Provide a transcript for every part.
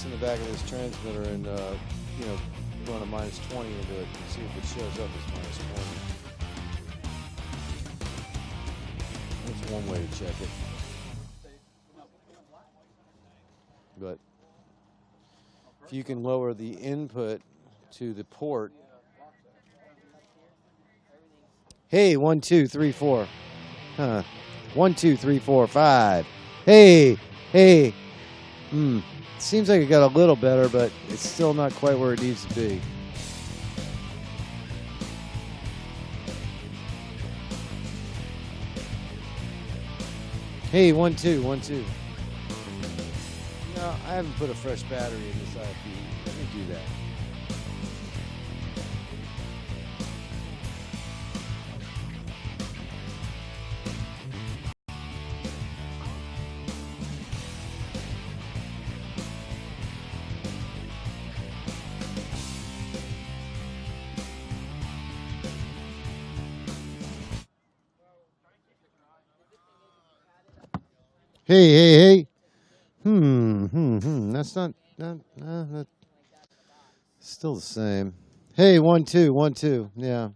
in the back of this transmitter and you know, run a -20 into it and see if it shows up as -20. That's one way to check it. But if you can lower the input to the port. Hey, 1, 2, 3, 4. Huh. 1, 2, 3, 4, 5. Hey, hey. Seems like it got a little better, but it's still not quite where it needs to be. Hey, 1, 2, 1, 2. No, I haven't put a fresh battery in this IFB. Let me do that. Hey, hey, hey. That's not still the same. Hey, 1, 2, 1, 2. Yeah.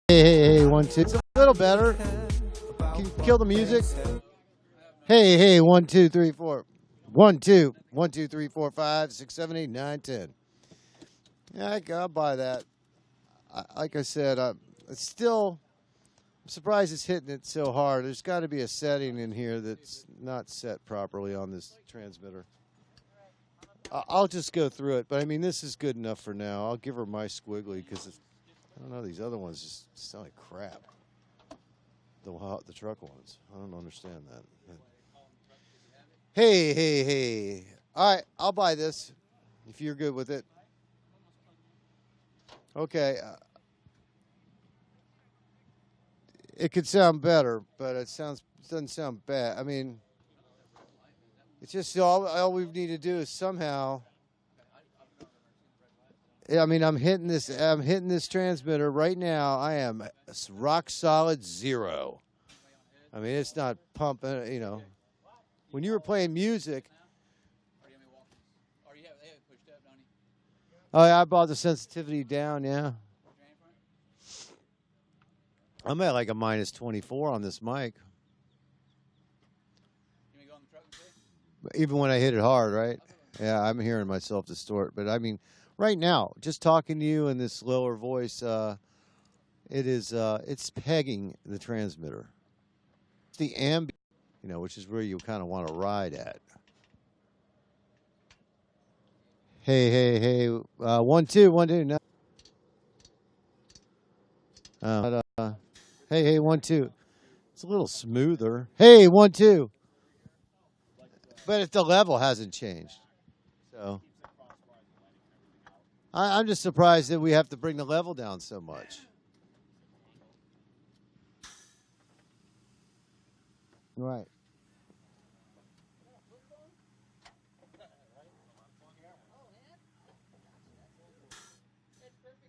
Hey, hey, hey, 1, 2. It's a little better. Can you kill the music? Hey, hey, 1, 2, 3, 4. 1, 2, 1, 2, 3, 4, 5, 6, 7, 8, 9, 10. Yeah, I'll buy that. Like I said, I'm surprised it's hitting it so hard. There's got to be a setting in here that's not set properly on this transmitter. I'll just go through it, but I mean, this is good enough for now. I'll give her my squiggly because I don't know, these other ones just sound like crap. The truck ones. I don't understand that. Hey, hey, hey. All right, I'll buy this if you're good with it. Okay. It could sound better, but it doesn't sound bad. I mean, it's just all we need to do is somehow. I mean, I'm hitting this transmitter right now. I am rock solid 0. I mean, it's not pumping, you know. When you were playing music. Oh, yeah, I brought the sensitivity down, yeah. I'm at like a -24 on this mic. Even when I hit it hard, right? Yeah, I'm hearing myself distort. But I mean, right now, just talking to you in this lower voice, it's pegging the transmitter. It's the ambient, you know, which is where you kind of want to ride at. Hey, hey, hey, 1, 2, 1, 2, no. Hey, hey, 1, 2. It's a little smoother. Hey, 1, 2. But if the level hasn't changed, so I'm just surprised that we have to bring the level down so much. Right.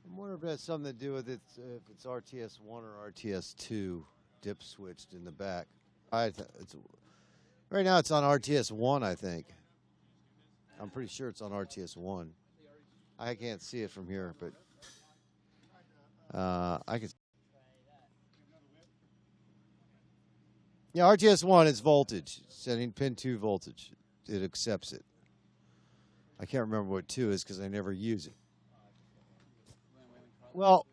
I wonder if it has something to do with it, if it's RTS1 or RTS2 dip switched in the back. Right now it's on RTS 1, I think. I'm pretty sure it's on RTS 1. I can't see it from here, but I can. Yeah, RTS 1 is voltage. Setting pin 2 voltage. It accepts it. I can't remember what 2 is because I never use it. Well,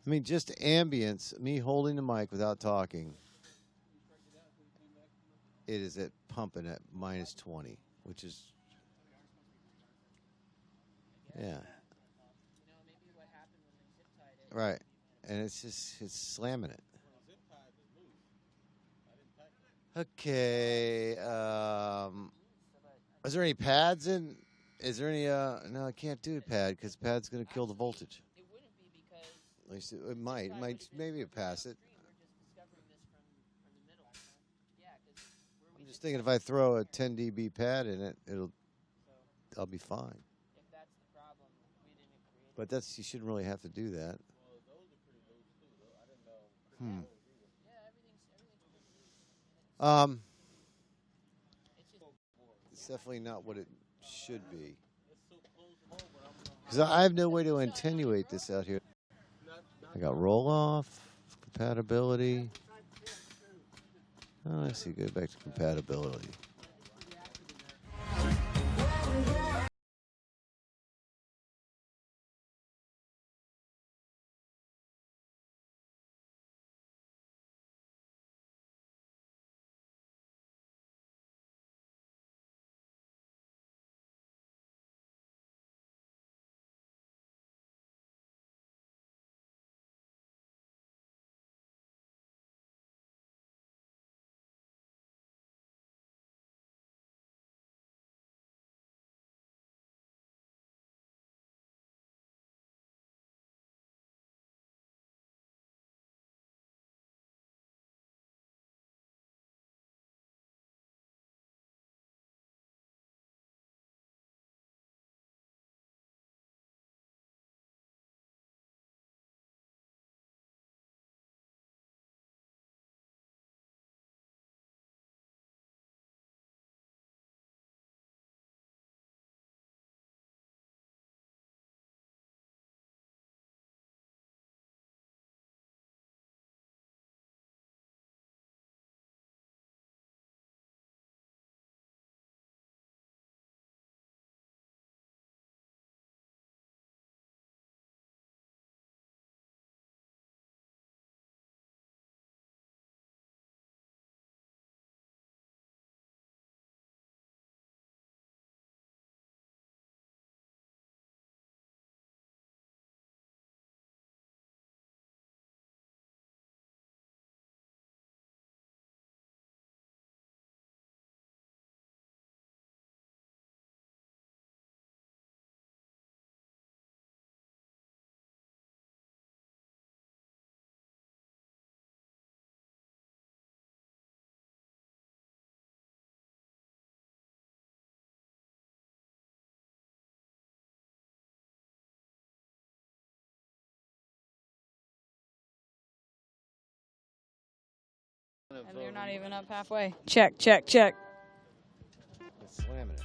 I mean, just ambience, me holding the mic without talking, it is at pumping at minus 20, which is, yeah. Right. And it's slamming it. Okay. Is there any pads in? Is there any? No, I can't do a pad because pad's going to kill the voltage. It wouldn't be because. At least it might. It might. Maybe it pass it. I'm just thinking if I throw a 10 dB pad in it, I'll be fine. But you shouldn't really have to do that. It's definitely not what it should be. Because I have no way to attenuate this out here. I got roll off, compatibility. Oh, let's see, go back to compatibility. And you're not even up halfway. Check, check, check. Slamming it.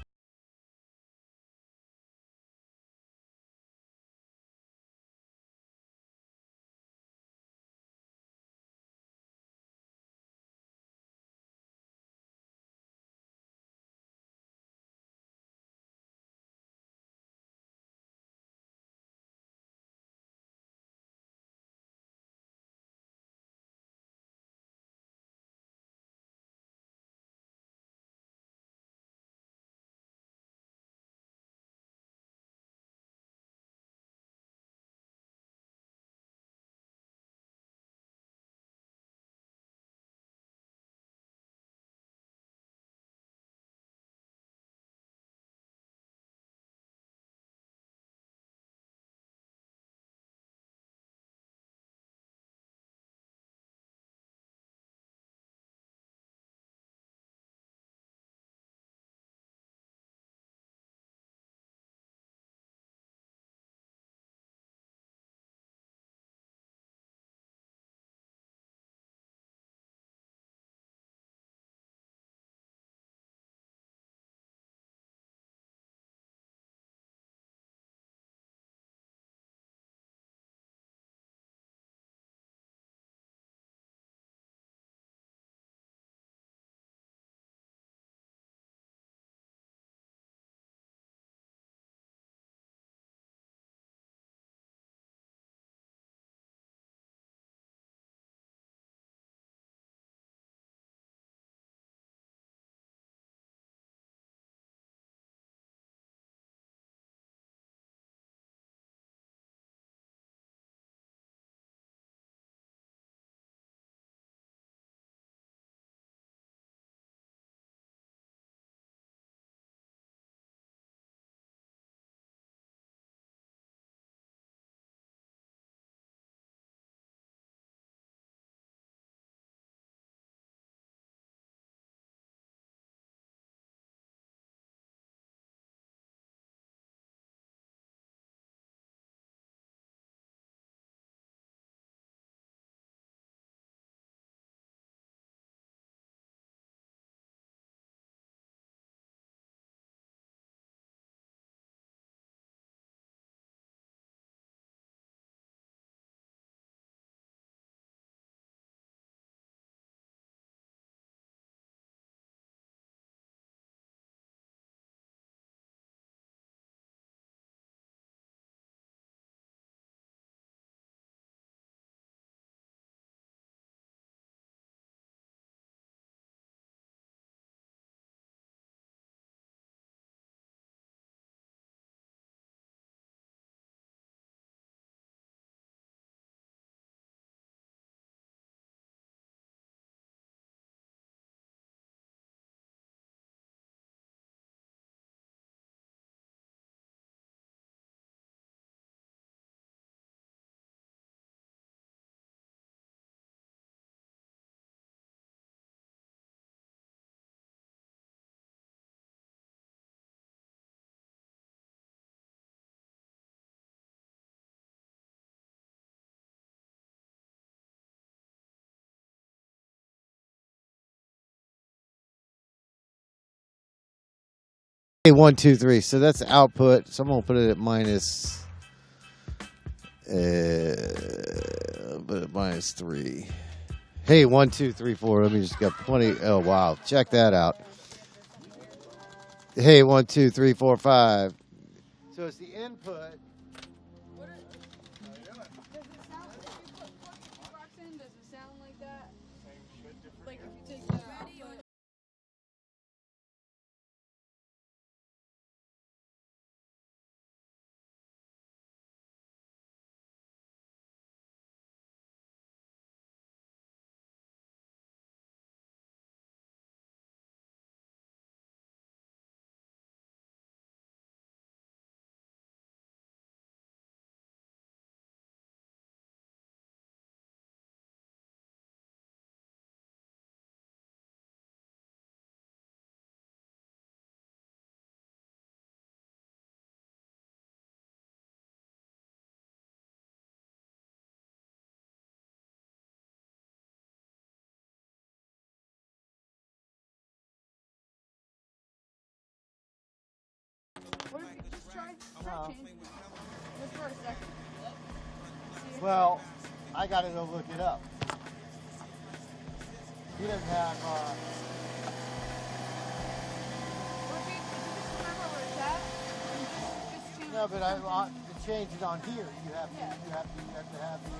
Hey, 1, 2, 3. So that's output. So I'm gonna put it at minus. Put it at minus 3. Hey, 1, 2, 3, 4. Let me just got plenty. Oh wow, check that out. Hey, 1, 2, 3, 4, 5. So it's the input. Does it sound like if you put box in? Does it sound like that? Like if you take the output. What if you just try change? Just for a second. Well, I got to go look it up. He doesn't have. What if you just remember where it's at? And just change No, but something. to change it on here, you have to. Yeah. You have to have the.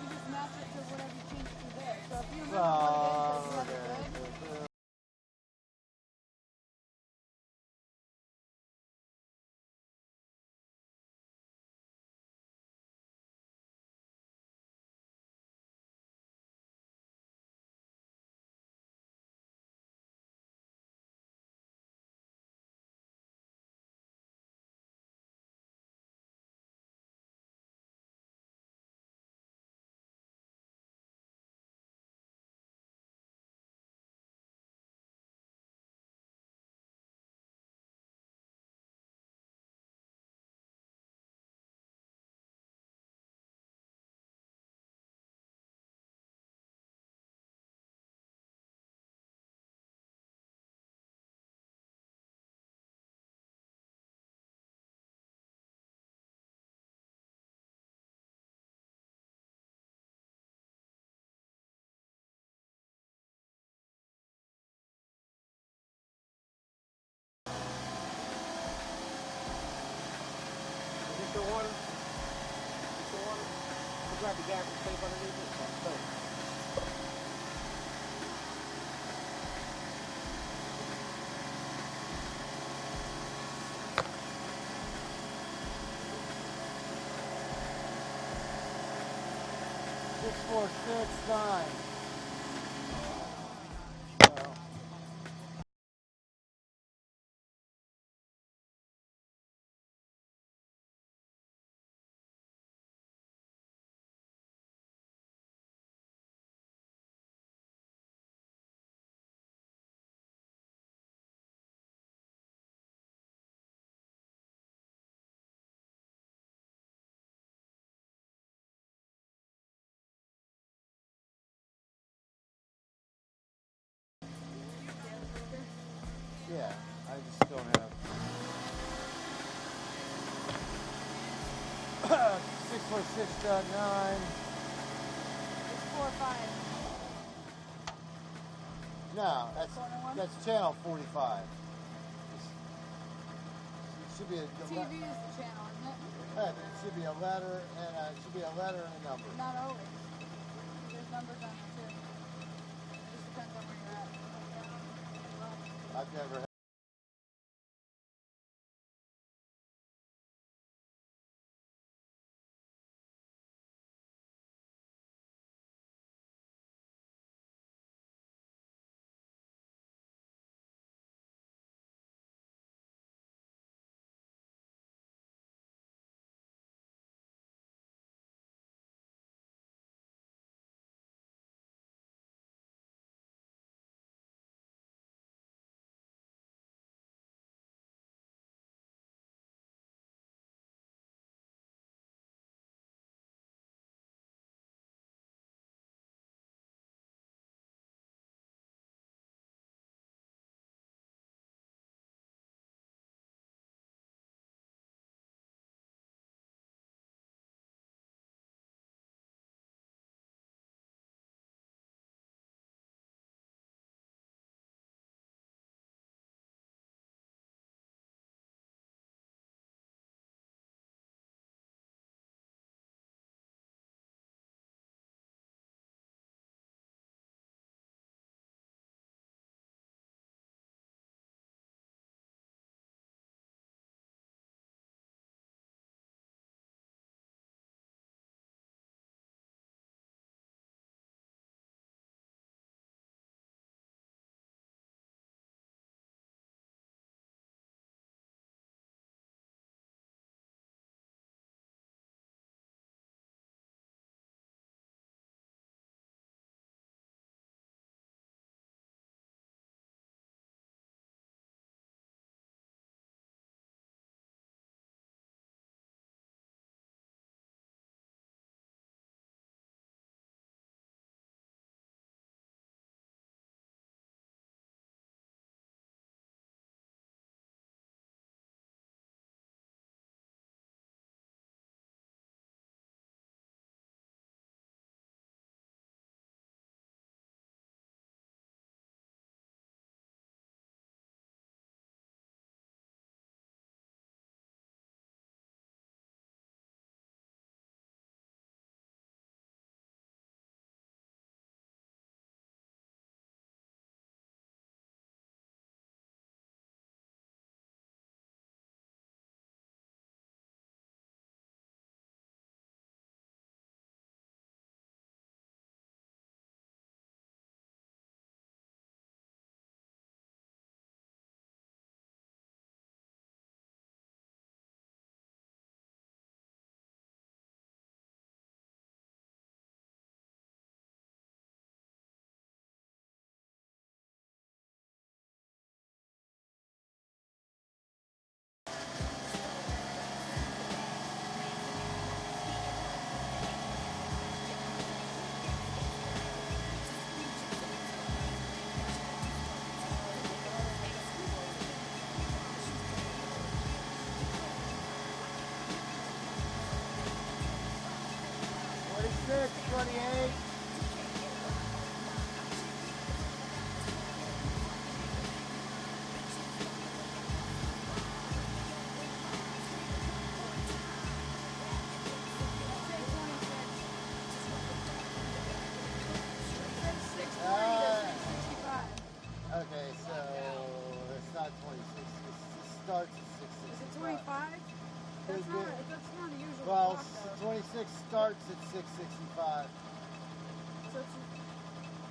You just match it to whatever you change to there. So if you remember what it is, does it have it good? The water. We'll grab the gaffer tape underneath it. So. 6, 4, 6, 9. Yeah, I just don't have. 6, 4, 6, 9. 6, 4, 5. No, Corner one? that's channel 45. It should be a. TV is the channel, isn't it? It should be a letter and a number. Not always. There's numbers on it too. It just depends on where you're at. I've never 28. Okay, so it's not 26. It starts at 665. Is it 25? That's not the usual. Well, clock, though. 26 starts at 665. So it's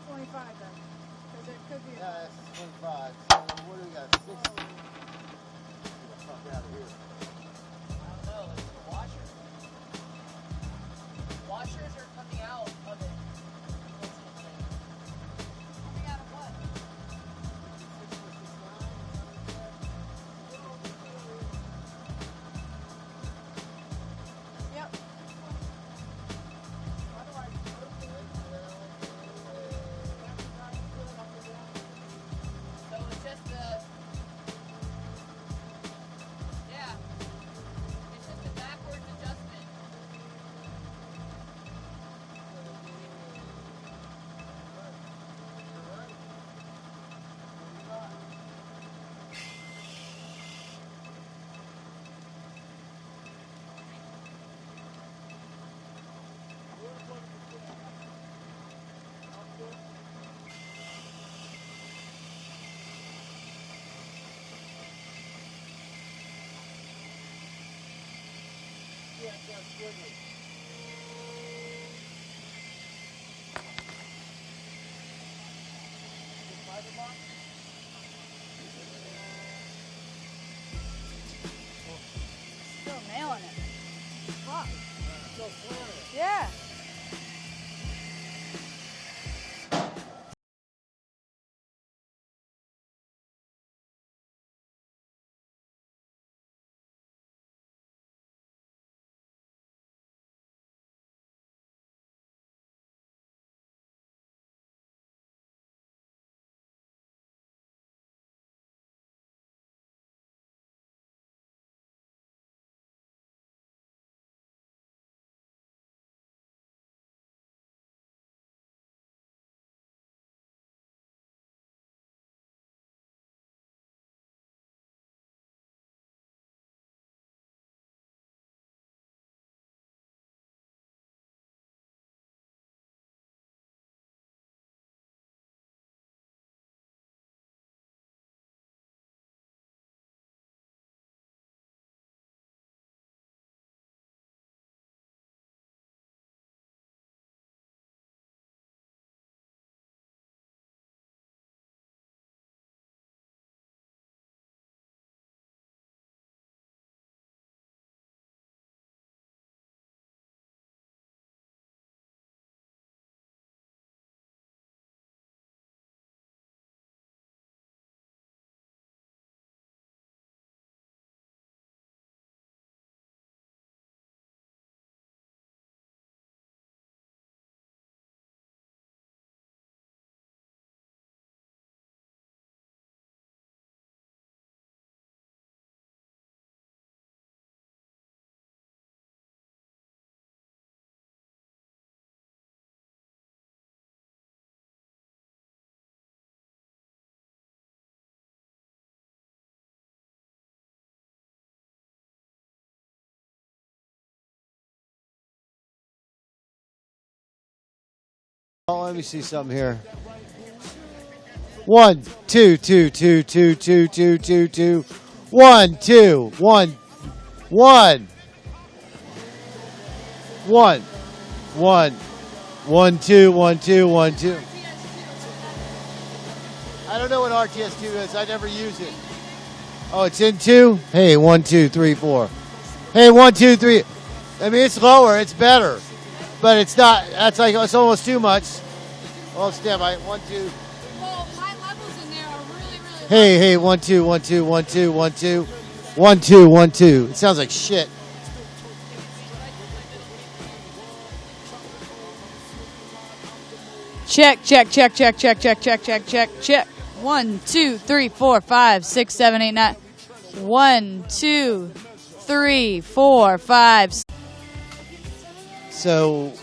25 then. Because it could be. Yeah, it's 25. So what do we got? 6. Get the fuck out of here. I don't know, it's the washer. Washers are coming out of it. Coming out of what? Yep. So it's just the, yeah, it's just a backwards adjustment. Yeah, it's not squiggly. Fiber box? Still nailing it. Fuck. Still flaring it. Yeah. Oh, let me see something here. 1, 2, 2, 2, 2, 2, 2, 2, 2. 1, 2, 1, 1. 1, 1, 1, 2, 1, 2, 1, 2. I don't know what RTS2 is. I never use it. Oh, it's in 2? Hey, 1, 2, 3, 4. Hey, 1, 2, 3. I mean, it's lower. It's better. But it's not. That's like, it's almost too much. Well, stand by. 1, 2. Well, my levels in there are really, really Hey, hey, 1, 2, 1, 2, 1, 2, 1, 2. 1, 2, 1, 2. It sounds like shit. Check, check, check, check, check, check, check, check, check, check. 1, 2, 3, 4, 5, 6, 7, 8, 9. 1, 2, 3, 4, 5. So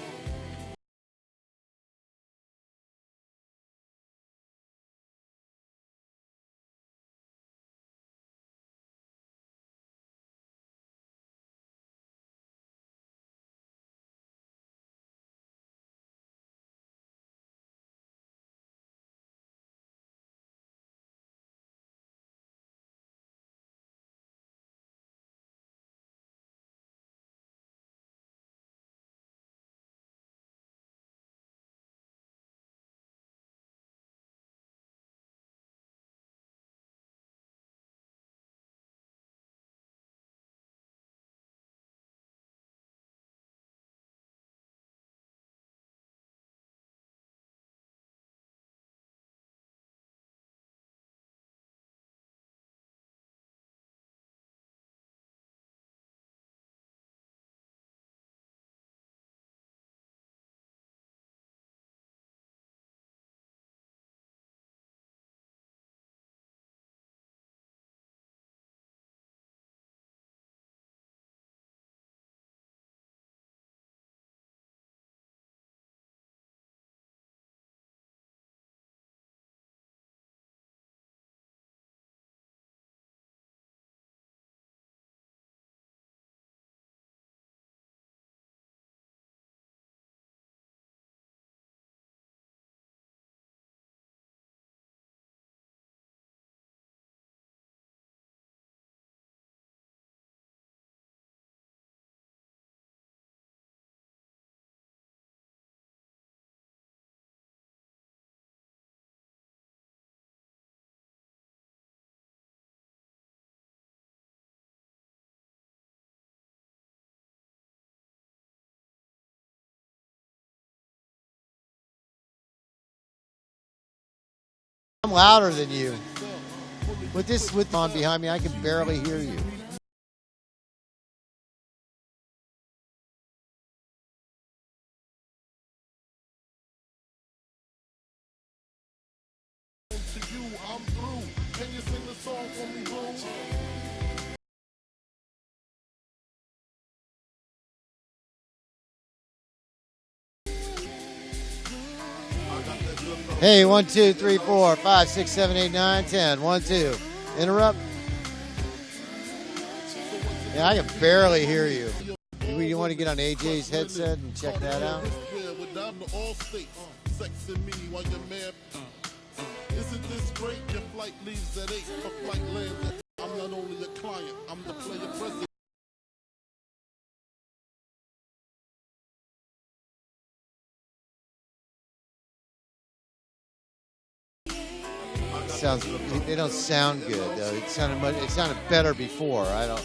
louder than you. With this on behind me, I can barely hear you. Hey, 1, 2, 3, 4, 5, 6, 7, 8, 9, 10. 1, 2. Interrupt. Yeah, I can barely hear you. You want to get on AJ's headset and check that out? Isn't this great? Your flight leaves at 8, a flight lands at. I'm not only a client, I'm the player president. Sounds. They don't sound good though. It sounded better before. I don't.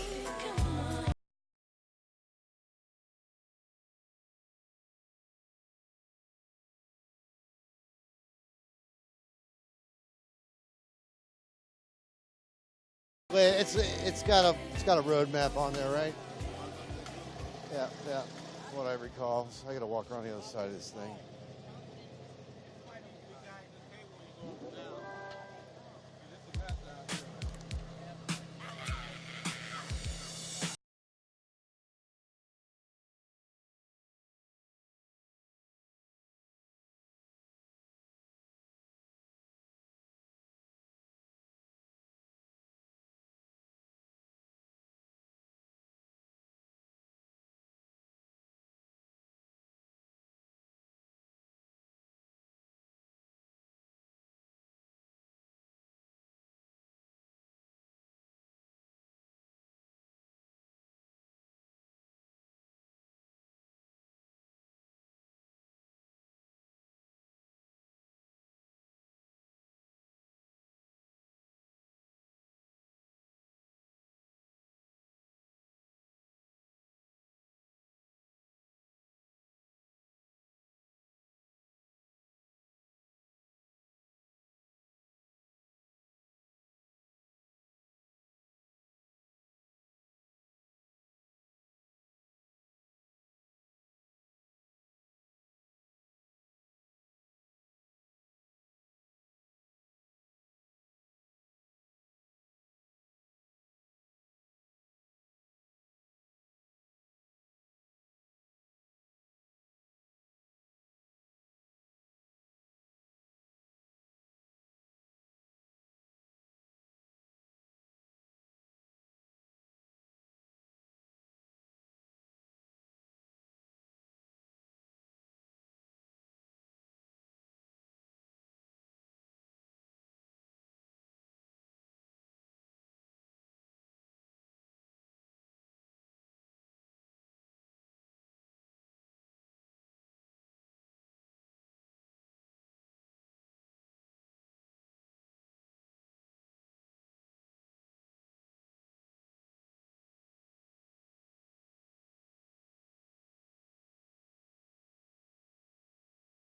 It's got a roadmap on there, right? Yeah, that's what I recall. So I got to walk around the other side of this thing.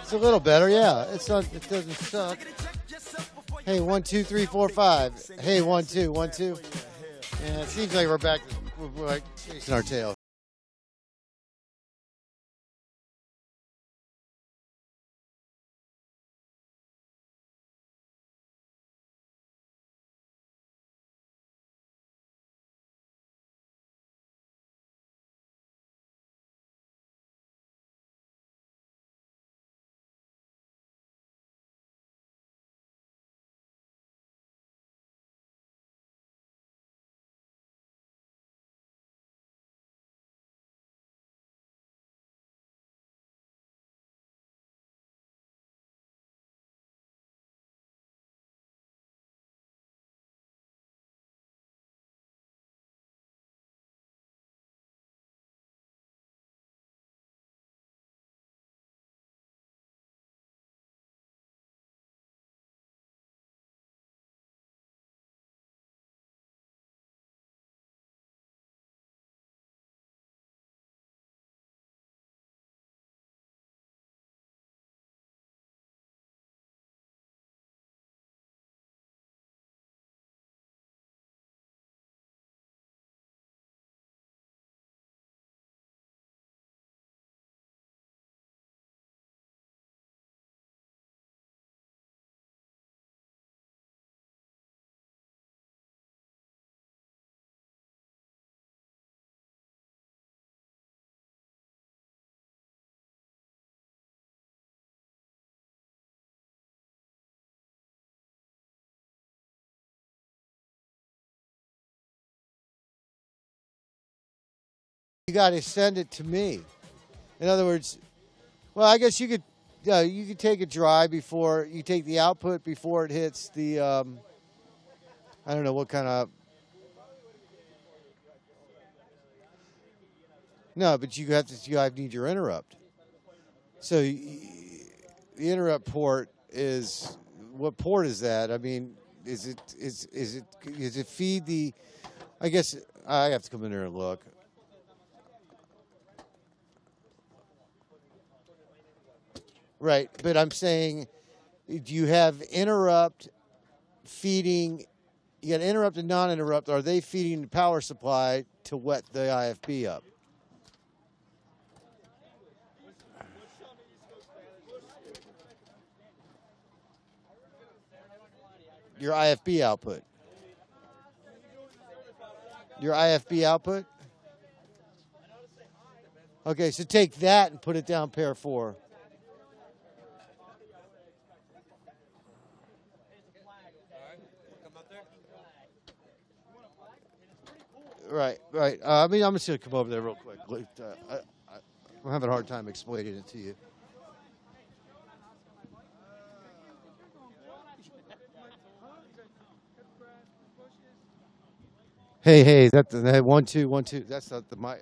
It's a little better, yeah. It's not. It doesn't suck. Hey, 1, 2, 3, 4, 5. Hey, 1, 2, 1, 2. Yeah, it seems like we're back. We're like chasing our tail. got to send it to me. In other words, well, I guess you could take a dry before you take the output before it hits the I don't know what kind of. No, but you need your interrupt. So the interrupt port is, what port is that? I mean, is it feed the? I guess I have to come in there and look. Right, but I'm saying, do you have interrupt feeding? You got interrupt and non-interrupt. Are they feeding the power supply to wet the IFB up? Your IFB output. Your IFB output? Okay, so take that and put it down pair 4. Right. I mean, I'm just going to come over there real quick. I'm having a hard time explaining it to you. Hey, that 1 2 1 2. That's not the mic.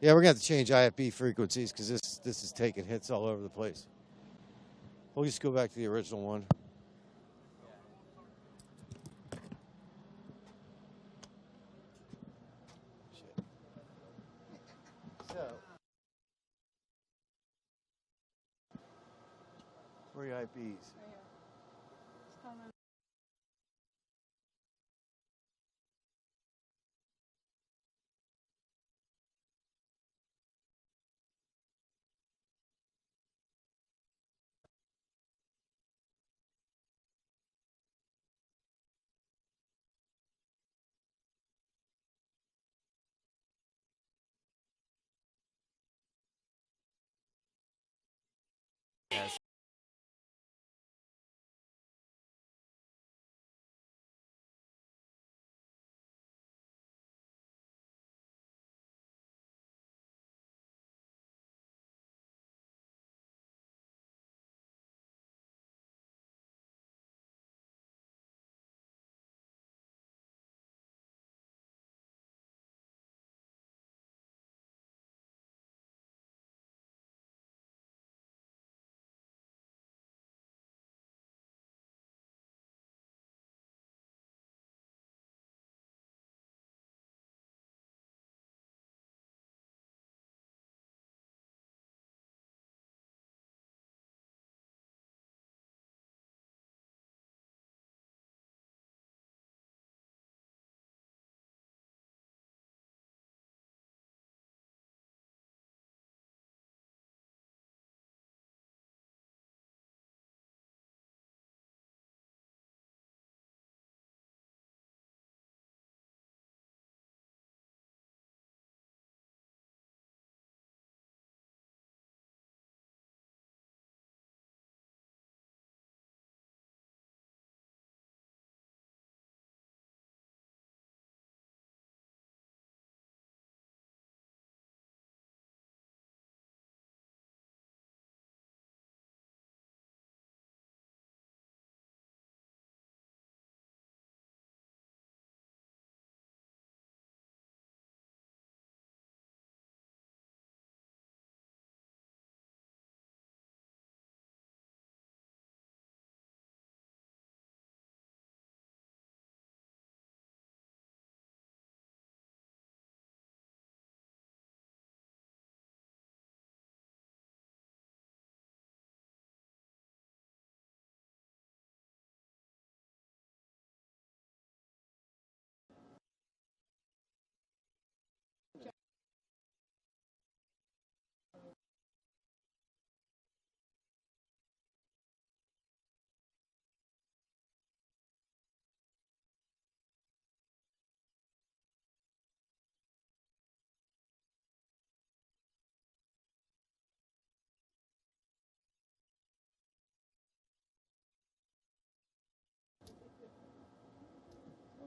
Yeah, we're gonna have to change IFB frequencies because this is taking hits all over the place. We'll just go back to the original one. So, where are your IFBs?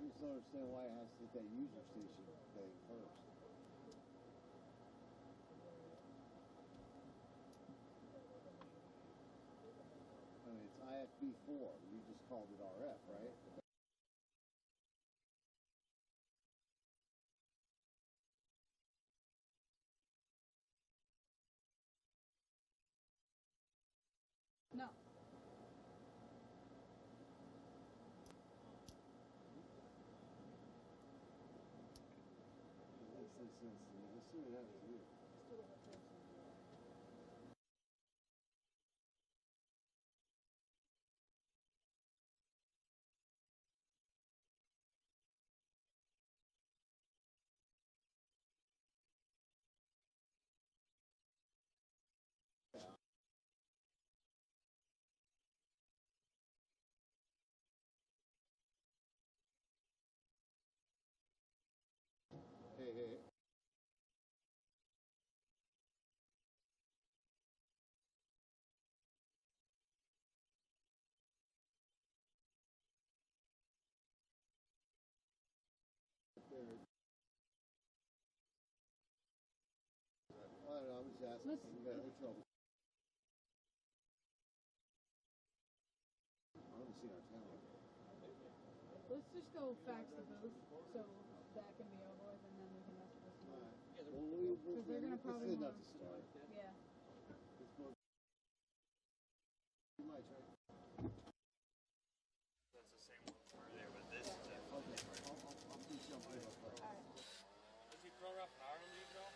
I just don't understand why it has to hit that user station thing first. IFB4. You just called it RF, right? No. Hey. I don't know, I'm just asking. You got any trouble? I haven't seen our town. Let's just go fax the booth so that can be over with, and then we can mess with this one. Well, Because they're gonna probably enough want. to start. Yeah. You might try. That's the same one for there, but this is a. I'll do something up there. Does he pro rough in Ireland, do you know?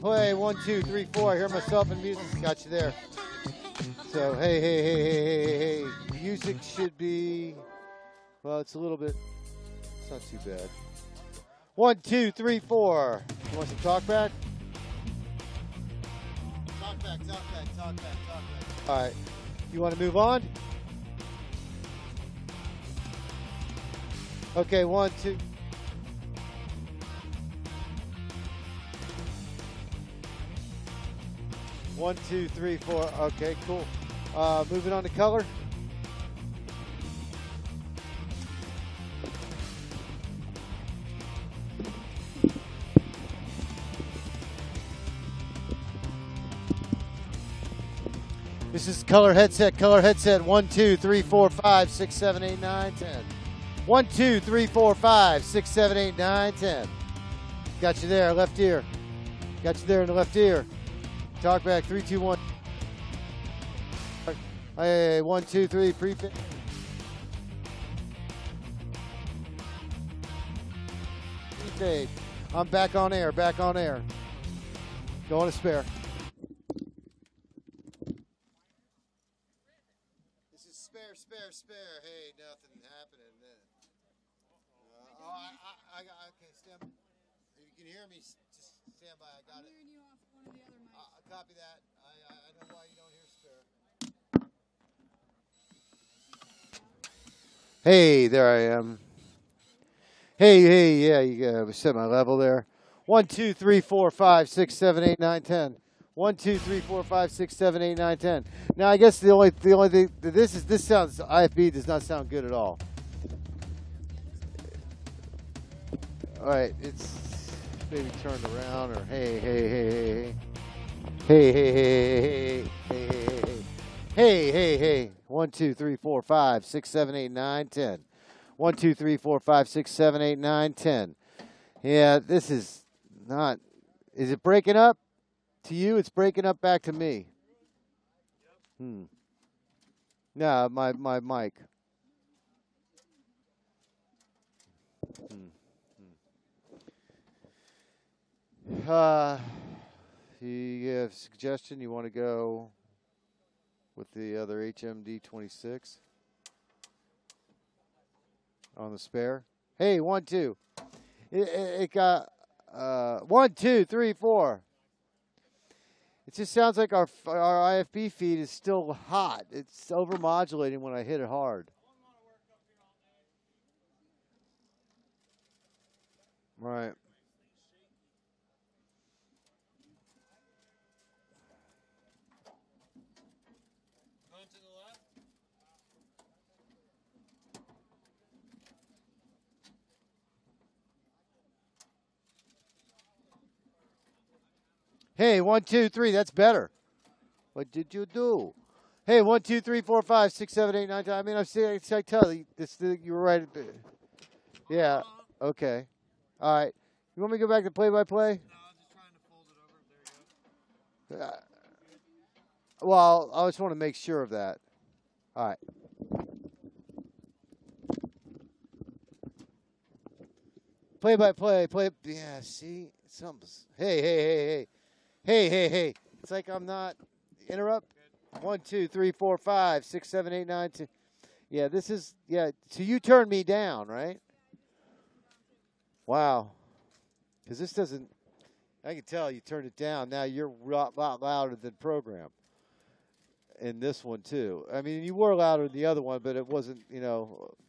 Play. 1, 2, 3, 4. I hear myself in music. Got you there. So, hey. Music should be, well, it's a little bit, it's not too bad. 1, 2, 3, 4. You want some talk back? Talk back. All right. You want to move on? Okay, 1, 2. One, 2, 3, 4. Okay, cool. Moving on to color. This is color headset. 1, 2, 3, 4, 5, 6, 7, 8, 9, 10. 1, 2, 3, 4, 5, 6, 7, 8, 9, 10. Got you there, left ear. Got you there in the left ear. Talk back, 3, 2, 1. Hey, 1, 2, 3, prefix. Fade. I'm back on air. Going to spare. This is spare. Hey, nothing happening then. Okay, stand. If you can hear me, just stand by. I got it. You off one of the other mics. Copy that. I know why you don't hear spare. Hey, there I am. Hey, yeah, you set my level there. 1, 2, 3, 4, 5, 6, 7, 8, 9, 10. 1, 2, 3, 4, 5, 6, 7, 8, 9, 10. Now I guess the only thing this sounds IFB does not sound good at all. All right, it's maybe turned around or hey. 1, 2, 3, 4, 5, 6, 7, 8, 9, 10. 1, 2, 3, 4, 5, 6, 7, 8, 9, 10. Yeah, this is not. Is it breaking up to you? It's breaking up back to me. Nah, my mic. You have a suggestion? You want to go with the other HMD 26 on the spare? Hey, 1, 2. It got 1, 2, 3, 4. It just sounds like our IFB feed is still hot. It's overmodulating when I hit it hard. Right. Going to the left. Hey, 1, 2, 3. That's better. What did you do? Hey, 1, 2, 3, 4, 5, 6, 7, 8, 9, 10. I mean, I tell you, you were right. Yeah. Okay. All right. You want me to go back to play-by-play? No, I was just trying to fold it over. There you go. Well, I just want to make sure of that. All right. Play-by-play. Yeah, see? Hey. It's like I'm not. Interrupt. 1, 2, 3, 4, 5, 6, 7, 8, 9, 10. Yeah, this is. Yeah, so you turned me down, right? Wow. Because this doesn't. I can tell you turned it down. Now you're a lot louder than program. In this one, too. I mean, you were louder than the other one, but it wasn't,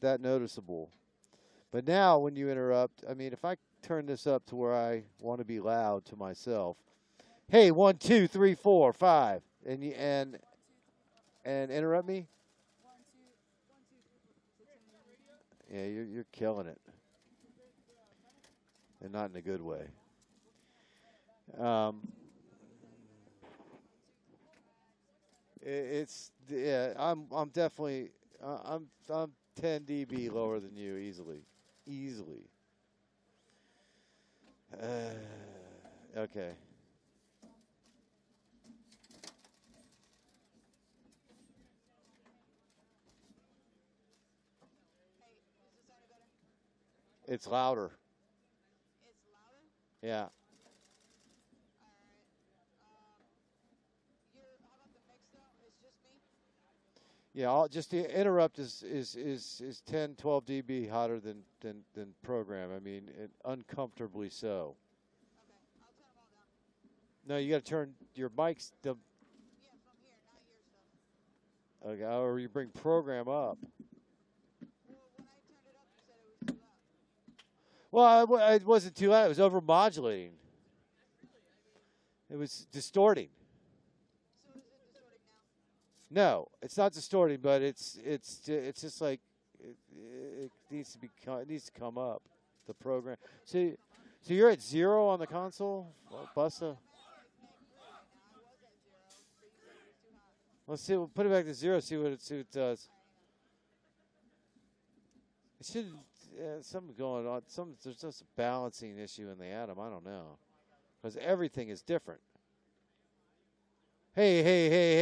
that noticeable. But now when you interrupt, I mean, if I turn this up to where I want to be loud to myself. Hey, 1, 2, 3, 4, 5. And interrupt me? Yeah, you're killing it. And not in a good way. I'm definitely I'm 10 dB lower than you easily. Okay. It's louder. Yeah. Yeah, just the interrupt is 10, 12 dB hotter than program. I mean, uncomfortably so. No, you got to turn your mics. Okay, or you bring program up. Well, it wasn't too loud. It was overmodulating. It was distorting. No, it's not distorting, but it's just like it needs to come up. The program. So you're at 0 on the console, Busta. Let's see. We'll put it back to 0. See what it does. It should. Something going on. There's just a balancing issue in the atom. I don't know, because everything is different. Hey.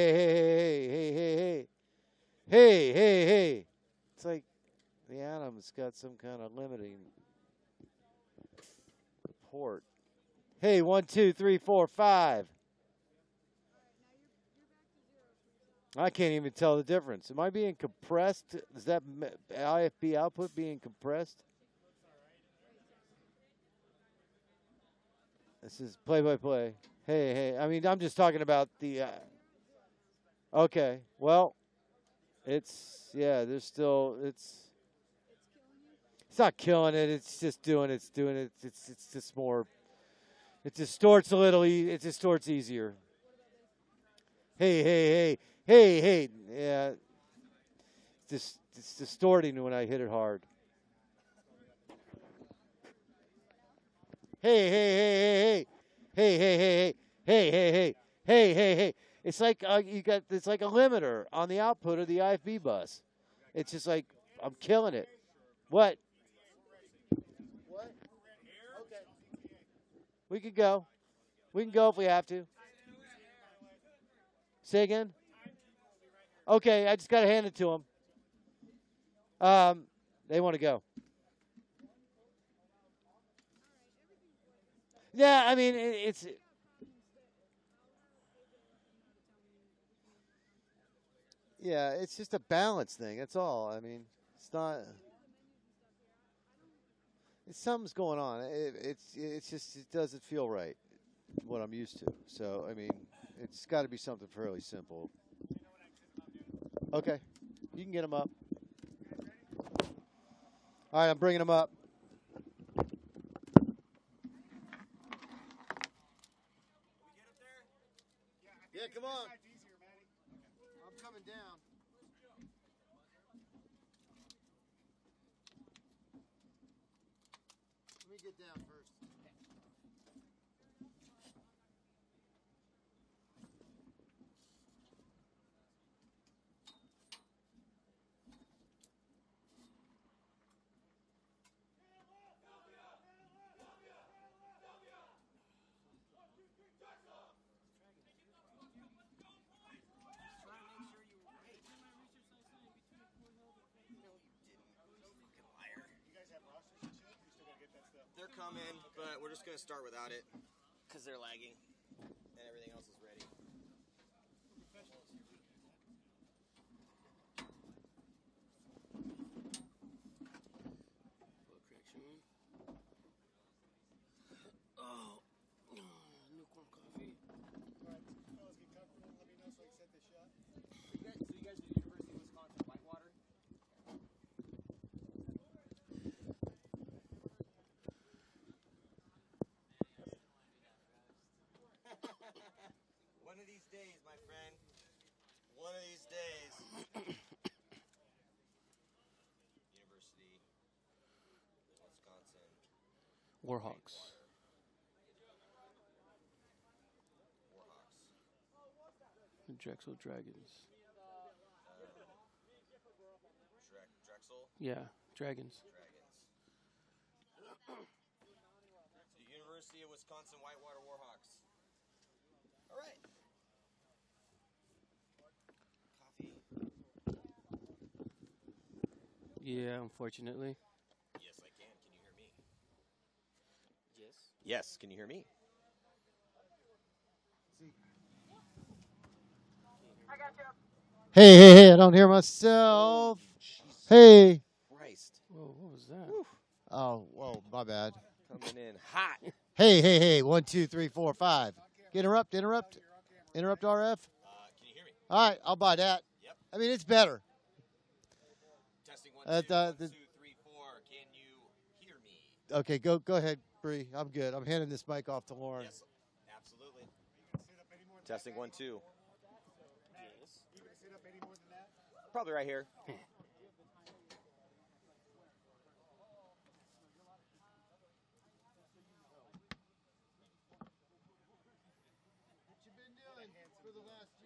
It's like the atom's got some kind of limiting port. Hey, 1, 2, 3, 4, 5. I can't even tell the difference. Am I being compressed? Is that IFB output being compressed? This is play-by-play. Hey. I mean, I'm just talking about the... okay. Well, there's still... It's not killing it. It's just doing it. It's doing it. It's just more. It distorts a little. It distorts easier. Hey. Yeah. It's distorting when I hit it hard. Hey. It's like it's like a limiter on the output of the IFB bus. It's just like I'm killing it. What? What? Okay. We could go. We can go if we have to. Say again? Okay, I just got to hand it to them. They want to go. Yeah, I mean, it's... Yeah, it's just a balance thing. That's all. I mean, it's not... Something's going on. It's just, it doesn't feel right, what I'm used to. So, I mean, it's got to be something fairly simple. Okay. You can get them up. All right, I'm bringing them up. Yeah, come on. I'm coming down. Let me get down first. They're coming, but we're just going to start without it because they're lagging and everything else is ready. Correction. Oh, lukewarm coffee. All right, fellas, get comfortable. Let me know so I can set this shot. So you guys are University of Wisconsin Whitewater? One of these days, my friend. One of these days. University of Wisconsin. Warhawks. The Drexel Dragons. Drexel? Yeah, Dragons. The University of Wisconsin Whitewater Warhawks. All right. Coffee. Yeah, unfortunately. Yes, I can. Can you hear me? Yes. Yes, can you hear me? Hey, I don't hear myself. Hey. Christ. Whoa, what was that? Oh, whoa, my bad. Coming in hot. Hey. 1, 2, 3, 4, 5. Interrupt RF. Can you hear me? All right, I'll buy that. Yep. I mean, it's better. Testing 1, 2, 1, 2, 3, 4. Can you hear me? Okay, go ahead, Bree. I'm good. I'm handing this mic off to Lauren. Yes, absolutely. Testing 1, 2. Yes. You gonna sit up any more than that? Probably right here.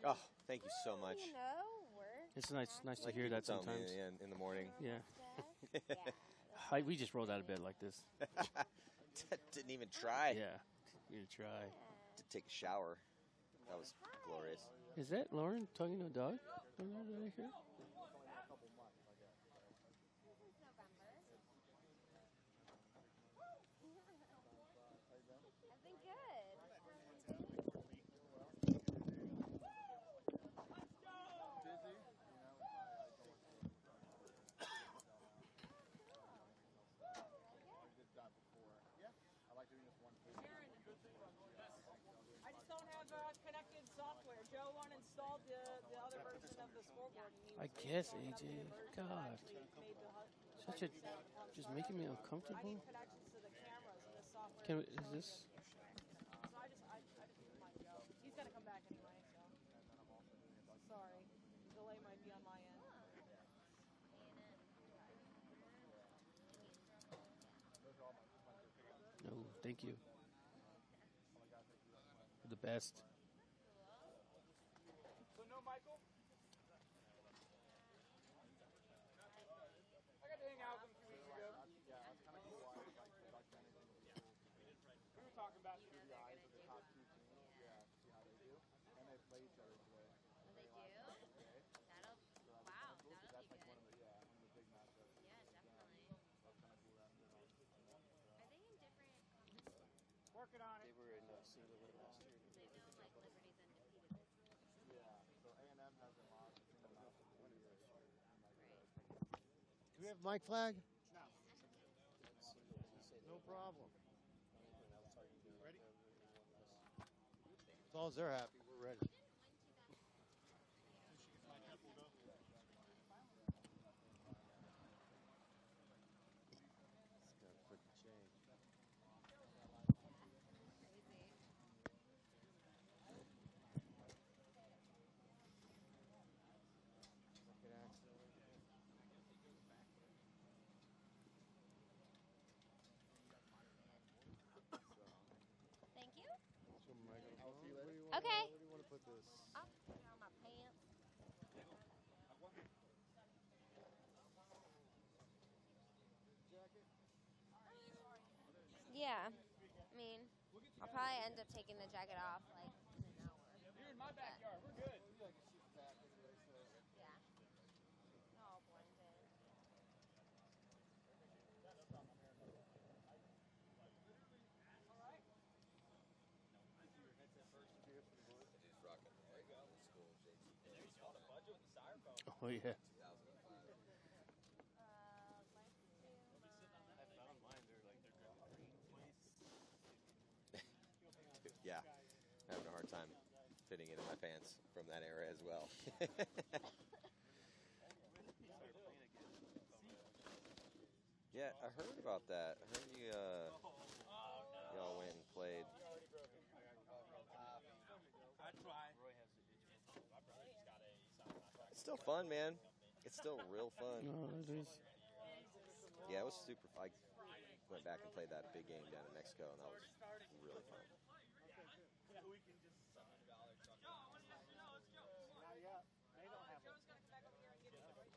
Oh, thank you so much. You know, work. It's nice to hear that Tell me sometimes. in the morning. Yeah. Yeah. We just rolled out of bed like this. Didn't even try Yeah, you try. to take a shower. That was glorious. Is that Lauren talking to a dog? Right here? I've been good. I just don't have connected software. Joe uninstalled the other version of the scoreboard. And he I was guess, able to AJ. update the version that God. actually made the such a, just making me uncomfortable. I need connections to the cameras and the software. Can we, is this? So I just might go. He's gonna come back anyway, so. Sorry. The delay might be on my end. No, thank you. You're the best. So no Michael? I got to hang out with him 2 weeks ago. Yeah, that's kind of cool. We were talking about the guys of the top 2 teams. Yeah, see how they do. And they play each other today. They do? That'll, wow, that'll be good. One of the big matchups. Yeah, definitely. That's kind of cool. Are they in different, Working on They it. were in a single A last year. they know like Liberty's undefeated this year? Yeah, so A&M has them on. Do we have mic flag? No problem. Ready? As long as they're happy, we're ready. It's got a quick change. Crazy. Fucking accident. Thank you. Show 'em microphone. see you later. Where do you wanna- Okay. Where do you want to put this? I'll put it on my pants. Yeah. I mean, I'll probably end up taking the jacket off like in an hour. You're in my backyard. We're good. Yeah. Oh, blend in. Oh yeah. Yeah, having a hard time fitting it in my pants from that era as well. Yeah, I heard about that. I heard you y'all went and played. It's still fun, man. It's still real fun. No, it is. Yeah, it was super fun. I went back and played that big game down in Mexico, and that was really fun.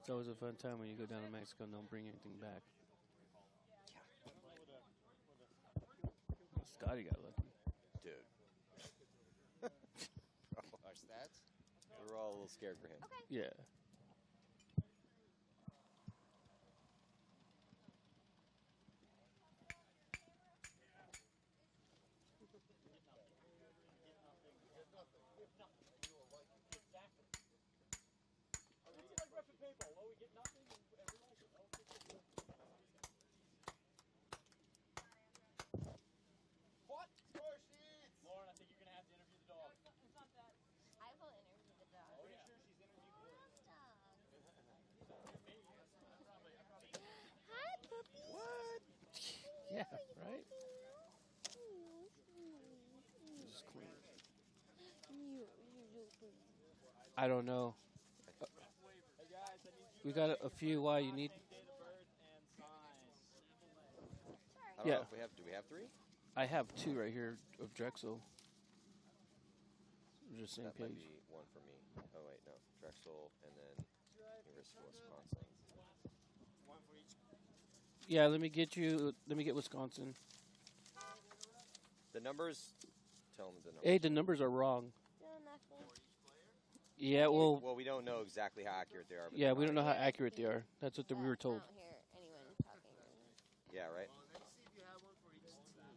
It's always a fun time when you go down to Mexico and don't bring anything back. Scotty got lucky. Dude. Our stats? We were all a little scared for him. Yeah. What? Score sheets! Lauren, I think you're going to have to interview the dog. It's not that. I will interview the dog. Pretty sure she's interviewed Wood. Hi, puppy. What? Yeah, right? This is clean. I don't know. Hey guys, I need you We got a few. Why you need? date of birth and signs. I don't Yeah. know if we have. Do we have 3? I have 2 right here of Drexel. We're just same That might page. be one for me. Oh wait, no. Drexel and then University of Wisconsin. One for each. Yeah, let me get you. Let me get Wisconsin. The numbers. Tell them the numbers. Hey, the numbers are wrong. No, nothing. Yeah, well, Well, we don't know exactly how accurate they are. But yeah, they're we don't know not. how accurate they are. That's what we were told. I don't hear anyone talking. Yeah, right. Let's see if you have one for each team.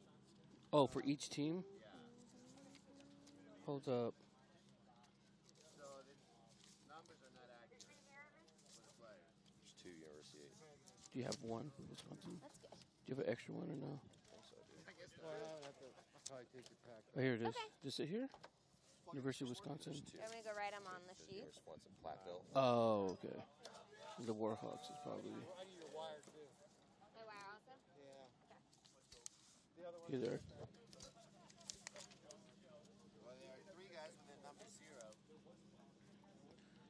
Oh, for each team? Hold up. So the numbers are not accurate for the players. There's 2 University. Do you have one for Wisconsin? That's good. Do you have an extra one or no? I think so, dude. I guess Well, I would have to probably take your pack. Oh, here it is. Okay. Is it here? University of Wisconsin. There's 2. I'm going to go write them on the There's sheet. University of Wisconsin, Platteville. Oh, okay. The Warhawks is probably. I need a wire too. You there? Well, there are 3 guys with the number 0.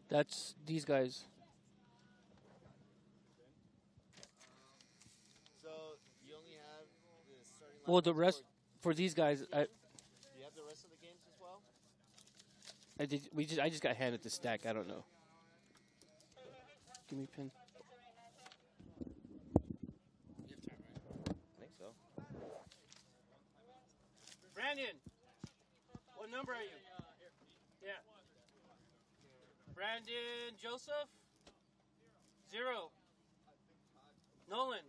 That's these guys. So you only have the starting Well, the lineups rest for these guys, Do you have the rest of the games as well? I just got handed the stack. I don't know. Give me a pin. You have time, right? I think so. Brandon, what number are you? Yeah. Brandon Joseph. 0. Nolan.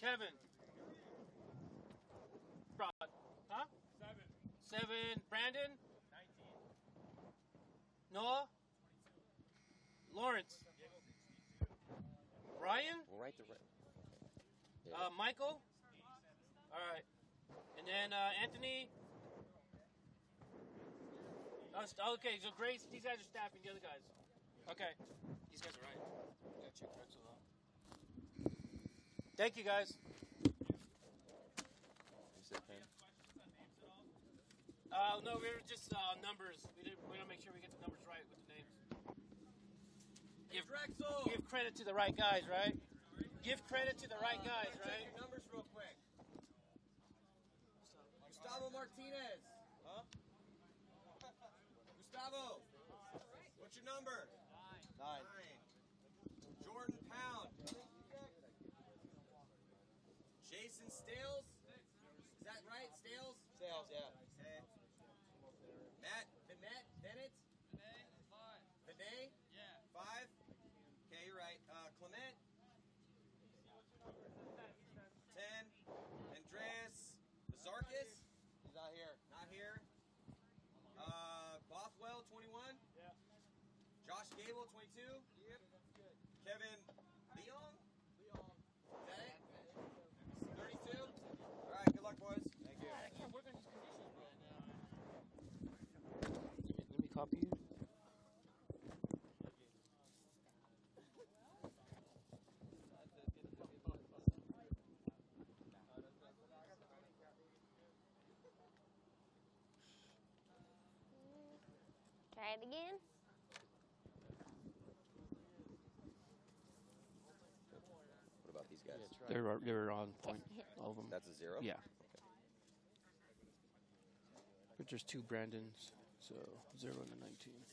Kevin. Rod. Huh? 7. Brandon. 19. Noah. Lawrence. Ryan. We'll write the Michael. All right. And then Anthony. Okay, so Grace, these guys are staffing the other guys. Okay. These guys are right. You gotta check Drexel out. Thank you, guys. You said pen? No, we were just numbers. We want to make sure we get the numbers right with the names. Give credit to the right guys, right? Give credit to the right guys, right? Check your numbers real quick. Gustavo Martinez. Huh? Gustavo. What's your number? 9. Jordan Pound. Jason Stales. Is that right? Stales? Stales, yeah. Okay. Matt Bennett? Vinay? Yeah. 5? Okay, you're right. Clement? 10. Andreas Bazarkis? He's not here. Not here. Bothwell, 21? Yeah. Josh Gable, 22? Yep. Kevin Leong? Is that it? 32? All right, good luck, boys. Thank you. I can't work on these conditions right now. Let me copy you. Try it again. What about these guys? They're on point. All of them. That's a 0? Yeah. Okay. But there's 2 Brandons, so 0 and a 19.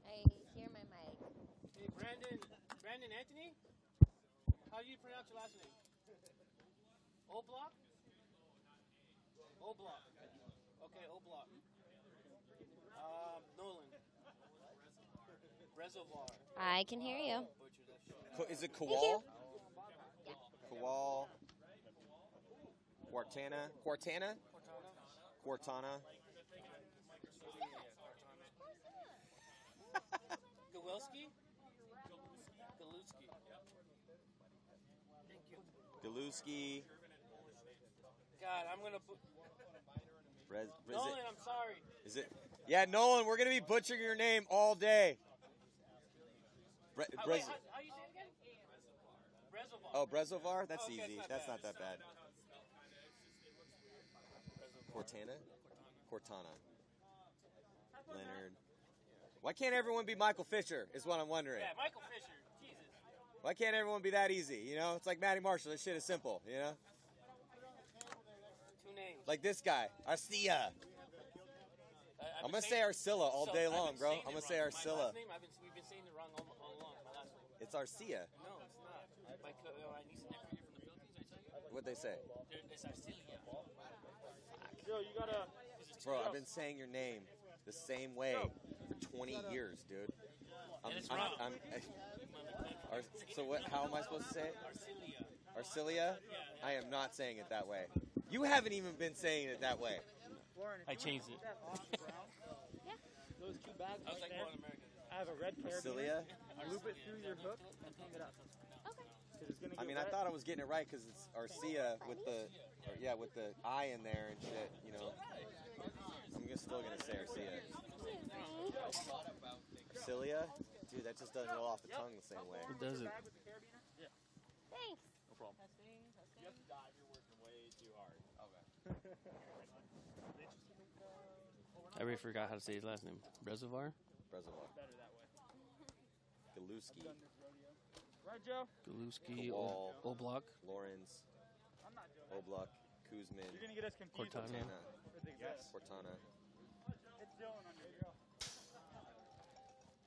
I hear my mic. Hey, Brandon Anthony? How do you pronounce your last name? Oblock? Oblock. Okay, Oblock. Nolan. Reservoir. I can hear you. Is it Kowal? Kowal. Quartana? Gawelski? Galuski. God, I'm going to put... Nolan, I'm sorry. Is it? Yeah, Nolan, we're going to be butchering your name all day. Wait, how you say it again? Reservoir. Oh, Brezovar? That's Okay, easy. That's not that bad. Cortana. Leonard. Why can't everyone be Michael Fisher is what I'm wondering. Yeah, Michael Fisher. Jesus. Why can't everyone be that easy? You know, it's like Matty Marshall. This shit is simple, you know? 2 names. Like this guy, Arcia. I'm going to say Arcilla all day long, bro. I'm going to say Arcilla. We've been saying it wrong all along, my last name. It's Arcia. No, it's not. My niece and nephew here from the Philippines, I tell you. What'd they say? It's Arcilia. Yo, you gotta. Bro, I've been saying your name the same way for 20 years, dude. So what? How am I supposed to say it? Arcilia. Arcilia? I am not saying it that way. You haven't even been saying it that way. I changed it. Those two bags I was right like, there. well, in America. I have a red Cilia? carabiner. Loop it through your hook and hang it up. Okay. 'Cause it's gonna I get mean, I wet. thought I was getting it right because it's Arcia with the, with the I in there and shit. You know, still gonna say Arcia. Cilia, dude, that just doesn't roll off the tongue the same way. It doesn't. Thanks. No problem. You have to dive. You're working way too hard. Okay. I already forgot how to say his last name. Reservoir? Reservoir. Better that way. Galuski. Right, Joe? Galuski, Wall. Oblak, Lawrence, I'm not doing that. Oblak, Kuzmin, You're gonna get us confused. Cortana. Cortana, with the exist. Cortana, It's Dylan on your drill.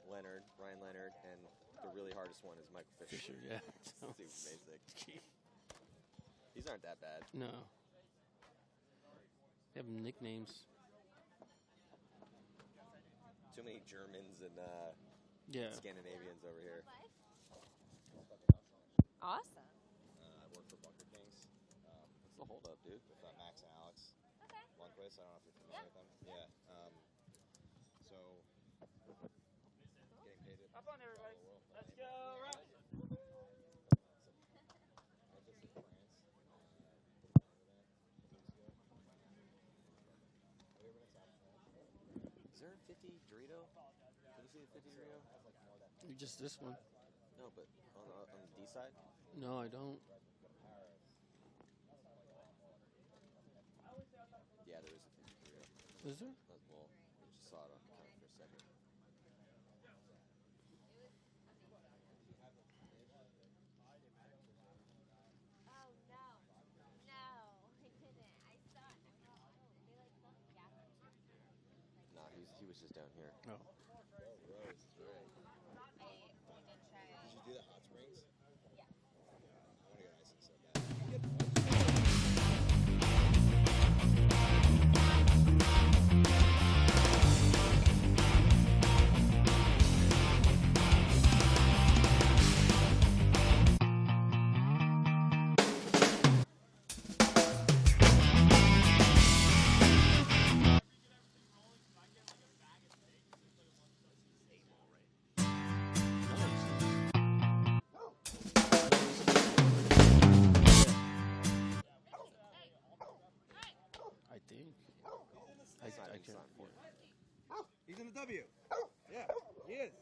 Leonard, Ryan Leonard, and the really hardest one is Michael Fisher. Fisher, yeah. Super basic. These aren't that bad. No. They have nicknames. Too many Germans and Yeah. Scandinavians over here. Awesome. I work for Bunker Kings. What's the hold up, dude? With Max and Alex. Okay. Lundquist, I don't know if you're familiar with them. Yeah. So, getting paid Have fun, everybody. Let's go, right. Is there a 50 Dorito? Can you see the 50 Dorito? Just this one. No, but on the D side? No, I don't. Yeah, there is a 50 Dorito. Is there? Well, I just saw it on the counter for a second. Oh no, I didn't. I saw it. They like something gas. Nah, he was just down here. No. Rose is great. We did try it. Did you do the hot springs? Yeah. I want to go ice so bad. I think. It's not I inside can't. for it. He's in the W. Yeah, he is.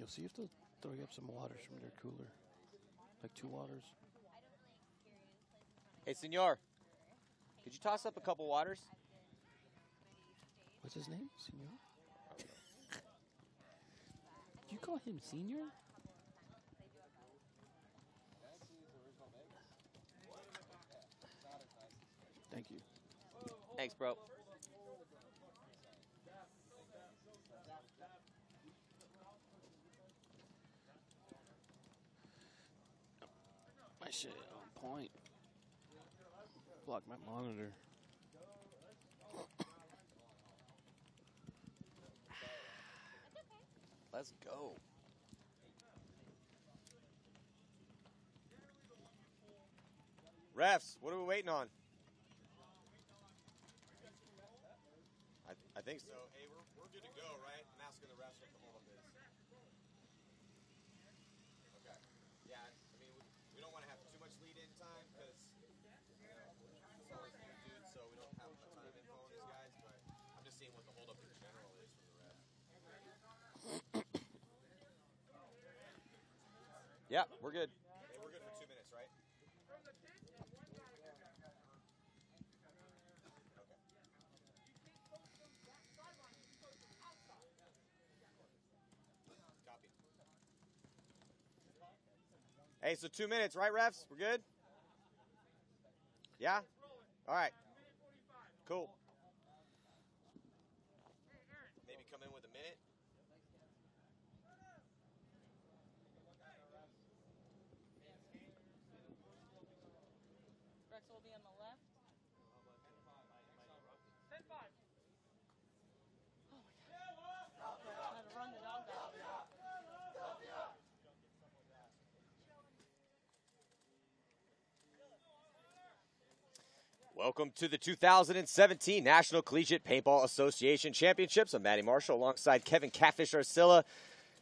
You'll see if they'll throw you up some waters from their cooler. Like 2 waters. Hey, senor. Could you toss up a couple waters? What's his name? Senor? Do you call him Senior? Thank you. Thanks, bro. My shit on point. Block my monitor. Let's go. Refs, what are we waiting on? I think so. Hey, we're good to go, right? I'm asking the refs what the hold up is. Okay. Yeah, I mean, we don't want to have too much lead-in time because it's always new dudes, so we don't have a ton of info on these guys, but I'm just seeing what the hold up in general is from the refs. Yeah, we're good. Hey, we're good for 2 minutes, right? Hey, so 2 minutes, right, refs? We're good? Yeah? All right. Cool. Maybe come in with a minute. Drexel will be on the left. 10-5. Oh my God. I had to run the dog back. Welcome to the 2017 National Collegiate Paintball Association Championships. I'm Matty Marshall alongside Kevin Catfish Arcilla.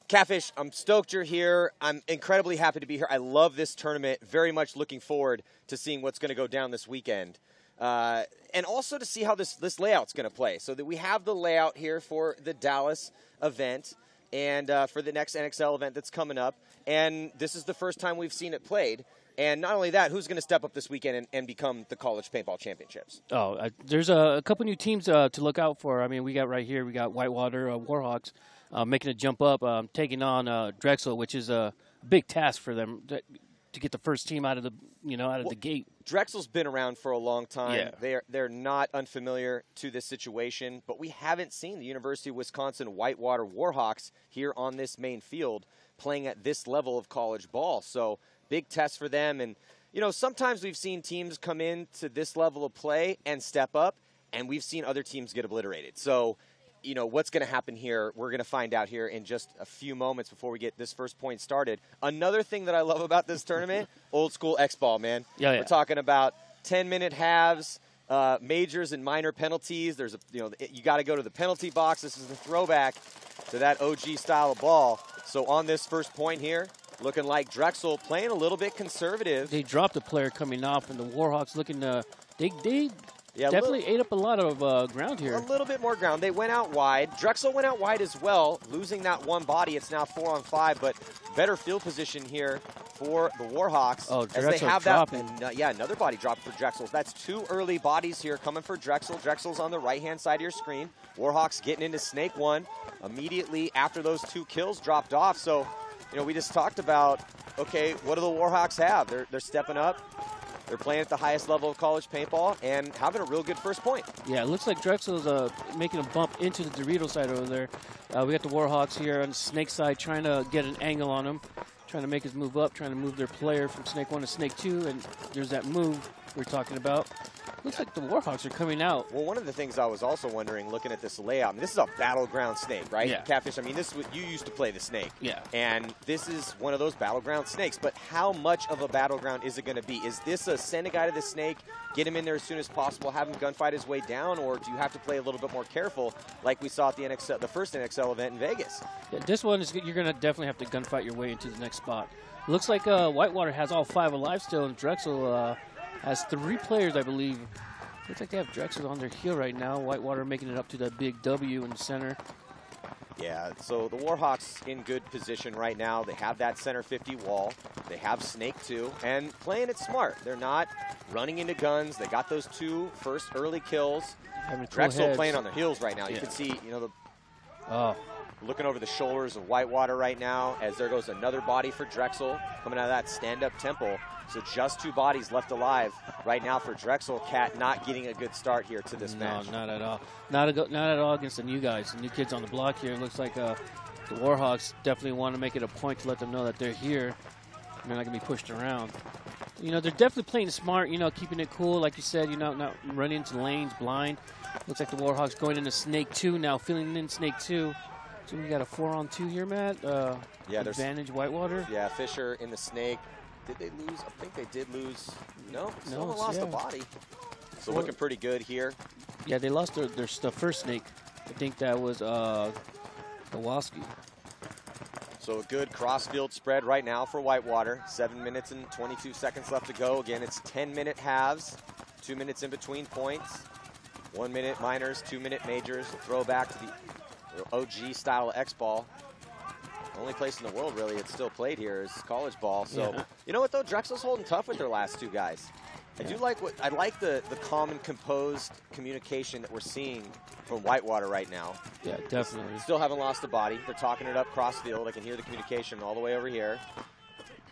Catfish, I'm stoked you're here. I'm incredibly happy to be here. I love this tournament. Very much looking forward to seeing what's going to go down this weekend. And also to see how this layout's going to play. So that we have the layout here for the Dallas event and for the next NXL event that's coming up. And this is the first time we've seen it played. And not only that, who's going to step up this weekend and become the college paintball championships? There's a couple new teams to look out for. I mean, we got right here, we got Whitewater Warhawks making a jump up, taking on Drexel, which is a big task for them to get the first team out of the the gate. Drexel's been around for a long time. Yeah. They're not unfamiliar to this situation, but we haven't seen the University of Wisconsin Whitewater Warhawks here on this main field playing at this level of college ball. So big test for them. And, sometimes we've seen teams come into this level of play and step up, and we've seen other teams get obliterated. So, what's going to happen here, we're going to find out here in just a few moments before we get this first point started. Another thing that I love about this tournament, old school X-ball, man. Yeah. We're talking about 10-minute halves, majors and minor penalties. There's you got to go to the penalty box. This is the throwback to that OG style of ball. So on this first point here, looking like Drexel playing a little bit conservative. They dropped a player coming off, and the Warhawks looking to they Yeah, definitely ate up a lot of ground here. A little bit more ground. They went out wide. Drexel went out wide as well, losing that one body. It's now 4-on-5, but better field position here for the Warhawks. Oh, as they have dropping. that. And, another body drop for Drexel. That's 2 early bodies here coming for Drexel. Drexel's on the right-hand side of your screen. Warhawks getting into Snake 1 immediately after those 2 kills dropped off. So, we just talked about, okay, what do the Warhawks have? They're stepping up. They're playing at the highest level of college paintball and having a real good first point. Yeah, it looks like Drexel's making a bump into the Dorito side over there. We got the Warhawks here on the Snake side trying to get an angle on him, trying to make his move up, trying to move their player from Snake 1 to Snake 2, and there's that move we're talking about. Looks like the Warhawks are coming out. Well, one of the things I was also wondering, looking at this layout, this is a battleground snake, right? Yeah. Catfish, this is what you used to play the snake. Yeah. And this is one of those battleground snakes. But how much of a battleground is it going to be? Is this a send a guy to the snake, get him in there as soon as possible, have him gunfight his way down, or do you have to play a little bit more careful like we saw at the first NXL event in Vegas? Yeah, this one, you're going to definitely have to gunfight your way into the next spot. Looks like Whitewater has all 5 alive still, and Drexel has 3 players, I believe. Looks like they have Drexel on their heel right now. Whitewater making it up to that big W in the center. Yeah, so the Warhawks in good position right now. They have that center 50 wall. They have Snake 2, and playing it smart. They're not running into guns. They got those 2 first early kills. Drexel playing on their heels right now. You can see, you know, looking over the shoulders of Whitewater right now as there goes another body for Drexel coming out of that stand-up temple. So just 2 bodies left alive right now for Drexel. Cat not getting a good start here to this match. No, not at all. Not at all against the new guys. The new kids on the block here. It looks like the Warhawks definitely want to make it a point to let them know that they're here. They're not going to be pushed around. You know, they're definitely playing smart, you know, keeping it cool. Like you said, you know, not running into lanes blind. Looks like the Warhawks going into Snake 2 now, filling in Snake 2. So we got a 4-on-2 here, Matt. Yeah, advantage Whitewater. Yeah, Fisher in the Snake. Did they lose? I think they did lose. No, still lost a body. So looking pretty good here. Yeah, they lost their first Snake. I think that was Kowalski. So a good cross-field spread right now for Whitewater. 7 minutes and 22 seconds left to go. Again, it's 10-minute halves. 2 minutes in between points. 1 minute minors, 2 minute majors. Throwback to the OG style of X-ball. Only place in the world, really, it's still played here is college ball. So, you know what, though? Drexel's holding tough with their last 2 guys. I like the calm and composed communication that we're seeing from Whitewater right now. Yeah, definitely. Still haven't lost a body. They're talking it up cross field. I can hear the communication all the way over here.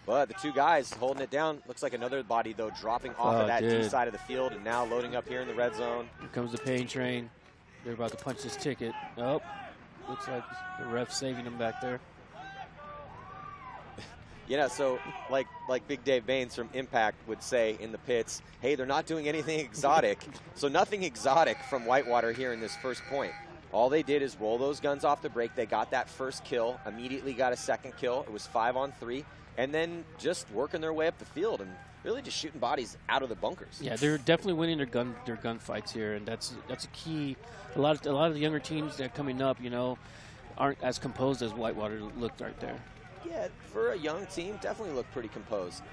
But the 2 guys holding it down. Looks like another body, though, dropping off of that D side of the field and now loading up here in the red zone. Here comes the pain train. They're about to punch this ticket. Oh, looks like the ref saving them back there. Yeah, so like Big Dave Baines from Impact would say in the pits, hey, they're not doing anything exotic. So nothing exotic from Whitewater here in this first point. All they did is roll those guns off the break. They got that first kill, immediately got a second kill. It was 5-on-3, and then just working their way up the field and really just shooting bodies out of the bunkers. Yeah, they're definitely winning their gun fights here, and that's a key. A lot of the younger teams that are coming up, you know, aren't as composed as Whitewater looked right there. Yeah, for a young team, definitely looked pretty composed.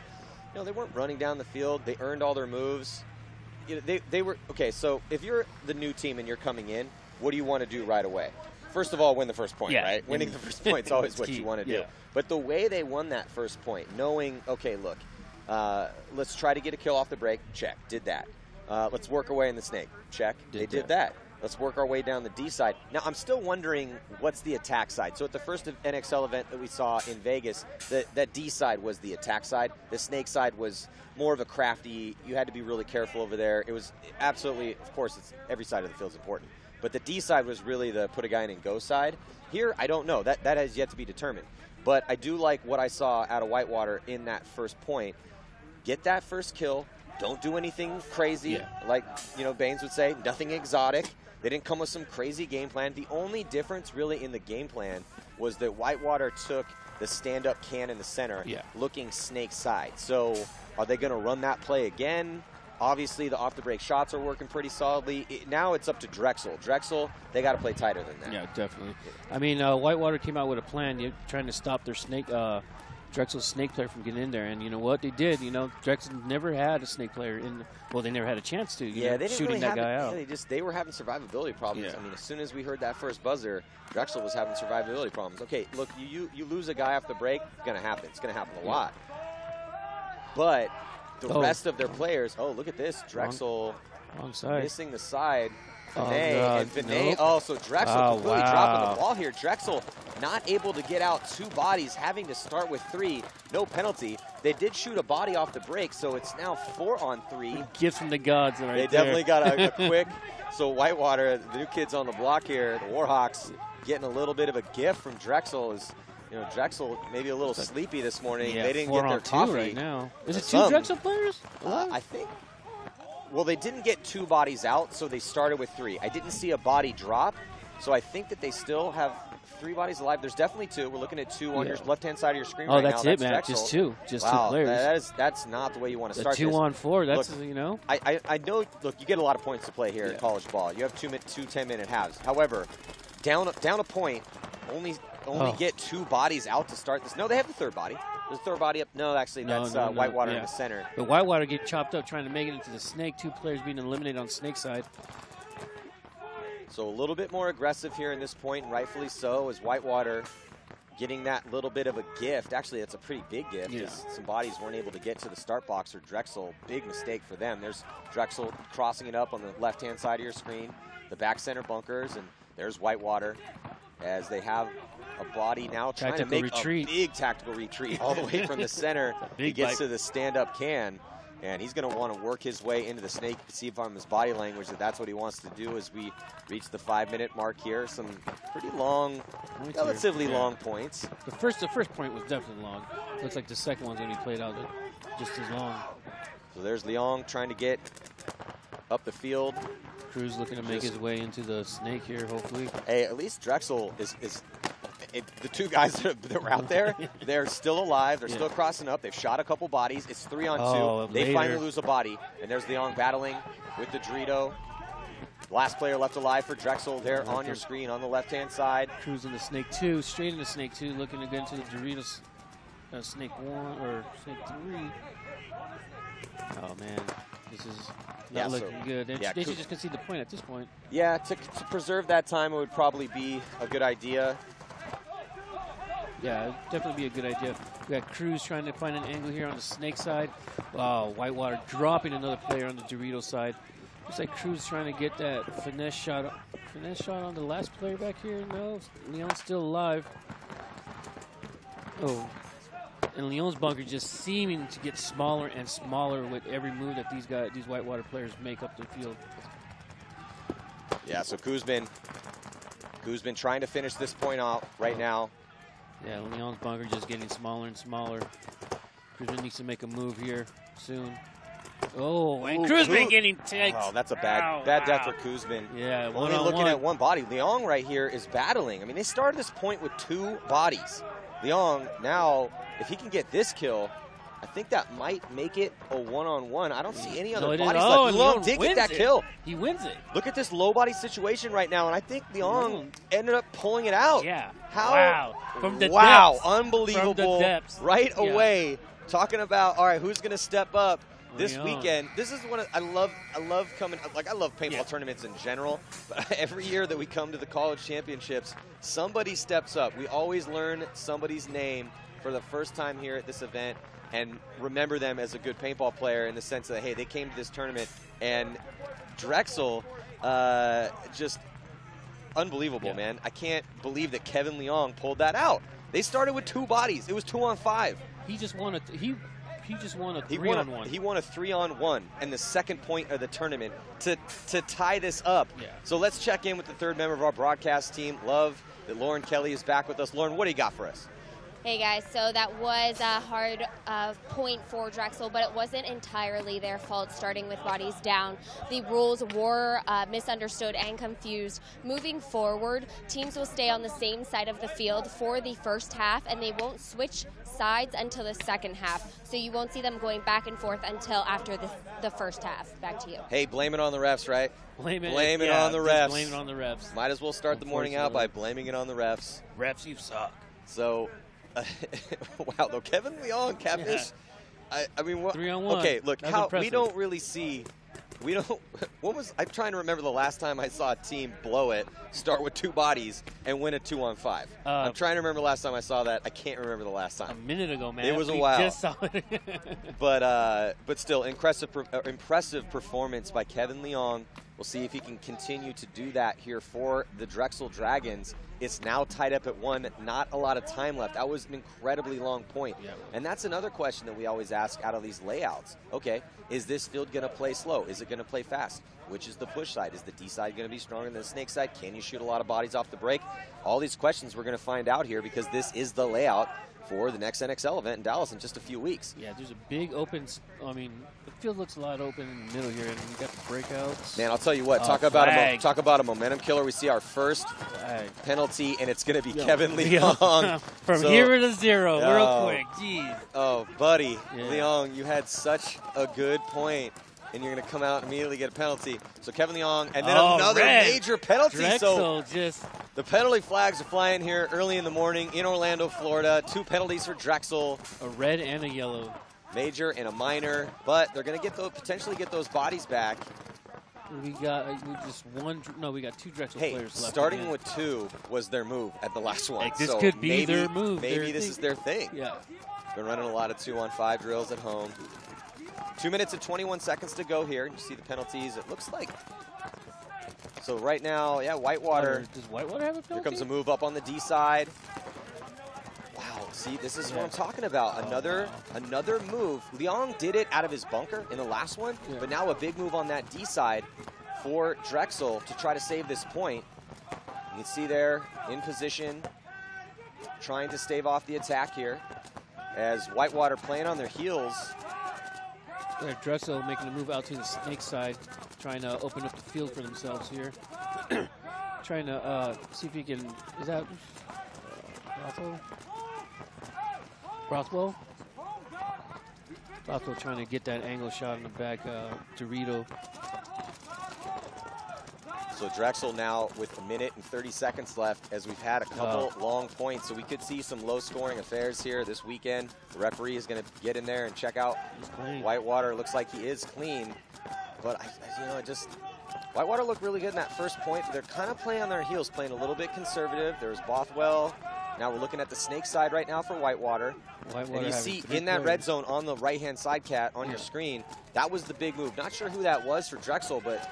You know, they weren't running down the field. They earned all their moves. You know, they were okay. So if you're the new team and you're coming in, what do you want to do right away? First of all, win the first point, right? Winning the first point is always what you want to do. But the way they won that first point, knowing, okay, look, let's try to get a kill off the break. Check, did that. Let's work our way in the Snake. Check, they did that. Let's work our way down the D side. Now, I'm still wondering what's the attack side. So at the first NXL event that we saw in Vegas, that D side was the attack side. The Snake side was more of a crafty, you had to be really careful over there. It was absolutely, of course, every side of the field is important. But the D side was really the put a guy in and go side. Here, I don't know. That has yet to be determined. But I do like what I saw out of Whitewater in that first point. Get that first kill. Don't do anything crazy. Like, you know, Baines would say, nothing exotic. They didn't come with some crazy game plan. The only difference really in the game plan was that Whitewater took the stand-up can in the center, looking Snake side. So are they going to run that play again? Obviously, the off-the-break shots are working pretty solidly. Now it's up to Drexel. Drexel, they got to play tighter than that. Yeah, definitely. I mean, Whitewater came out with a plan, trying to stop their Snake Drexel's Snake player from getting in there, and you know what they did? You know, Drexel never had a Snake player in. Well, they never had a chance to. Yeah, they didn't shooting really that guy out. Yeah, they were having survivability problems. I mean, as soon as we heard that first buzzer, Drexel was having survivability problems. Okay, look, you lose a guy off the break, it's gonna happen. It's gonna happen a lot. But the rest of their players, look at this, Drexel wrong side. missing the side. God, So Drexel completely dropping the ball here. Drexel not able to get out 2 bodies, having to start with 3. No penalty. They did shoot a body off the break, so it's now 4-on-3. Gift from the gods right They definitely got a quick. So Whitewater, the new kids on the block here, the Warhawks, getting a little bit of a gift from Drexel. Is, you know, Drexel maybe a little sleepy this morning. Yeah, they didn't get their coffee right now. Is it 2 Drexel players? I think. Well, they didn't get 2 bodies out, so they started with 3. I didn't see a body drop, so I think that they still have 3 bodies alive. There's definitely 2. We're looking at 2 on your left-hand side of your screen right now. That's it, man. Drexel. Just 2. Just 2 players. That's not the way you want to start 2-on-4, that's, look, you know. I know, look, you get a lot of points to play here in college ball. You have 2 10-minute halves. However, down a point, only get 2 bodies out to start this. No, they have the 3rd body. There's a 3rd body up. No, actually, that's Whitewater in the center. But Whitewater get chopped up trying to make it into the Snake. 2 players being eliminated on Snake side. So a little bit more aggressive here in this point, and rightfully so, as Whitewater getting that little bit of a gift. Actually, that's a pretty big gift. Yeah. Some bodies weren't able to get to the start box, or Drexel, big mistake for them. There's Drexel crossing it up on the left-hand side of your screen, the back center bunkers, and there's Whitewater as they have a body now trying to make a big tactical retreat all the way from the center. He gets to the stand-up can, and he's going to want to work his way into the snake, see from his body language that that's what he wants to do as we reach the 5-minute mark here. Some pretty long, relatively long points. The first point was definitely long. Looks like the second one's going to be played out just as long. So there's Leong trying to get up the field. Cruz looking to make his way into the snake here, hopefully. Hey, at least Drexel is the two guys that were out there, they're still alive. They're still crossing up. They've shot a couple bodies. It's 3-on-2. They finally lose a body. And there's Leong battling with the Dorito. Last player left alive for Drexel there on your screen on the left-hand side. Cruz in the snake 2, straight into snake 2, looking to get into the Doritos snake 1 or snake 3. Oh, man. This is not looking good. They should just concede the point at this point. Yeah, to preserve that time, it would probably be a good idea. Yeah, it'd definitely be a good idea. We got Cruz trying to find an angle here on the snake side. Wow, Whitewater dropping another player on the Dorito side. Looks like Cruz trying to get that finesse shot on the last player back here. No, Leon's still alive. Oh, and Leon's bunker just seeming to get smaller and smaller with every move that these Whitewater players make up the field. Yeah, so Kuzmin trying to finish this point out right now. Yeah, Leon's bunker just getting smaller and smaller. Cruzman needs to make a move here soon. Oh, and Cruzman getting tagged. Oh, that's a bad death for Kuzmin. Yeah, only looking at one body. Leong right here is battling. I mean, they started this point with 2 bodies. Leong now, if he can get this kill, I think that might make it a 1-on-1. I don't see any other bodies left. Leong did get that kill. He wins it. Look at this low body situation right now, and I think Leong ended up pulling it out. Yeah. How? Wow. From the depths. Unbelievable. From the depths. Right away, talking about, all right, who's going to step up this weekend? This is one of, I love coming, like I love paintball tournaments in general, but every year that we come to the college championships, somebody steps up. We always learn somebody's name for the first time here at this event and remember them as a good paintball player in the sense that, hey, they came to this tournament, and Drexel, just unbelievable, man. I can't believe that Kevin Leong pulled that out. They started with 2 bodies. It was 2-on-5. He just won he just won a 3-on-1. He won a 3-on-1 and the second point of the tournament to tie this up. Yeah. So let's check in with the third member of our broadcast team. Love that Lauren Kelly is back with us. Lauren, what do you got for us? Hey guys, so that was a hard point for Drexel, but it wasn't entirely their fault starting with bodies down. The rules were misunderstood and confused. Moving forward, teams will stay on the same side of the field for the first half, and they won't switch sides until the second half. So you won't see them going back and forth until after the first half. Back to you. Hey, blame it on the refs, right? Blame it on the refs. Blame it on the refs. Might as well start the morning out by blaming it on the refs. Refs, you suck. So, wow, though, Kevin Leong, Catfish, I mean, what? 3-on-1. Okay, look, That's how impressive. we don't really see. We don't. I'm trying to remember the last time I saw a team blow it, start with 2 bodies, and win a 2-on-5. I'm trying to remember the last time I saw that. I can't remember the last time. A minute ago, man. It was a we while. Just saw it. But still, impressive performance by Kevin Leong. We'll see if he can continue to do that here for the Drexel Dragons. It's now tied up at 1. Not a lot of time left. That was an incredibly long point. Yeah. And that's another question that we always ask out of these layouts. Okay, is this field going to play slow? Is it going to play fast? Which is the push side? Is the D side going to be stronger than the snake side? Can you shoot a lot of bodies off the break? All these questions we're going to find out here because this is the layout for the next NXL event in Dallas in just a few weeks. Yeah, there's a big open, the field looks a lot open in the middle here, and we got the breakouts. Man, I'll tell you what, talk about a momentum killer. We see our first penalty, and it's going to be Kevin Leong. From here to 0, real quick. Jeez. Oh, buddy, Leong, you had such a good point, and you're going to come out and immediately get a penalty. So Kevin Leong, and then another major penalty. Drexel just... The penalty flags are flying here early in the morning in Orlando, Florida. 2 penalties for Drexel. A red and a yellow. Major and a minor, but they're going to potentially get those bodies back. We got just one. No, we got two Drexel Hey, players left. starting with 2 was their move at the last one. Like, this so could be maybe, their move. Maybe this is their thing. Yeah. Been running a lot of 2-on-5 drills at home. 2 minutes and 21 seconds to go here. You see the penalties. It looks like. So right now, yeah, Whitewater. Does Whitewater have a penalty? Here comes a move up on the D side. Wow, see, this is what I'm talking about. Another move. Leong did it out of his bunker in the last one, but now a big move on that D side for Drexel to try to save this point. You can see there, in position, trying to stave off the attack here. As Whitewater playing on their heels. Drexel making a move out to the snake side, trying to open up the field for themselves here. Trying to see if he can. Is that Brothwell? Brothwell trying to get that angle shot in the back. Dorito. So Drexel now with 1 minute and 30 seconds left, as we've had a couple long points. So we could see some low-scoring affairs here this weekend. The referee is going to get in there and check out Whitewater. Looks like he is clean, but Whitewater looked really good in that first point. But they're kind of playing on their heels, playing a little bit conservative. There's Bothwell. Now we're looking at the snake side right now for Whitewater. And you see in that red zone on the right-hand side, Cat, on your screen, that was the big move. Not sure who that was for Drexel, but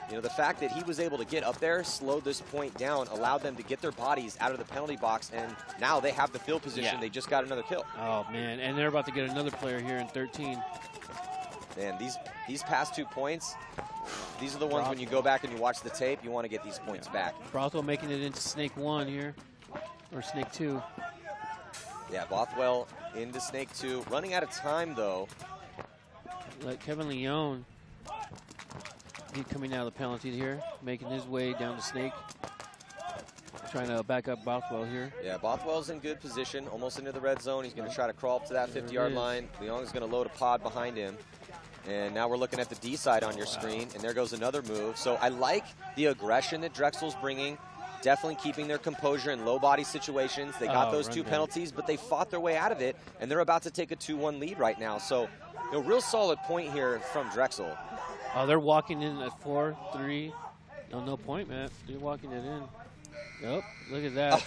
you know, the fact that he was able to get up there, slowed this point down, allowed them to get their bodies out of the penalty box, and now they have the field position. They just got another kill. Oh, man, and they're about to get another player here in 13. Man, these past 2 points, these are the ones when you go back and you watch the tape, you want to get these points back. Brothwell making it into snake 1 here, or snake 2. Yeah, Bothwell into snake 2. Running out of time, though. Like Kevin Leone. He coming out of the penalty here, making his way down the snake. Trying to back up Bothwell here. Yeah, Bothwell's in good position, almost into the red zone. He's going to try to crawl up to that 50-yard line. Leong's going to load a pod behind him. And now we're looking at the D side on your screen, and there goes another move. So I like the aggression that Drexel's bringing, definitely keeping their composure in low body situations. They got those 2 penalties, but they fought their way out of it, and they're about to take a 2-1 lead right now. So a real solid point here from Drexel. Oh, they're walking in at 4-3. No point, Matt. They're walking it in. Nope, look at that.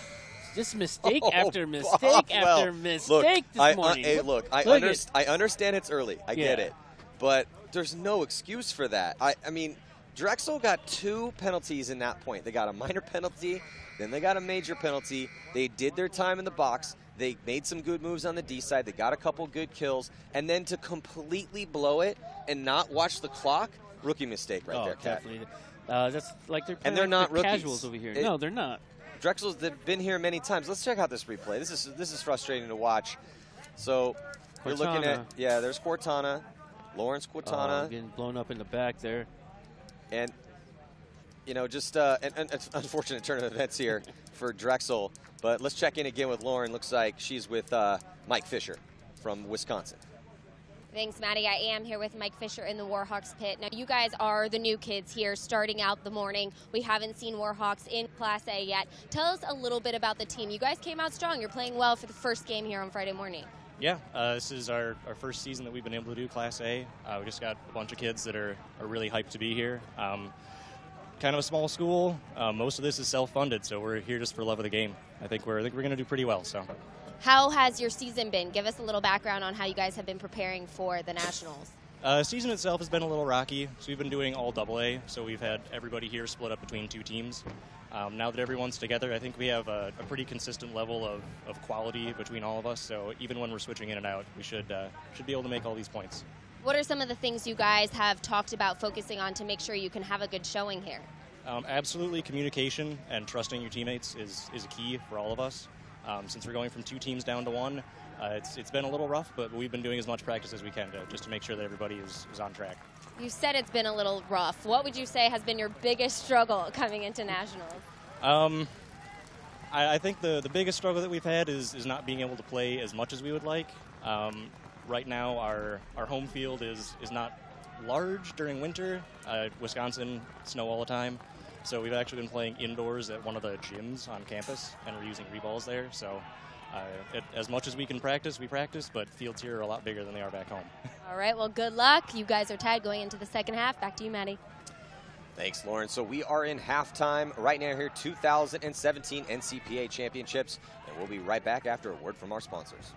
Just mistake after mistake after mistake this morning. I understand it's early. I get it. But there's no excuse for that. I mean, Drexel got 2 penalties in that point. They got a minor penalty, then they got a major penalty. They did their time in the box. They made some good moves on the D side. They got a couple good kills. And then to completely blow it and not watch the clock, rookie mistake right there, Kat. Definitely. That's like they're and they're not rookies. Casuals over here. No, they're not. Drexel's been here many times. Let's check out this replay. This is frustrating to watch. So you're looking at, there's Cortana, Lawrence Cortana. Getting blown up in the back there. And, you know, just an unfortunate turn of events here for Drexel. But let's check in again with Lauren. Looks like she's with Mike Fisher from Wisconsin. Thanks, Maddie. I am here with Mike Fisher in the Warhawks pit. Now, you guys are the new kids here starting out the morning. We haven't seen Warhawks in Class A yet. Tell us a little bit about the team. You guys came out strong. You're playing well for the first game here on Friday morning. Yeah, this is our first season that we've been able to do Class A. We just got a bunch of kids that are really hyped to be here. Kind of a small school. Most of this is self-funded, so we're here just for love of the game. I think we're going to do pretty well. So, how has your season been? Give us a little background on how you guys have been preparing for the Nationals. Season itself has been a little rocky. So we've been doing all AA. So we've had everybody here split up between 2 teams. Now that everyone's together, I think we have a pretty consistent level of quality between all of us. So even when we're switching in and out, we should be able to make all these points. What are some of the things you guys have talked about focusing on to make sure you can have a good showing here? Absolutely, communication and trusting your teammates is a key for all of us. Since we're going from 2 teams down to 1, it's been a little rough, but we've been doing as much practice as we can just to make sure that everybody is on track. You said it's been a little rough. What would you say has been your biggest struggle coming into Nationals? I think the biggest struggle that we've had is not being able to play as much as we would like. Right now, our home field is not large during winter. Wisconsin, snow all the time. So we've actually been playing indoors at one of the gyms on campus, and we're using reballs there. So as much as we can practice, we practice, but fields here are a lot bigger than they are back home. All right, well, good luck. You guys are tied going into the second half. Back to you, Maddie. Thanks, Lauren. So we are in halftime right now here, 2017 NCPA Championships, and we'll be right back after a word from our sponsors.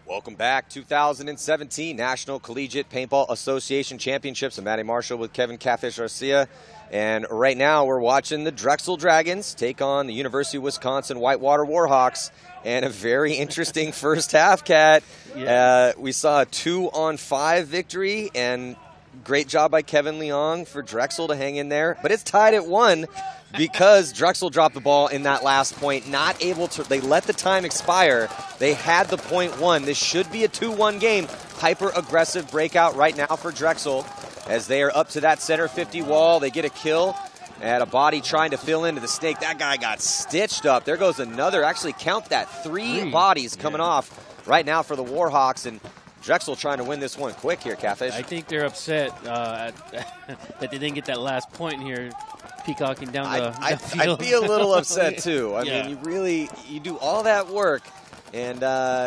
Welcome back. 2017 National Collegiate Paintball Association Championships. I'm Matty Marshall with Kevin Catfish Garcia. And right now we're watching the Drexel Dragons take on the University of Wisconsin Whitewater Warhawks. And a very interesting first half, Kat. Yeah. We saw a 2-on-5 victory, and great job by Kevin Leong for Drexel to hang in there. But it's tied at 1 because Drexel dropped the ball in that last point, not able to. They let the time expire. They had the point won. This should be a 2-1 game. Hyper-aggressive breakout right now for Drexel as they are up to that center 50 wall. They get a kill. At a body trying to fill into the snake. That guy got stitched up. There goes another. Actually, count that. 3 bodies coming off right now for the Warhawks. And Drexel trying to win this one quick here, Catfish. I think they're upset that they didn't get that last point here, peacocking down the field. I'd be a little upset, too. I mean, you do all that work and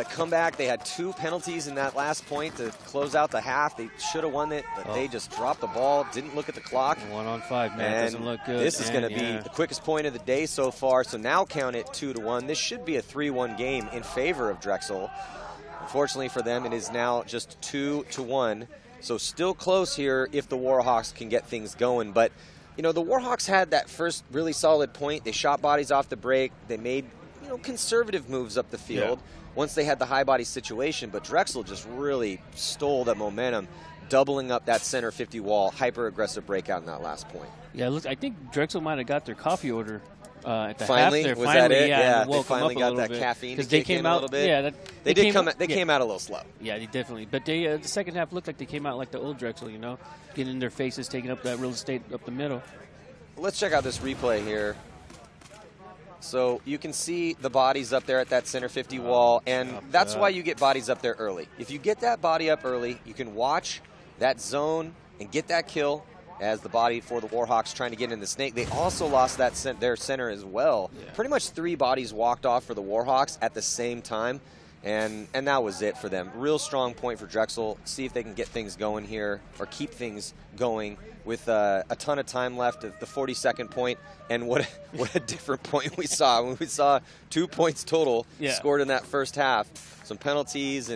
come back. They had 2 penalties in that last point to close out the half. They should have won it, but they just dropped the ball, didn't look at the clock. 1-on-5, man, doesn't look good. This is going to be the quickest point of the day so far, so now count it 2-1. This should be a 3-1 game in favor of Drexel. Unfortunately for them, it is now just 2-1, so still close here if the Warhawks can get things going. But, you know, the Warhawks had that first really solid point. They shot bodies off the break. They made conservative moves up the field once they had the high body situation, but Drexel just really stole that momentum, doubling up that center 50 wall, hyper aggressive breakout in that last point. Yeah, look, I think Drexel might have got their coffee order at the finally, half there. Was that it? Yeah, they finally got that caffeine because they came out a little bit. Yeah, they came out a little slow. Yeah, they definitely. But they the second half looked like they came out like the old Drexel, getting in their faces, taking up that real estate up the middle. Let's check out this replay here. So you can see the bodies up there at that center 50 wall, and that's why you get bodies up there early. If you get that body up early, you can watch that zone and get that kill as the body for the Warhawks trying to get in the snake. They also lost their center as well. Yeah. Pretty much 3 bodies walked off for the Warhawks at the same time, and that was it for them. Real strong point for Drexel. See if they can get things going here or keep things going with a ton of time left at the 42nd point. And what a different point we saw. When we saw 2 points total scored in that first half. Some penalties,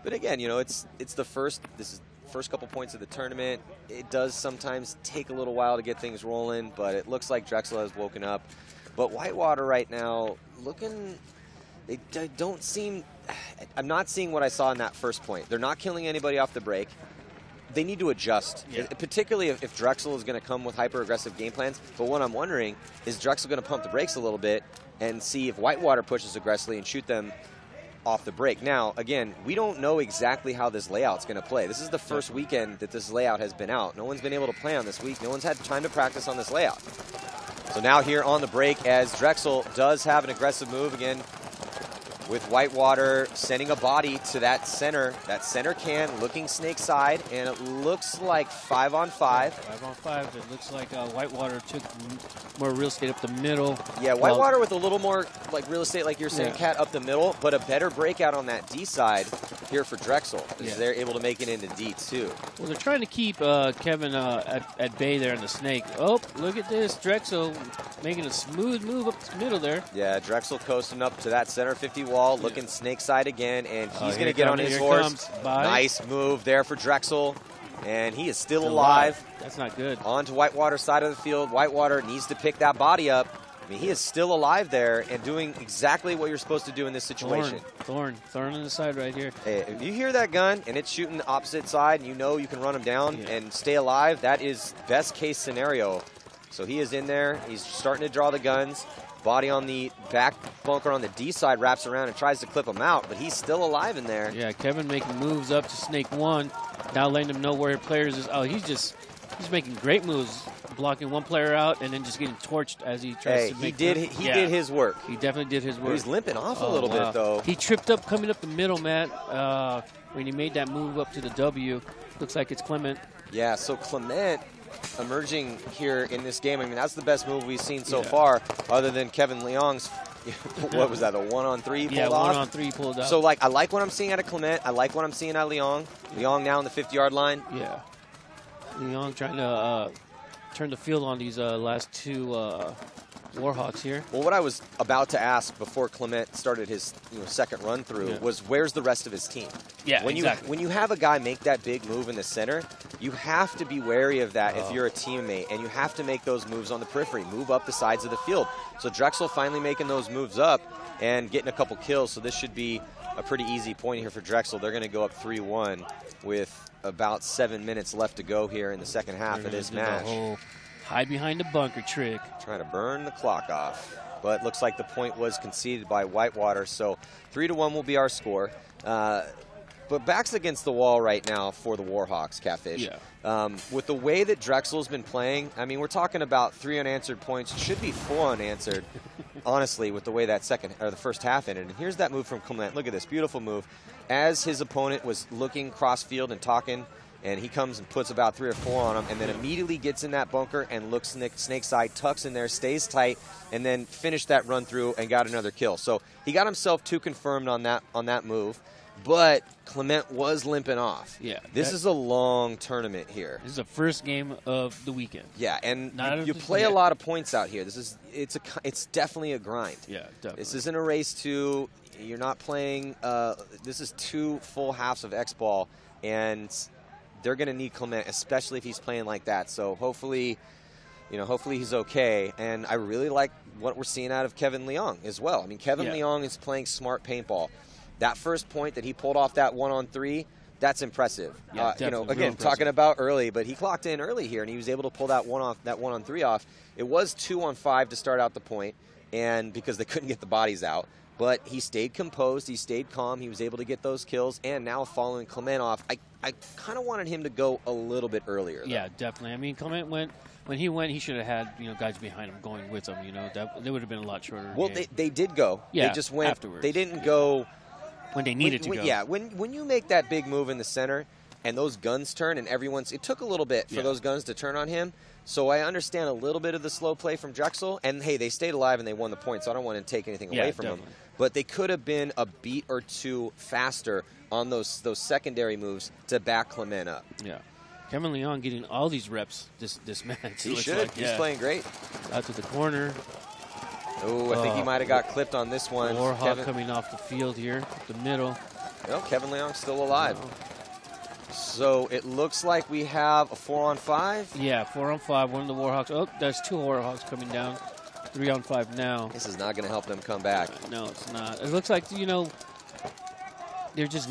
but again, it's the first. This is first couple points of the tournament. It does sometimes take a little while to get things rolling, but it looks like Drexel has woken up. But Whitewater right now, they don't seem, I'm not seeing what I saw in that first point. They're not killing anybody off the break. They need to adjust, particularly if Drexel is going to come with hyper-aggressive game plans. But what I'm wondering is Drexel going to pump the brakes a little bit and see if Whitewater pushes aggressively and shoot them off the break. Now, again, we don't know exactly how this layout's going to play. This is the first weekend that this layout has been out. No one's been able to play on this week. No one's had time to practice on this layout. So now here on the break, as Drexel does have an aggressive move again, with Whitewater sending a body to that center can, looking snake side, and it looks like 5-on-5. 5-on-5. It looks like Whitewater took more real estate up the middle. Yeah, Whitewater with a little more like real estate, like you're saying, Kat, up the middle, but a better breakout on that D side here for Drexel, as they're able to make it into D2. Well, they're trying to keep Kevin at bay there in the snake. Oh, look at this. Drexel making a smooth move up the middle there. Yeah, Drexel coasting up to that center 50 wall, looking snake side again, and he's going to get on his horse. Nice move there for Drexel, and he is still alive. That's not good. On to Whitewater's side of the field. Whitewater needs to pick that body up. I mean, he is still alive there and doing exactly what you're supposed to do in this situation. Thorn on the side right here. Hey, if you hear that gun and it's shooting the opposite side and you know you can run him down and stay alive, that is best case scenario. So he is in there. He's starting to draw the guns. Body on the back bunker on the D side, wraps around and tries to clip him out, but he's still alive in there. Yeah, Kevin making moves up to Snake 1, now letting him know where his players is. Oh, he's making great moves, blocking one player out and then just getting torched as he tries to make. He did his work. He definitely did his work. He's limping off a little bit though. He tripped up coming up the middle, Matt, when he made that move up to the W. Looks like it's Clement. Yeah, so Clement emerging here in this game. I mean, that's the best move we've seen so far, other than Kevin Leong's, what was that, a 1-on-3 pulled off? 1-on-3 pulled off. So, like, I like what I'm seeing out of Clement. I like what I'm seeing out of Leong. Leong now on the 50-yard line. Yeah. Leong trying to turn the field on these last two Warhawks here. Well, what I was about to ask before Clement started his second run through was, where's the rest of his team? Yeah, exactly. When you have a guy make that big move in the center, you have to be wary of that if you're a teammate, and you have to make those moves on the periphery, move up the sides of the field. So Drexel finally making those moves up and getting a couple kills, so this should be a pretty easy point here for Drexel. They're going to go up 3-1 with about 7 minutes left to go here in the second half of this match. Hide behind the bunker trick. Trying to burn the clock off. But looks like the point was conceded by Whitewater. So 3-1 will be our score. But back's against the wall right now for the Warhawks, Catfish. Yeah. With the way that Drexel's been playing, I mean, we're talking about 3 unanswered points. It should be 4 unanswered, honestly, with the way that the first half ended. And here's that move from Clement. Look at this beautiful move. As his opponent was looking cross field and talking, and he comes and puts about 3 or 4 on him, and then immediately gets in that bunker and looks snake side, tucks in there, stays tight, and then finished that run through and got another kill. So he got himself 2 confirmed on that move, but Clement was limping off. Yeah, this is a long tournament here. This is the first game of the weekend. Yeah, and you play a lot of points out here. It's definitely a grind. Yeah, definitely. This isn't a race to. You're not playing. This is 2 full halves of X ball, and they're going to need Clement, especially if he's playing like that. So hopefully he's okay. And I really like what we're seeing out of Kevin Leong as well. I mean, Kevin Leong is playing smart paintball. That first point that he pulled off that 1-on-3, that's impressive. Yeah, again, talking about early, but he clocked in early here, and he was able to pull that 1-on-3 off. It was 2-on-5 to start out the point, and because they couldn't get the bodies out. But he stayed composed, he stayed calm, he was able to get those kills, and now following Clement off, I kind of wanted him to go a little bit earlier, though. Yeah, definitely. I mean, Clement when he went, he should have had guys behind him going with him. They would have been a lot shorter. Well, they did go. Yeah, they just went afterwards. They didn't go when they needed to go. Yeah, when you make that big move in the center and those guns turn and it took a little bit for those guns to turn on him. So I understand a little bit of the slow play from Drexel, and hey, they stayed alive and they won the point, so I don't want to take anything away from them. But they could have been a beat or 2 faster on those secondary moves to back Clement up. Yeah. Kevin Leong getting all these reps this match. He should. He's playing great. Out to the corner. Oh, I think he might have got clipped on this one. Warhawk coming off the field here, the middle. No, Kevin Leong's still alive. So it looks like we have a 4-on-5. Yeah, 4-on-5. One of the Warhawks. Oh, there's 2 Warhawks coming down. 3-on-5 now. This is not going to help them come back. No, it's not. It looks like, you know, they're just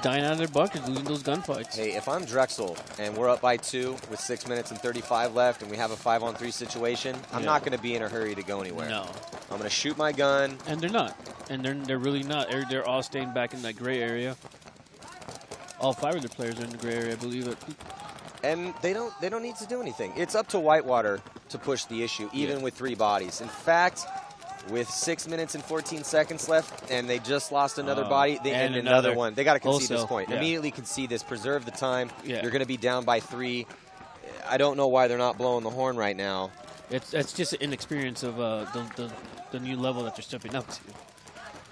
dying out of their bunkers, losing those gunfights. Hey, if I'm Drexel and we're up by 2 with 6 minutes and 35 left and we have a 5-on-3 situation, I'm not going to be in a hurry to go anywhere. No. I'm going to shoot my gun. And they're not. And they're really not. They're all staying back in that gray area. All 5 of their players are in the gray area, I believe it. And they don't need to do anything. It's up to Whitewater to push the issue, even with 3 bodies. In fact, with 6 minutes and 14 seconds left, and they just lost another body, they end another one. They got to concede this point. Yeah. Immediately concede this, preserve the time. Yeah. You're going to be down by 3. I don't know why they're not blowing the horn right now. It's just an inexperience of the new level that they're stepping up to.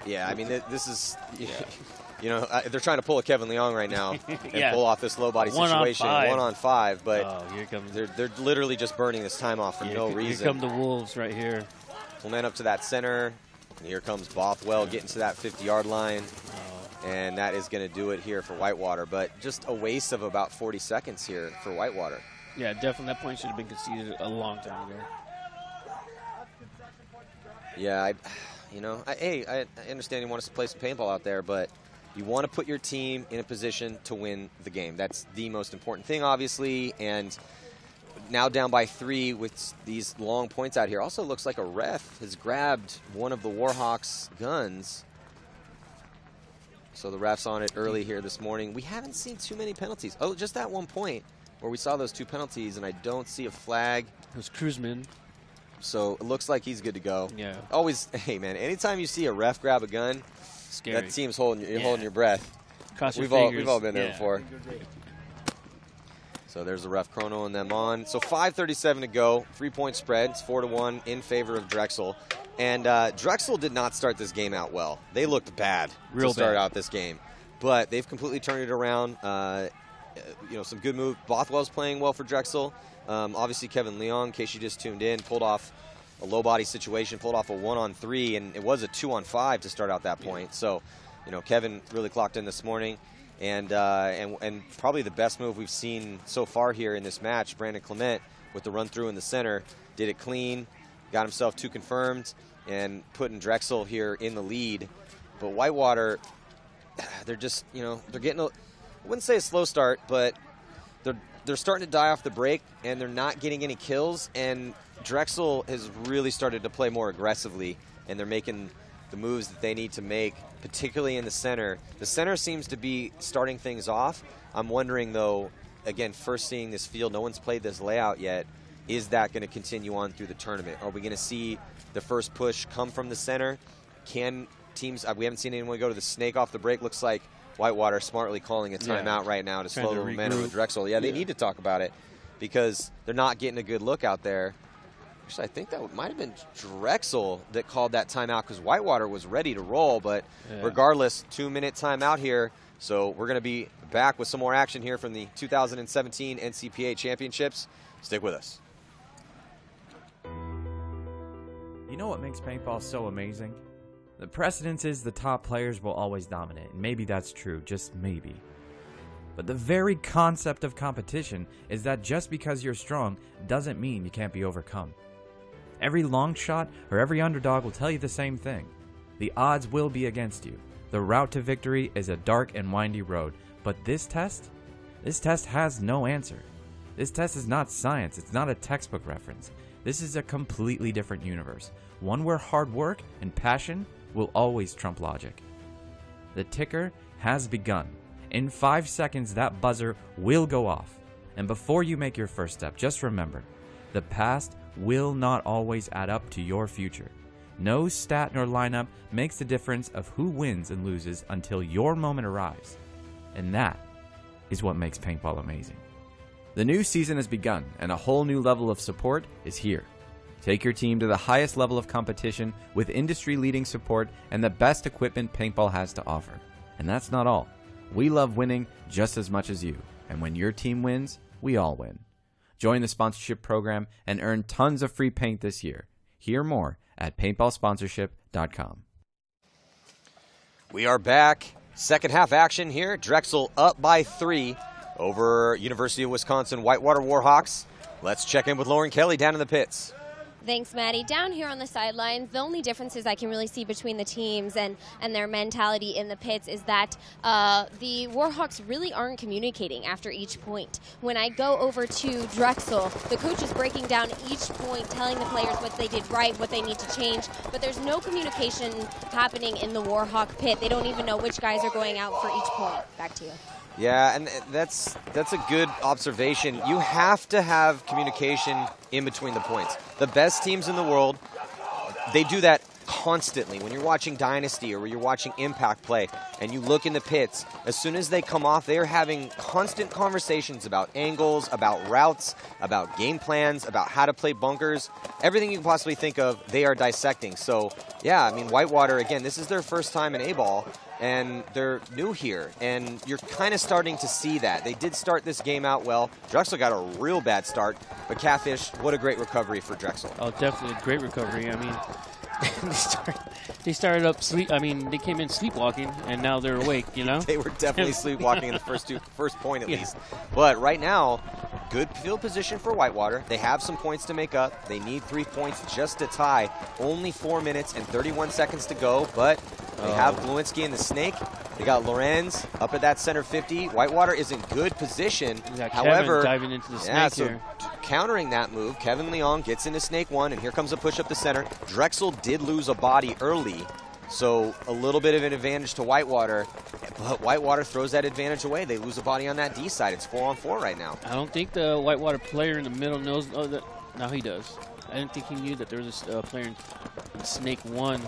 Yeah, I mean, this is, you know, they're trying to pull a Kevin Leong right now and pull off this low body situation. 1-on-5, but here comes they're literally just burning this time off for no reason. Here come the Wolves right here. Clement up to that center. And here comes Bothwell getting to that 50-yard line. And that is going to do it here for Whitewater. But just a waste of about 40 seconds here for Whitewater. Yeah, definitely. That point should have been conceded a long time ago. Yeah, I understand you want us to play some paintball out there, but you want to put your team in a position to win the game. That's the most important thing, obviously. And now down by 3 with these long points out here. Also looks like a ref has grabbed one of the Warhawks' guns. So the ref's on it early here this morning. We haven't seen too many penalties. Oh, just that one point where we saw those 2 penalties, and I don't see a flag. It was Cruzman. So it looks like he's good to go. Yeah. Always, hey, man, anytime you see a ref grab a gun, scary. That team's holding your breath. Cross your We've all been there before. So there's the ref chronoing them on. So 5:37 to go. 3-point spread. It's 4-1 in favor of Drexel. And Drexel did not start this game out well. They looked bad to start out this game. But they've completely turned it around. You know, some good move. Bothwell's playing well for Drexel. Obviously, Kevin Leong, in case you just tuned in, pulled off a low body situation, pulled off a 1-on-3, and it was a 2-on-5 to start out that point. So, you know, Kevin really clocked in this morning. And probably the best move we've seen so far here in this match, Brandon Clement with the run through in the center, did it clean, got himself 2 confirmed, and putting Drexel here in the lead. But Whitewater, they're just, you know, they're getting I wouldn't say a slow start, but they're starting to die off the break, and they're not getting any kills. And Drexel has really started to play more aggressively, and they're making the moves that they need to make, particularly in the center. The center seems to be starting things off. I'm wondering, though, again, first seeing this field, no one's played this layout yet. Is that going to continue on through the tournament? Are we going to see the first push come from the center? Can teams, we haven't seen anyone go to the snake off the break. Looks like Whitewater smartly calling a timeout right now to slow the momentum of Drexel. Yeah, they need to talk about it because they're not getting a good look out there. Actually, I think that might have been Drexel that called that timeout because Whitewater was ready to roll. But regardless, 2-minute timeout here. So we're going to be back with some more action here from the 2017 NCPA Championships. Stick with us. You know what makes paintball so amazing? The precedence is the top players will always dominate, and maybe that's true, just maybe. But the very concept of competition is that just because you're strong doesn't mean you can't be overcome. Every long shot or every underdog will tell you the same thing. The odds will be against you. The route to victory is a dark and windy road, but this test has no answer. This test is not science, it's not a textbook reference. This is a completely different universe, one where hard work and passion will always trump logic. The ticker has begun. In 5 seconds, that buzzer will go off. And before you make your first step, just remember, the past will not always add up to your future. No stat nor lineup makes the difference of who wins and loses until your moment arrives. And that is what makes paintball amazing. The new season has begun, and a whole new level of support is here. Take your team to the highest level of competition with industry-leading support and the best equipment paintball has to offer. And that's not all. We love winning just as much as you. And when your team wins, we all win. Join the sponsorship program and earn tons of free paint this year. Hear more at paintballsponsorship.com. We are back. Second half action here. Drexel up by 3 over University of Wisconsin Whitewater Warhawks. Let's check in with Lauren Kelly down in the pits. Thanks, Maddie. Down here on the sidelines, the only differences I can really see between the teams and their mentality in the pits is that the Warhawks really aren't communicating after each point. When I go over to Drexel, the coach is breaking down each point, telling the players what they did right, what they need to change, but there's no communication happening in the Warhawk pit. They don't even know which guys are going out for each point. Back to you. Yeah, and that's a good observation. You have to have communication in between the points. The best teams in the world, they do that constantly. When you're watching Dynasty or when you're watching Impact play and you look in the pits, as soon as they come off, they're having constant conversations about angles, about routes, about game plans, about how to play bunkers. Everything you can possibly think of, they are dissecting. So, yeah, I mean, Whitewater, again, this is their first time in A-ball, and they're new here, and you're kind of starting to see that. They did start this game out well. Drexel got a real bad start, but Catfish, what a great recovery for Drexel. Oh, definitely a great recovery. I mean, they started up sleep. I mean, they came in sleepwalking, and now they're awake. You know, they were definitely sleepwalking in the first point at least. But right now, good field position for Whitewater. They have some points to make up. They need 3 points just to tie. Only 4 minutes and 31 seconds to go, but they have Glowinski and the Snake. They got Lorenz up at that center 50. Whitewater is in good position. However, Kevin diving into the Snake here. Countering that move, Kevin Leong gets into Snake 1, and here comes a push up the center. Drexel did lose a body early, so a little bit of an advantage to Whitewater, but Whitewater throws that advantage away. They lose a body on that D side. It's 4-on-4 right now. I don't think the Whitewater player in the middle knows that. Now he does. I didn't think he knew that there was a player in Snake 1.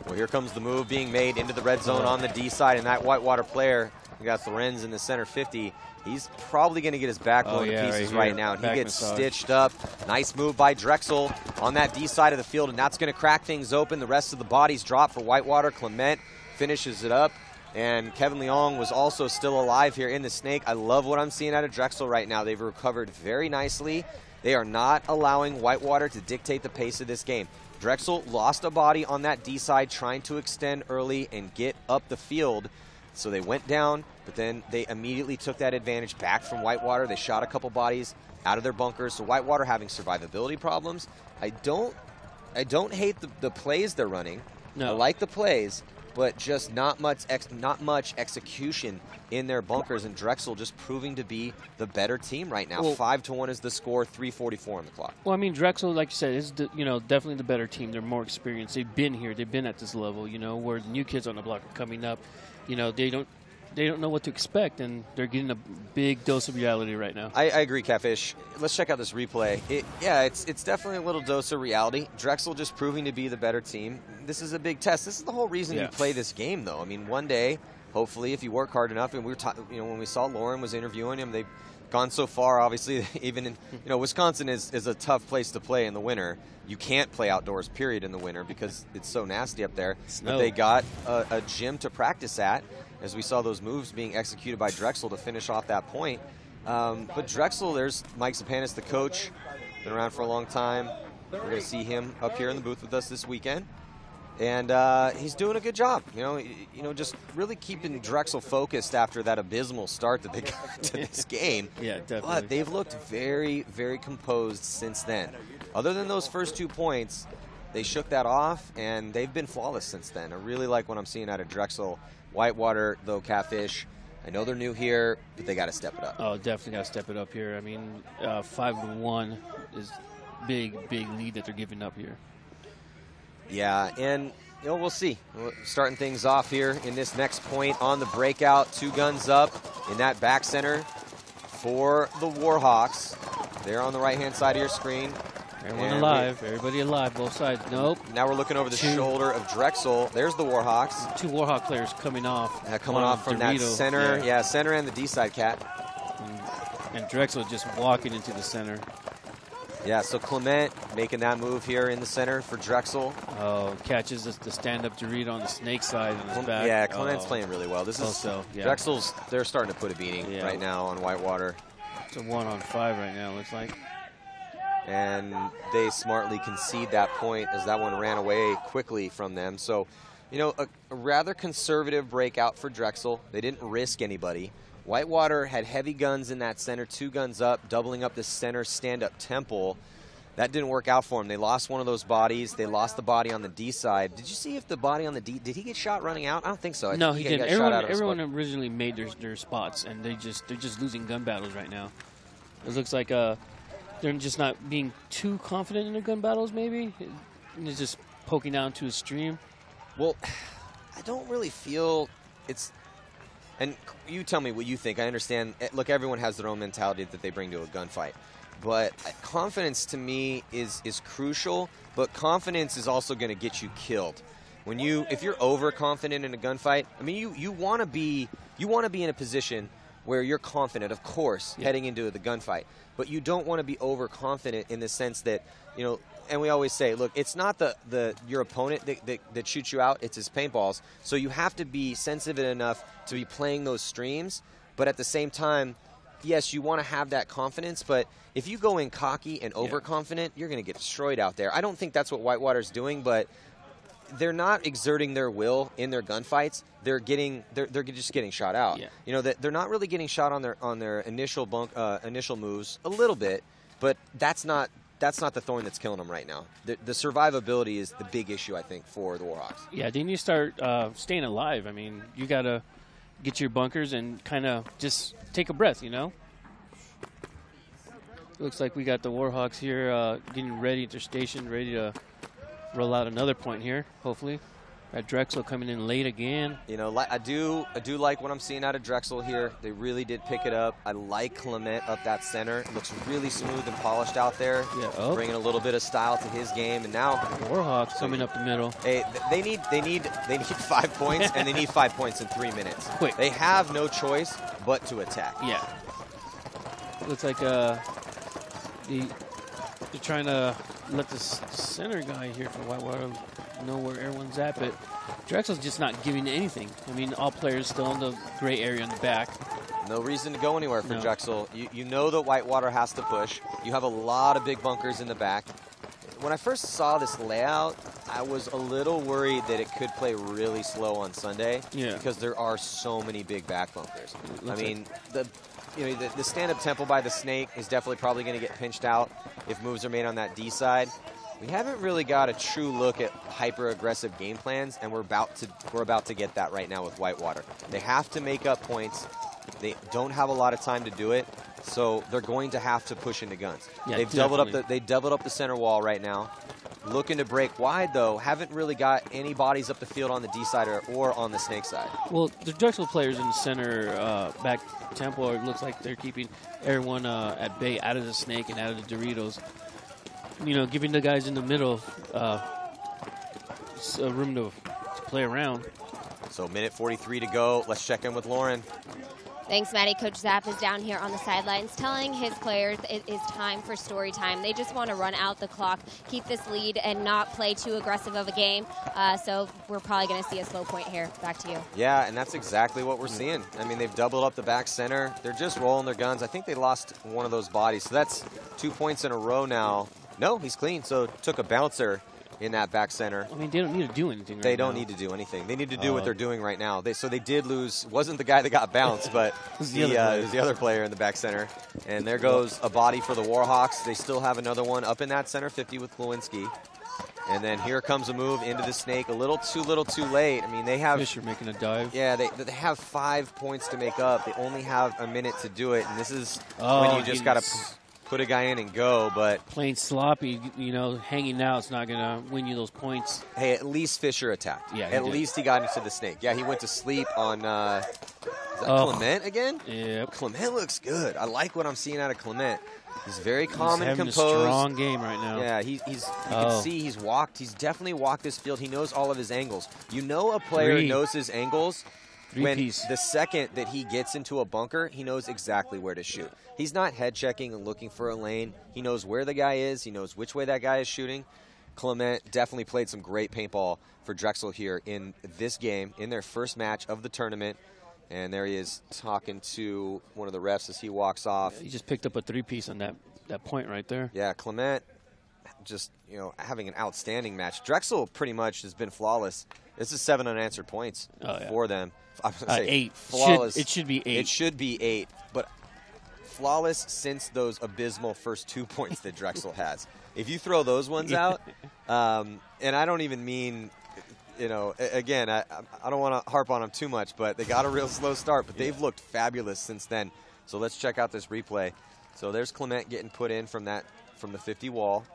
Well, here comes the move being made into the red zone on the D side, and that Whitewater player, we got Lorenz in the center 50. He's probably going to get his back blown to pieces right now. And he gets stitched up. Nice move by Drexel on that D side of the field, and that's going to crack things open. The rest of the bodies drop for Whitewater. Clement finishes it up, and Kevin Leong was also still alive here in the Snake. I love what I'm seeing out of Drexel right now. They've recovered very nicely. They are not allowing Whitewater to dictate the pace of this game. Drexel lost a body on that D side trying to extend early and get up the field. So they went down, but then they immediately took that advantage back from Whitewater. They shot a couple bodies out of their bunkers. So Whitewater having survivability problems. I don't hate the plays they're running. No. I like the plays, but just not much execution in their bunkers, and Drexel just proving to be the better team right now. 5-1 is the score, 3:44 on the clock. Well, I mean, Drexel, like you said, is definitely the better team. They're more experienced. They've been here. They've been at this level. Where the new kids on the block are coming up. They don't know what to expect, and they're getting a big dose of reality right now. I agree, Catfish. Let's check out this replay. It's definitely a little dose of reality. Drexel just proving to be the better team. This is a big test. This is the whole reason you play this game, though. I mean, one day, hopefully, if you work hard enough, and we were when we saw Lauren was interviewing him, they've gone so far. Obviously, even in Wisconsin is a tough place to play in the winter. You can't play outdoors, period, in the winter because it's so nasty up there. Snow. But they got a gym to practice at, as we saw those moves being executed by Drexel to finish off that point. But Drexel, there's Mike Zapanis, the coach, been around for a long time. We're going to see him up here in the booth with us this weekend. And he's doing a good job, just really keeping Drexel focused after that abysmal start that they got to this game. Yeah, definitely. But they've looked very, very composed since then. Other than those first 2 points, they shook that off, and they've been flawless since then. I really like what I'm seeing out of Drexel. Whitewater, though, Catfish, I know they're new here, but they got to step it up. Oh, definitely got to step it up here. I mean, 5-1 is big lead that they're giving up here. Yeah, and we'll see. We're starting things off here in this next point on the breakout. 2 guns up in that back center for the Warhawks. They're on the right-hand side of your screen. Everyone alive. Everybody alive, both sides. Nope. Now we're looking over the shoulder of Drexel. There's the Warhawks. 2 Warhawk players coming off. Coming off from that center. Yeah, center and the D-side, Cat. And Drexel just walking into the center. Yeah, so Clement making that move here in the center for Drexel. Oh, catches the stand-up Dorito on the Snake side on his back. Yeah, Clement's playing really well. This is Drexel's. They're starting to put a beating right now on Whitewater. It's a 1-on-5 right now, looks like. And they smartly concede that point as that one ran away quickly from them. So, a rather conservative breakout for Drexel. They didn't risk anybody. Whitewater had heavy guns in that center, 2 guns up, doubling up the center stand-up temple. That didn't work out for them. They lost one of those bodies. They lost the body on the D side. Did you see if the body on the D, did he get shot running out? I don't think so. No, think he didn't. got shot out Everyone originally made their spots, and they're just losing gun battles right now. It looks like they're just not being too confident in their gun battles, maybe. And it's just poking down to a stream. Well, I don't really feel it's... And you tell me what you think. I understand. Look, everyone has their own mentality that they bring to a gunfight. But confidence to me is crucial, but confidence is also going to get you killed. If you're overconfident in a gunfight, I mean, you want to be in a position where you're confident, of course, heading into the gunfight. But you don't want to be overconfident in the sense that, and we always say, look, it's not your opponent that shoots you out, it's his paintballs. So you have to be sensitive enough to be playing those streams, but at the same time, yes, you want to have that confidence, but if you go in cocky and overconfident, you're going to get destroyed out there. I don't think that's what Whitewater's doing, but they're not exerting their will in their gunfights. They're just getting shot out. Yeah. They're not really getting shot on their initial moves a little bit, but that's not the thorn that's killing them right now. The survivability is the big issue, I think, for the Warhawks. Yeah, they need to start staying alive. I mean, you got to get your bunkers and kind of just take a breath, Looks like we got the Warhawks here getting ready at their station, ready to roll out another point here, hopefully. Got Drexel coming in late again. I do like what I'm seeing out of Drexel here. They really did pick it up. I like Clement up that center. It looks really smooth and polished out there. Yeah, bringing a little bit of style to his game. And now Warhawks coming up the middle. Hey, they need 5 points, and they need 5 points in 3 minutes. Quick. They have no choice but to attack. Yeah. Looks like they're trying to let the center guy here for Whitewater know where everyone's at, but Drexel's just not giving anything. I mean, all players still in the gray area in the back. No reason to go anywhere for Drexel. You know that Whitewater has to push. You have a lot of big bunkers in the back. When I first saw this layout, I was a little worried that it could play really slow on Sunday because there are so many big back bunkers. I mean, the stand-up temple by the snake is definitely probably going to get pinched out if moves are made on that D side. We haven't really got a true look at hyper-aggressive game plans, and we're about to get that right now with Whitewater. They have to make up points. They don't have a lot of time to do it, so they're going to have to push into guns. Yeah, They've doubled up the center wall right now. Looking to break wide, though, haven't really got any bodies up the field on the D side or on the snake side. Well, the Drexel players in the center back temple, it looks like they're keeping everyone at bay out of the snake and out of the Doritos. Giving the guys in the middle room to play around. So minute 43 to go. Let's check in with Lauren. Thanks, Maddie. Coach Zapp is down here on the sidelines telling his players it is time for story time. They just want to run out the clock, keep this lead, and not play too aggressive of a game. So we're probably going to see a slow point here. Back to you. Yeah, and that's exactly what we're seeing. I mean, they've doubled up the back center. They're just rolling their guns. I think they lost one of those bodies. So that's 2 points in a row now. No, he's clean. So took a bouncer in that back center. I mean, they don't need to do anything right now. They don't need to do anything. They need to do what they're doing right now. So they did lose. Wasn't the guy that got bounced, but it was the other player in the back center. And there goes a body for the Warhawks. They still have another one up in that center 50 with Lewinsky. And then here comes a move into the snake. A little too late. I mean, they have Fisher making a dive. Yeah, they have 5 points to make up. They only have a minute to do it, and this is when you just got to put a guy in and go. But playing sloppy, hanging out is not going to win you those points. Hey, at least Fisher attacked. Yeah, at least he got into the snake. Yeah, he went to sleep on. Is that Clement again? Yep. Clement looks good. I like what I'm seeing out of Clement. He's very calm and composed. He's having a strong game right now. Yeah, you can see he's walked. He's definitely walked this field. He knows all of his angles. A player knows his angles the second that he gets into a bunker, he knows exactly where to shoot. He's not head checking and looking for a lane. He knows where the guy is. He knows which way that guy is shooting. Clement definitely played some great paintball for Drexel here in this game, in their first match of the tournament. And there he is talking to one of the refs as he walks off. He just picked up a 3-piece on that point right there. Yeah, Clement just, having an outstanding match. Drexel pretty much has been flawless. This is 7 unanswered points for them. I was gonna say 8. Flawless. It should be 8. It should be 8, but flawless since those abysmal first 2 points that Drexel has. If you throw those ones out, and I don't even mean, again, I don't want to harp on them too much, but they got a real slow start, but they've looked fabulous since then. So let's check out this replay. So there's Clement getting put in from the 50 wall.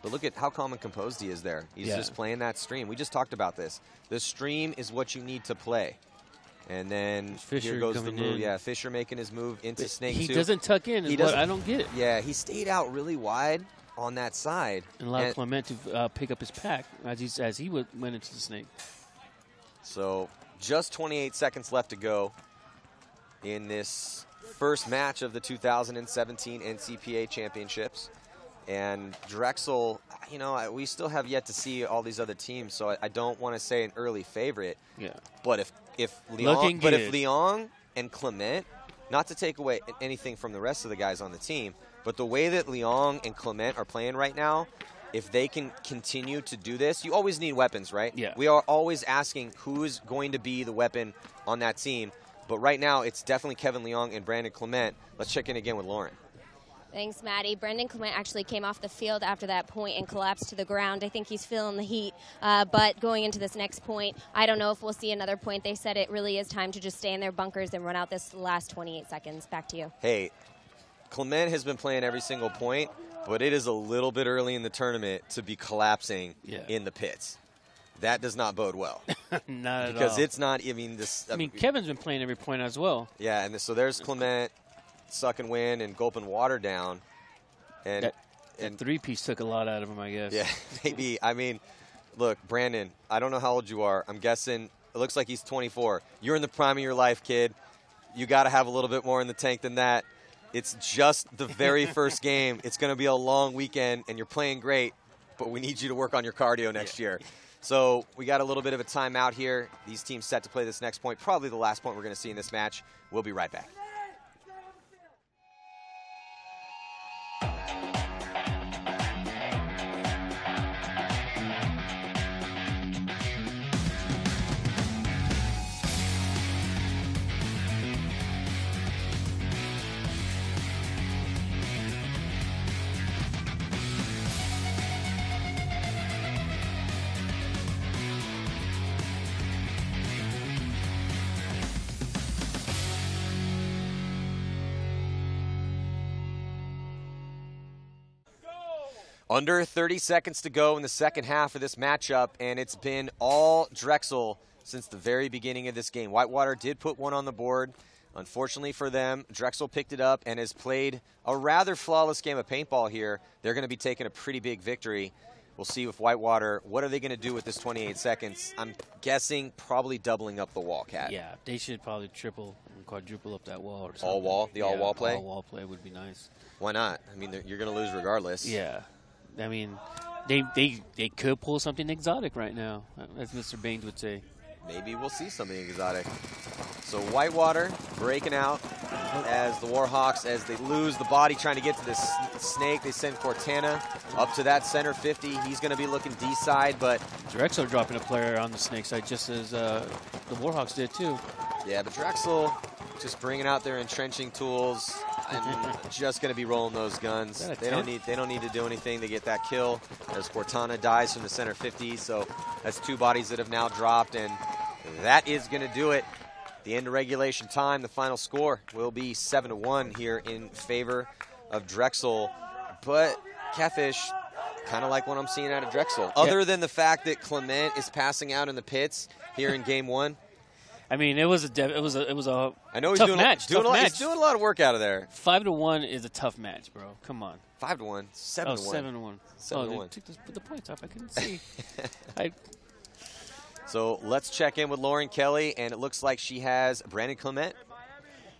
But look at how calm and composed he is there. He's just playing that stream. We just talked about this. The stream is what you need to play. And then Fisher here goes the move. in. Yeah, Fisher making his move into Snake 2. He doesn't tuck in. I don't get it. Yeah, he stayed out really wide on that side. And allowed Clement to pick up his pack as he went into the Snake. So just 28 seconds left to go in this first match of the 2017 NCPA championships. And Drexel, we still have yet to see all these other teams, so I don't want to say an early favorite. Yeah. But if Leon and Clement, not to take away anything from the rest of the guys on the team, but the way that Leon and Clement are playing right now, if they can continue to do this, you always need weapons, right? Yeah. We are always asking who is going to be the weapon on that team. But right now, it's definitely Kevin Leong and Brandon Clement. Let's check in again with Lauren. Thanks, Maddie. Brendan Clement actually came off the field after that point and collapsed to the ground. I think he's feeling the heat. But going into this next point, I don't know if we'll see another point. They said it really is time to just stay in their bunkers and run out this last 28 seconds. Back to you. Hey, Clement has been playing every single point, but it is a little bit early in the tournament to be collapsing in the pits. That does not bode well. Not at all. Because it's not, Kevin's been playing every point as well. Yeah, and so there's Clement sucking wind and gulping water down. And that three-piece took a lot out of him, I guess. Yeah, maybe. Look, Brandon, I don't know how old you are. I'm guessing it looks like he's 24. You're in the prime of your life, kid. You got to have a little bit more in the tank than that. It's just the very first game. It's going to be a long weekend, and you're playing great, but we need you to work on your cardio next year. So we got a little bit of a timeout here. These teams set to play this next point, probably the last point we're going to see in this match. We'll be right back. Under 30 seconds to go in the second half of this matchup, and it's been all Drexel since the very beginning of this game. Whitewater did put one on the board. Unfortunately for them, Drexel picked it up and has played a rather flawless game of paintball here. They're going to be taking a pretty big victory. We'll see with Whitewater, what are they going to do with this 28 seconds? I'm guessing probably doubling up the wall, Cat. Yeah, they should probably triple and quadruple up that wall or something. All wall? The all-wall play? All-wall play would be nice. Why not? You're going to lose regardless. Yeah. They could pull something exotic right now, as Mr. Baines would say. Maybe we'll see something exotic. So Whitewater breaking out as the Warhawks, as they lose the body trying to get to this snake. They send Cortana up to that center 50. He's going to be looking D-side, but Drexel dropping a player on the snake side just as the Warhawks did too. Yeah, but Drexel just bringing out their entrenching tools and just going to be rolling those guns. They don't need to do anything to get that kill as Cortana dies from the center 50. So that's 2 bodies that have now dropped, and that is going to do it. The end of regulation time, the final score will be 7-1 here in favor of Drexel. But Catfish, kind of like what I'm seeing out of Drexel. Other than the fact that Clement is passing out in the pits here in game 1. It was a I know he's tough doing match. He's doing a lot of work out of there. 5-1 is a tough match, bro. Come on. 5-1, 7-1. Oh, 7-1. 7-1. They put the points up. I couldn't see. So let's check in with Lauren Kelly, and it looks like she has Brandon Clement.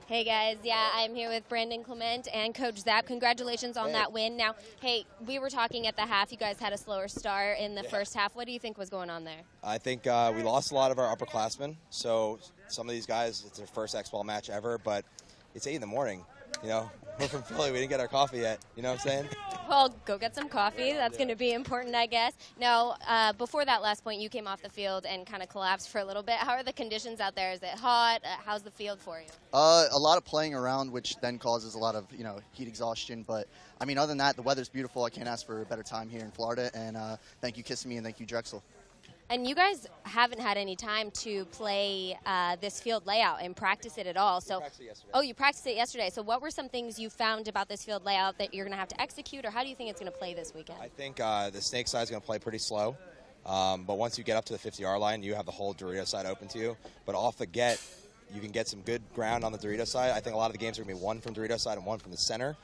Hey guys, I'm here with Brandon Clement and Coach Zapp. Congratulations on that win. Now, hey, we were talking at the half. You guys had a slower start in the first half. What do you think was going on there? I think we lost a lot of our upperclassmen. So some of these guys, it's their first X-Ball match ever, but it's 8 in the morning. We're from Philly. We didn't get our coffee yet. You know what I'm saying? Well, go get some coffee. That's going to be important, I guess. Now, before that last point, you came off the field and kind of collapsed for a little bit. How are the conditions out there? Is it hot? How's the field for you? A lot of playing around, which then causes a lot of heat exhaustion. But I mean, other than that, the weather's beautiful. I can't ask for a better time here in Florida. And thank you, Kissimmee, and thank you, Drexel. And you guys haven't had any time to play this field layout and practice it at all. So, you practiced it yesterday. So what were some things you found about this field layout that you're going to have to execute, or how do you think it's going to play this weekend? I think the snake side is going to play pretty slow. But once you get up to the 50-yard line, you have the whole Dorito side open to you. But off the get, you can get some good ground on the Dorito side. I think a lot of the games are going to be one from Dorito side and one from the center.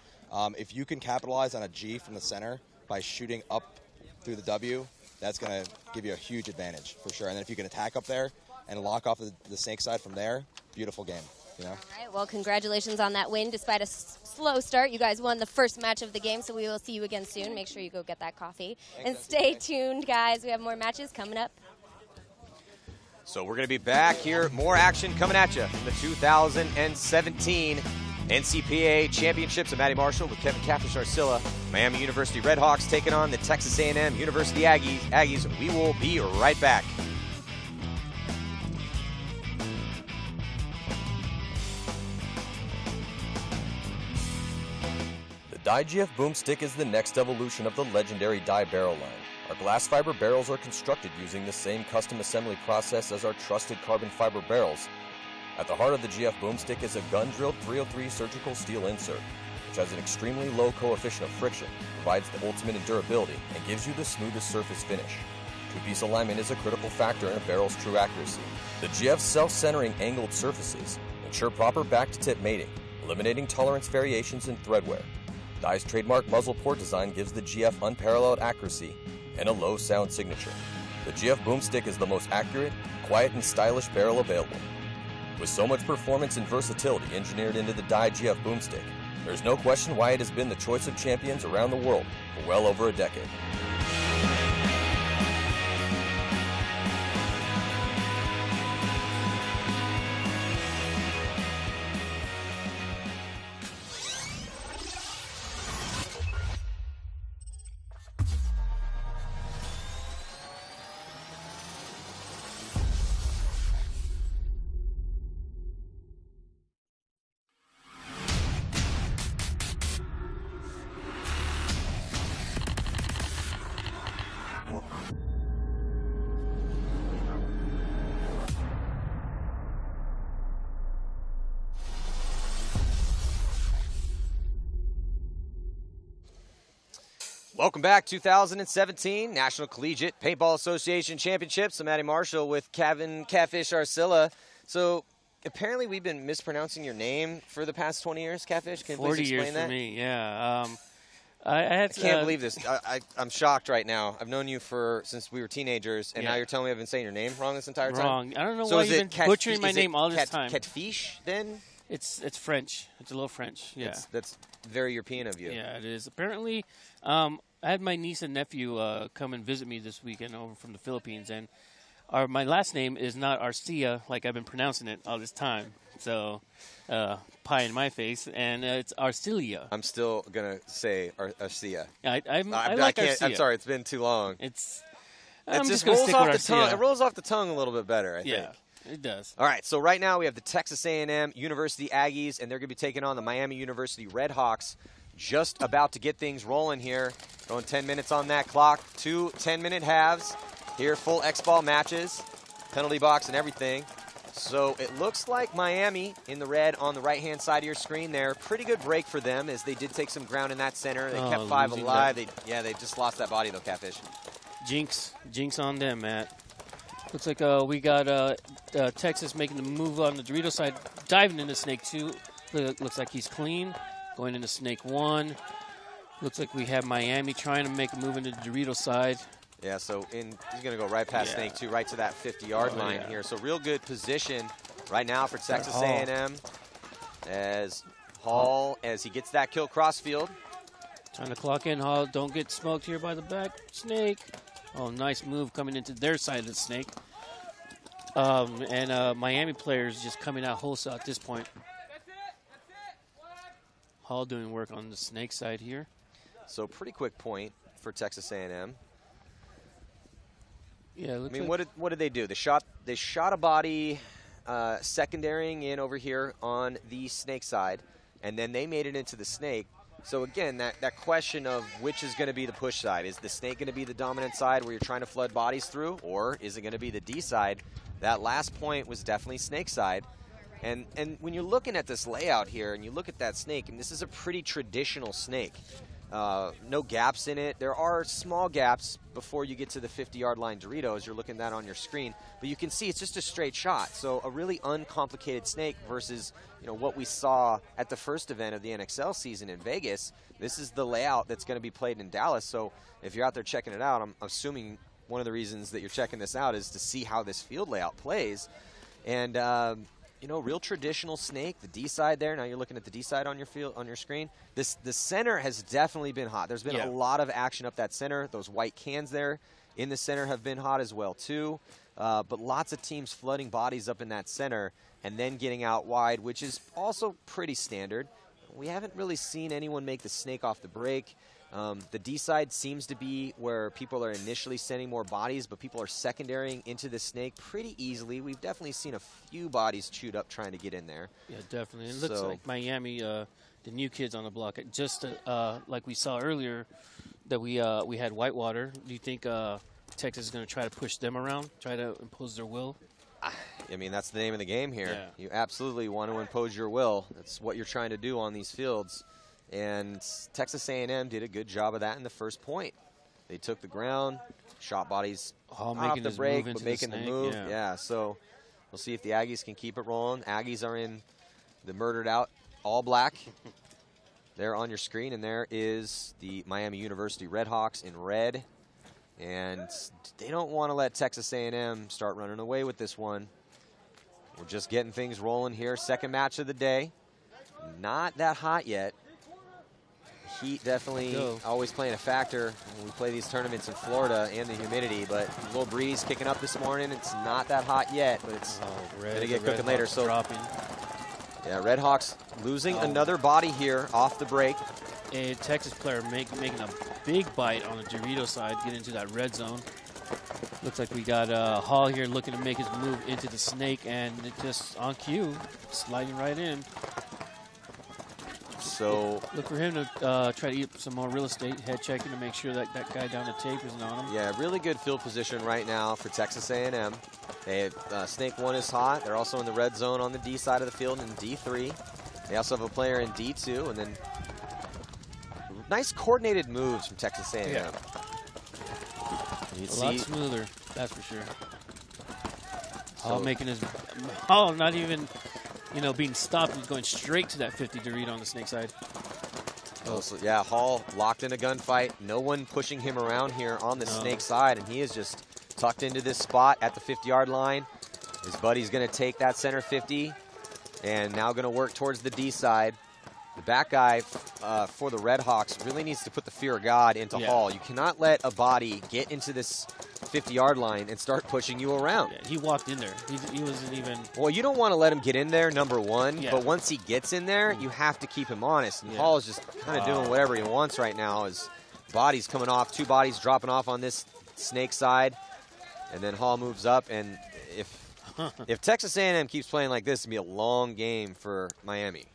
If you can capitalize on a G from the center by shooting up through the W, that's going to give you a huge advantage for sure. And then if you can attack up there and lock off the snake side from there, beautiful game. All right, well, congratulations on that win. Despite a slow start, you guys won the first match of the game, so we will see you again soon. Make sure you go get that coffee. And stay tuned, guys. We have more matches coming up. So we're going to be back here. More action coming at you from the 2017 NCPA Championships of Matty Marshall with Kevin Catfish Arcilla. Miami University Redhawks taking on the Texas A&M University Aggies. We will be right back. The DyeGF Boomstick is the next evolution of the legendary dye barrel line. Our glass fiber barrels are constructed using the same custom assembly process as our trusted carbon fiber barrels. At the heart of the GF Boomstick is a gun-drilled 303 surgical steel insert, which has an extremely low coefficient of friction, provides the ultimate in durability, and gives you the smoothest surface finish. Two-piece alignment is a critical factor in a barrel's true accuracy. The GF's self-centering angled surfaces ensure proper back-to-tip mating, eliminating tolerance variations in thread wear. Dye's trademark muzzle port design gives the GF unparalleled accuracy and a low sound signature. The GF Boomstick is the most accurate, quiet, and stylish barrel available. With so much performance and versatility engineered into the DyeGF Boomstick, there's no question why it has been the choice of champions around the world for well over a decade. Welcome back, 2017 National Collegiate Paintball Association Championships. I'm Matty Marshall with Kevin Catfish Arcilla. So apparently we've been mispronouncing your name for the past 20 years, Catfish. Can you please explain 40 years that? for me, yeah. I can't believe this. I'm shocked right now. I've known you since we were teenagers, and Yeah. now you're telling me I've been saying your name wrong this entire time? Wrong. I don't know So why is you've it been butchering my name all this time. Catfish, then? It's French. It's a little French, yeah. That's very European of you. Yeah, it is. Apparently, I had my niece and nephew come and visit me this weekend over from the Philippines, and my last name is not Arcia like I've been pronouncing it all this time. So, pie in my face, and it's Arcilia. I'm still going to say Arcia. I like can't. Arcia. I'm sorry, it's been too long. I'm It just just gonna rolls stick off with the tongue. Arcia. It rolls off the tongue a little bit better, I think. Yeah, it does. All right, so right now we have the Texas A&M University Aggies, and they're going to be taking on the Miami University Redhawks. Just about to get things rolling here. Going 10 minutes on that clock. 2 10-minute halves. Here, full X-ball matches. Penalty box and everything. So it looks like Miami in the red on the right-hand side of your screen there. Pretty good break for them as they did take some ground in that center. They kept 5 alive. They just lost that body, though, Catfish. Jinx on them, Matt. Looks like we got Texas making the move on the Dorito side, diving into Snake 2. Looks like he's clean. Going into Snake 1. Looks like we have Miami trying to make a move into the Dorito side. Yeah, so he's going to go right past Snake 2, right to that 50-yard line here. So real good position right now for Texas A&M as Hall, as he gets that kill crossfield. Trying to clock in, Hall. Don't get smoked here by the back Snake. Oh, nice move coming into their side of the Snake. And Miami players just coming out wholesale at this point. Hall doing work on the Snake side here. So pretty quick point for Texas A&M. Yeah, I mean, what did they do? They shot a body secondarying in over here on the snake side, and then they made it into the snake. So again, that question of which is going to be the push side. Is the snake going to be the dominant side where you're trying to flood bodies through, or is it going to be the D side? That last point was definitely snake side. And when you're looking at this layout here and you look at that snake, and this is a pretty traditional snake. No gaps in it. There are small gaps before you get to the 50-yard line Doritos. You're looking at that on your screen. But you can see it's just a straight shot. So a really uncomplicated snake versus what we saw at the first event of the NXL season in Vegas. This is the layout that's going to be played in Dallas. So if you're out there checking it out, I'm assuming one of the reasons that you're checking this out is to see how this field layout plays. And real traditional snake, the D side there. Now you're looking at the D side on your screen. The center has definitely been hot. There's been a lot of action up that center. Those white cans there in the center have been hot as well too. But lots of teams flooding bodies up in that center and then getting out wide, which is also pretty standard. We haven't really seen anyone make the snake off the break. The D side seems to be where people are initially sending more bodies, but people are secondarying into the snake pretty easily. We've definitely seen a few bodies chewed up trying to get in there. Yeah, definitely. It looks like Miami, the new kids on the block, just like we saw earlier that we had Whitewater. Do you think Texas is going to try to push them around, try to impose their will? I mean, that's the name of the game here. Yeah. You absolutely want to impose your will. That's what you're trying to do on these fields. And Texas A&M did a good job of that in the first point. They took the ground, shot bodies off the break, but making the move. Yeah, so we'll see if the Aggies can keep it rolling. Aggies are in the murdered out all black. There on your screen, and there is the Miami University Redhawks in red. And they don't want to let Texas A&M start running away with this one. We're just getting things rolling here. Second match of the day. Not that hot yet. Heat definitely always playing a factor when we play these tournaments in Florida, and the humidity, but a little breeze kicking up this morning. It's not that hot yet, but it's going to get cooking later. So dropping. Yeah, Redhawks losing another body here off the break. A Texas player making a big bite on the Dorito side, get into that red zone. Looks like we got Hall here looking to make his move into the snake, and it just on cue, sliding right in. So look for him to try to eat some more real estate, head checking to make sure that that guy down the tape isn't on him. Yeah, really good field position right now for Texas A&M. They have Snake 1 is hot. They're also in the red zone on the D side of the field in D3. They also have a player in D2, and then nice coordinated moves from Texas A&M. Yeah. A lot smoother, that's for sure. Hall making his not even being stopped. He's going straight to that 50 Dorito on the snake side. So, yeah, Hall locked in a gunfight. No one pushing him around here on the snake side, and he is just tucked into this spot at the 50-yard line. His buddy's going to take that center 50, and now going to work towards the D side. The back guy for the Redhawks really needs to put the fear of God into Hall. You cannot let a body get into this 50-yard line and start pushing you around. Yeah, he walked in there. He wasn't even... Well, you don't want to let him get in there, number one. But once he gets in there, you have to keep him honest. And Hall is just kind of doing whatever he wants right now. His body's coming off, 2 bodies dropping off on this snake side. And then Hall moves up. And if Texas A&M keeps playing like this, it's going to be a long game for Miami.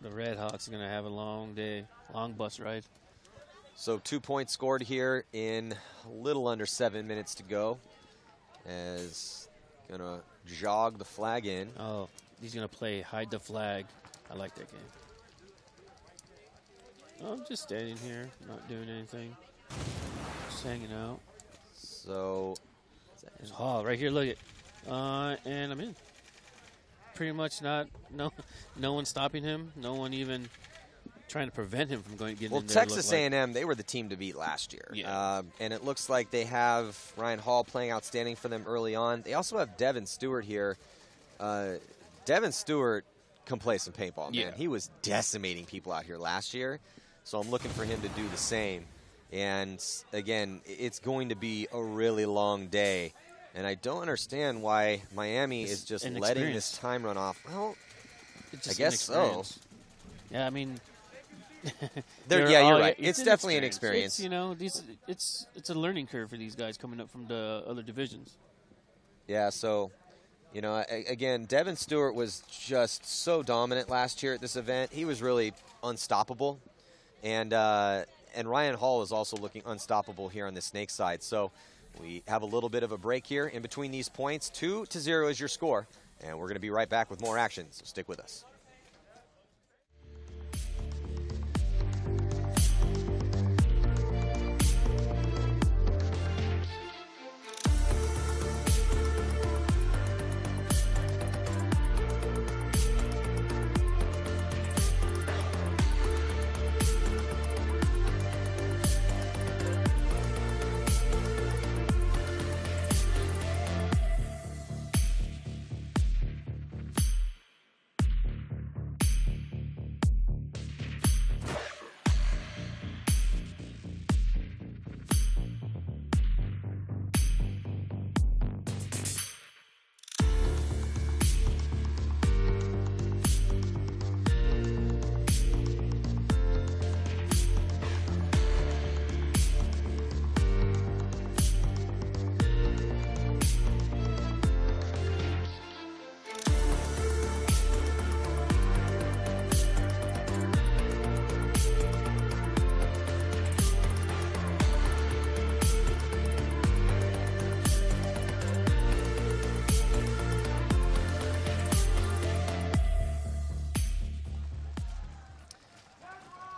The Redhawks are going to have a long day, long bus ride. So 2 points scored here in a little under 7 minutes to go. As going to jog the flag in. Oh, he's going to play hide the flag. I like that game. Oh, I'm just standing here, not doing anything. Just hanging out. So there's Hall right here, look at. And I'm in. Pretty much no one stopping him. No one even trying to prevent him from getting in there. Well, Texas A&M, they were the team to beat last year. Yeah. And it looks like they have Ryan Hall playing outstanding for them early on. They also have Devin Stewart here. Devin Stewart can play some paintball, man. Yeah. He was decimating people out here last year. So I'm looking for him to do the same. And, again, it's going to be a really long day. And I don't understand why Miami is just letting this time run off. Well, I guess so. Yeah, I mean, Yeah, you're right. It's definitely an experience. It's, you know, it's a learning curve for these guys coming up from the other divisions. Yeah, so, you know, again, Devin Stewart was just so dominant last year at this event. He was really unstoppable. And Ryan Hall is also looking unstoppable here on the snake side. So we have a little bit of a break here in between these points. 2-0 is your score. And we're going to be right back with more action, so stick with us.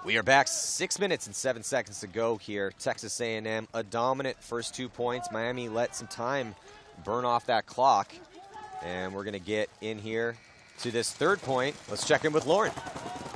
We are back. 6 minutes and 7 seconds to go here. Texas A&M, a dominant first 2 points. Miami let some time burn off that clock. And we're going to get in here to this third point. Let's check in with Lauren.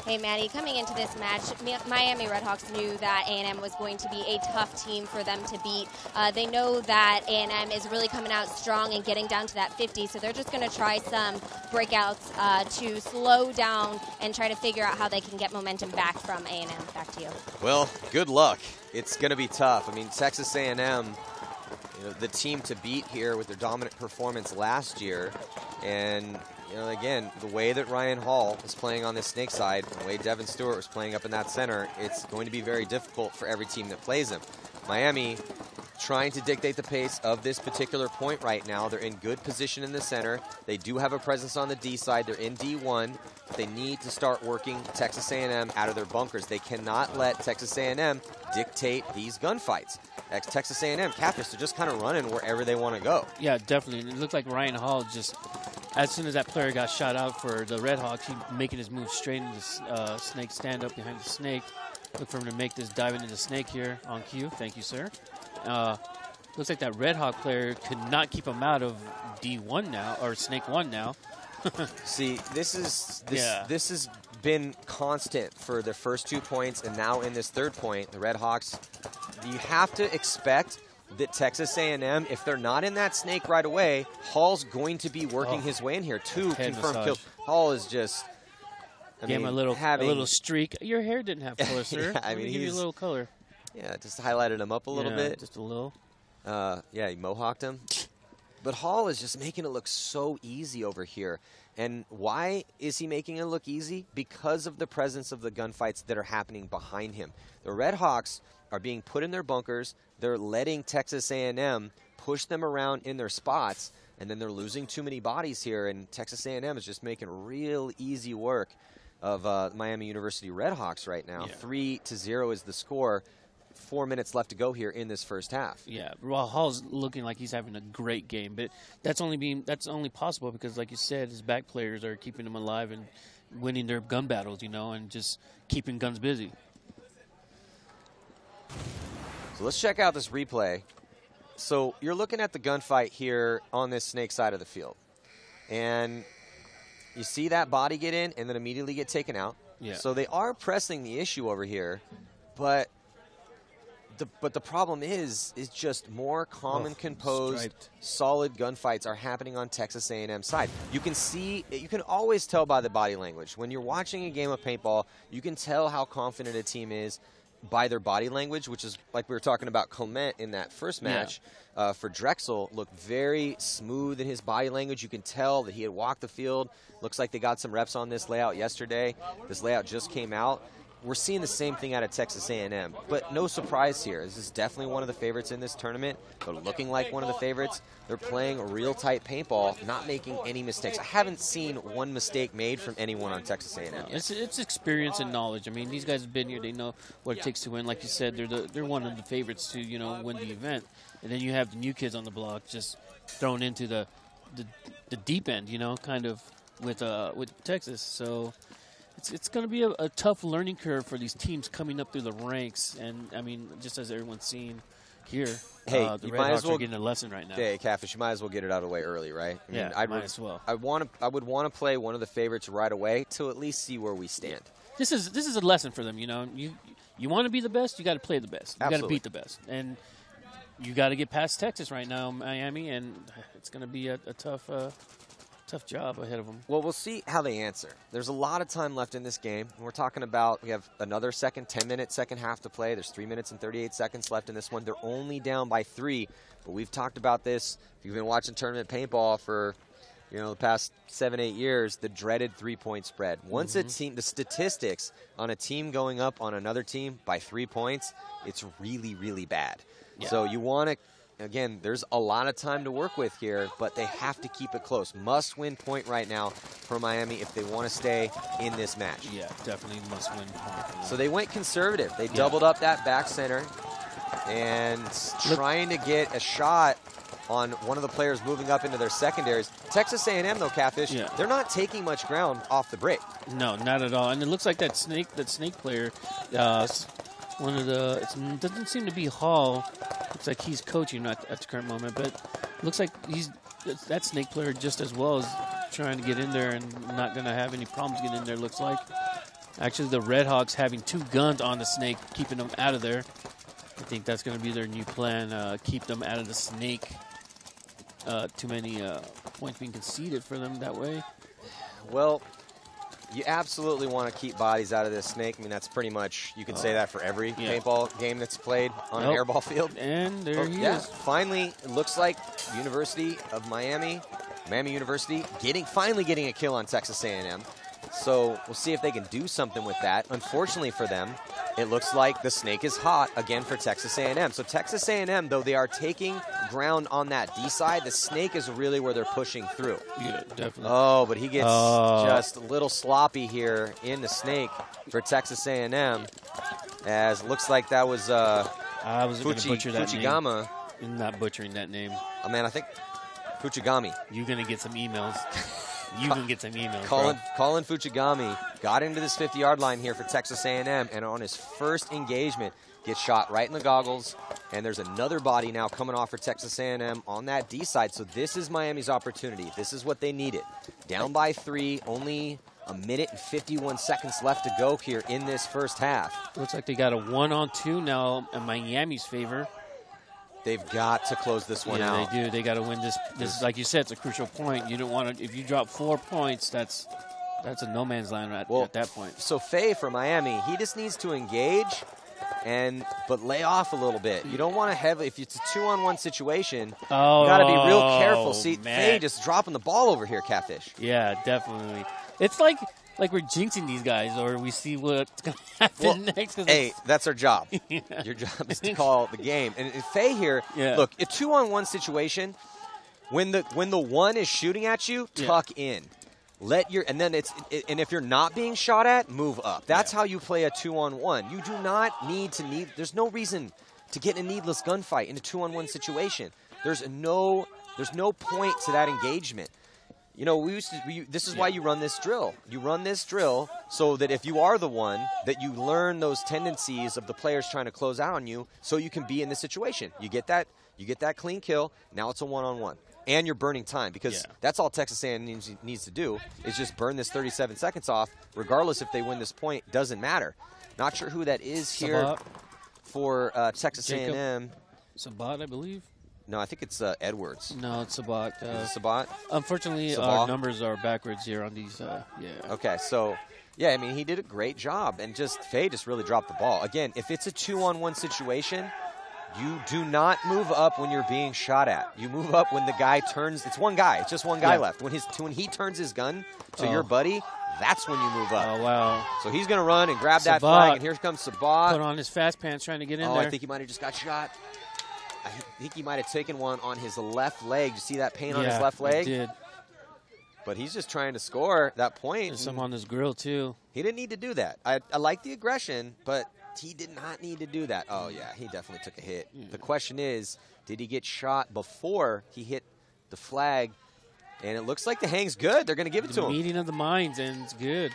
Hey, Maddie, coming into this match, Miami Redhawks knew that A&M was going to be a tough team for them to beat. They know that A&M is really coming out strong and getting down to that 50, so they're just going to try some breakouts to slow down and try to figure out how they can get momentum back from A&M. Back to you. Well, good luck. It's going to be tough. I mean, Texas A&M, you know, the team to beat here with their dominant performance last year. And, you know, again, the way that Ryan Hall is playing on this snake side, the way Devin Stewart was playing up in that center, it's going to be very difficult for every team that plays him. Miami trying to dictate the pace of this particular point right now. They're in good position in the center. They do have a presence on the D side. They're in D1. But they need to start working Texas A&M out of their bunkers. They cannot let Texas A&M dictate these gunfights. Texas A&M Cactus are just kind of running wherever they want to go. Yeah, definitely. It looked like Ryan Hall just, as soon as that player got shot out for the Redhawks, he making his move straight into the snake, stand up behind the snake. Look for him to make this dive into the snake here on cue. Thank you, sir. Looks like that Redhawk player could not keep him out of D1 now, or Snake 1 now. See, this has been constant for the first 2 points, and now in this third point, the Redhawks, you have to expect that Texas A&M, if they're not in that snake right away, Hall's going to be working his way in here. 2 confirmed kills. Hall is just, Gave him a little streak. Your hair didn't have color, sir. Yeah, I mean, give you a little color. Yeah, just highlighted him up a little bit. Just a little. Yeah, he mohawked him. But Hall is just making it look so easy over here. And why is he making it look easy? Because of the presence of the gunfights that are happening behind him. The Redhawks are being put in their bunkers. They're letting Texas A&M push them around in their spots, and then they're losing too many bodies here, and Texas A&M is just making real easy work of Miami University Redhawks right now. 3-0 is the score. 4 minutes left to go here in this first half. Yeah, well, Hall's looking like he's having a great game, but that's only possible because, like you said, his back players are keeping him alive and winning their gun battles, you know, and just keeping guns busy. So let's check out this replay. So you're looking at the gunfight here on this snake side of the field, and you see that body get in and then immediately get taken out. Yeah. So they are pressing the issue over here, but the problem is just more calm and composed, solid gunfights are happening on Texas A&M side. You can always tell by the body language. When you're watching a game of paintball, you can tell how confident a team is by their body language, which is like we were talking about Clement in that first match. For Drexel, looked very smooth in his body language. You can tell that he had walked the field. Looks like they got some reps on this layout yesterday. This layout just came out. we're seeing the same thing out of Texas A&M, but no surprise here. This is definitely one of the favorites in this tournament. They're looking like one of the favorites. They're playing a real tight paintball, not making any mistakes. I haven't seen one mistake made from anyone on Texas A&M yet. It's experience and knowledge. I mean, these guys have been here. They know what it takes to win. Like you said, they're one of the favorites to win the event. And then you have the new kids on the block just thrown into the deep end, kind of with Texas. So it's going to be a tough learning curve for these teams coming up through the ranks. And, I mean, just as everyone's seen here, hey, the you Red might Hawks as well are getting a lesson right now. Hey, Catfish, you might as well get it out of the way early, right? I mean, might as well. I would want to play one of the favorites right away to at least see where we stand. This is a lesson for them. You want to be the best, you got to play the best. You got to beat the best, and you got to get past Texas right now, Miami, and it's going to be a tough job ahead of them. Well, we'll see how they answer. There's a lot of time left in this game. We're talking about we have another 10-minute second half to play. There's 3 minutes and 38 seconds left in this one. They're only down by 3, but we've talked about this. If you've been watching tournament paintball for the past 7-8 years, the dreaded 3-point spread. Once a team, the statistics on a team going up on another team by 3 points, it's really, really bad. Yeah. So you want to. Again, there's a lot of time to work with here, but they have to keep it close. Must-win point right now for Miami if they want to stay in this match. Yeah, definitely must-win point. So they went conservative. They doubled up that back center and trying to get a shot on one of the players moving up into their secondaries. Texas A&M, though, Catfish, they're not taking much ground off the break. No, not at all. And it looks like that snake player, one of the, it doesn't seem to be Hall. Looks like he's coaching at the current moment, but looks like that snake player just as well as trying to get in there and not going to have any problems getting in there, looks like. Actually, the Red Hawks having 2 guns on the snake, keeping them out of there. I think that's going to be their new plan, keep them out of the snake. Too many points being conceded for them that way. Well, you absolutely want to keep bodies out of this snake. I mean, that's pretty much, you could say that for every paintball game that's played on an airball field. And there he is. Finally, it looks like University of Miami University, finally getting a kill on Texas A&M. So we'll see if they can do something with that. Unfortunately for them, it looks like the snake is hot again for Texas A&M. So Texas A&M, though they are taking ground on that D side, the snake is really where they're pushing through. Yeah, definitely. Oh, but he gets just a little sloppy here in the snake for Texas A&M. As it looks like that was I was going to butcher that Fuchigama. name. I'm not butchering that name. Oh, man, I think Fuchigami. You're going to get some emails. You can get some emails, Colin Fuchigami got into this 50-yard line here for Texas A&M, and on his first engagement, gets shot right in the goggles. And there's another body now coming off for Texas A&M on that D side. So this is Miami's opportunity. This is what they needed. Down by 3, only a minute and 51 seconds left to go here in this first half. Looks like they got a 1-on-2 now in Miami's favor. They've got to close this one out. They do. They got to win this. This, like you said, it's a crucial point. You don't want to. If you drop 4 points, that's a no man's land at that point. So Faye for Miami, he just needs to engage, but lay off a little bit. You don't want to heavily. If it's a 2-on-1 situation, you got to be real careful. See, Faye just dropping the ball over here, Catfish. Yeah, definitely. It's like we're jinxing these guys, or we see what's going to happen next. Hey, that's our job. Your job is to call the game. And Faye here, look, a 2-on-1 situation, when the one is shooting at you, tuck in. And if you're not being shot at, move up. That's how you play a 2-on-1. You do not need. There's no reason to get in a needless gunfight in a 2-on-1 situation. There's no point to that engagement. This is why you run this drill. You run this drill so that if you are the one, that you learn those tendencies of the players trying to close out on you, so you can be in this situation. You get that clean kill. Now it's a 1-on-1, and you're burning time because that's all Texas A&M needs to do is just burn this 37 seconds off. Regardless if they win this point, doesn't matter. Not sure who that is here for Texas A&M. Sabat, I believe. No, I think it's Edwards. No, it's Sabat. Sabat? Unfortunately, our numbers are backwards here on these. Okay, so, I mean, he did a great job, and Faye just really dropped the ball. Again, if it's a 2-on-1 situation, you do not move up when you're being shot at. You move up when the guy turns. It's one guy. It's just one guy left. When he turns his gun to your buddy, that's when you move up. Oh, wow. So he's going to run and grab that Sabat. flag, and here comes Sabat. Put on his fast pants trying to get in there. I think he might have just got shot. I think he might have taken one on his left leg. You see that pain on his left leg? I did. But he's just trying to score that point. There's some on his grill, too. He didn't need to do that. I like the aggression, but he did not need to do that. Oh, yeah, he definitely took a hit. The question is, did he get shot before he hit the flag? And it looks like the hang's good. They're going to give it to him. Meeting of the minds, and it's good.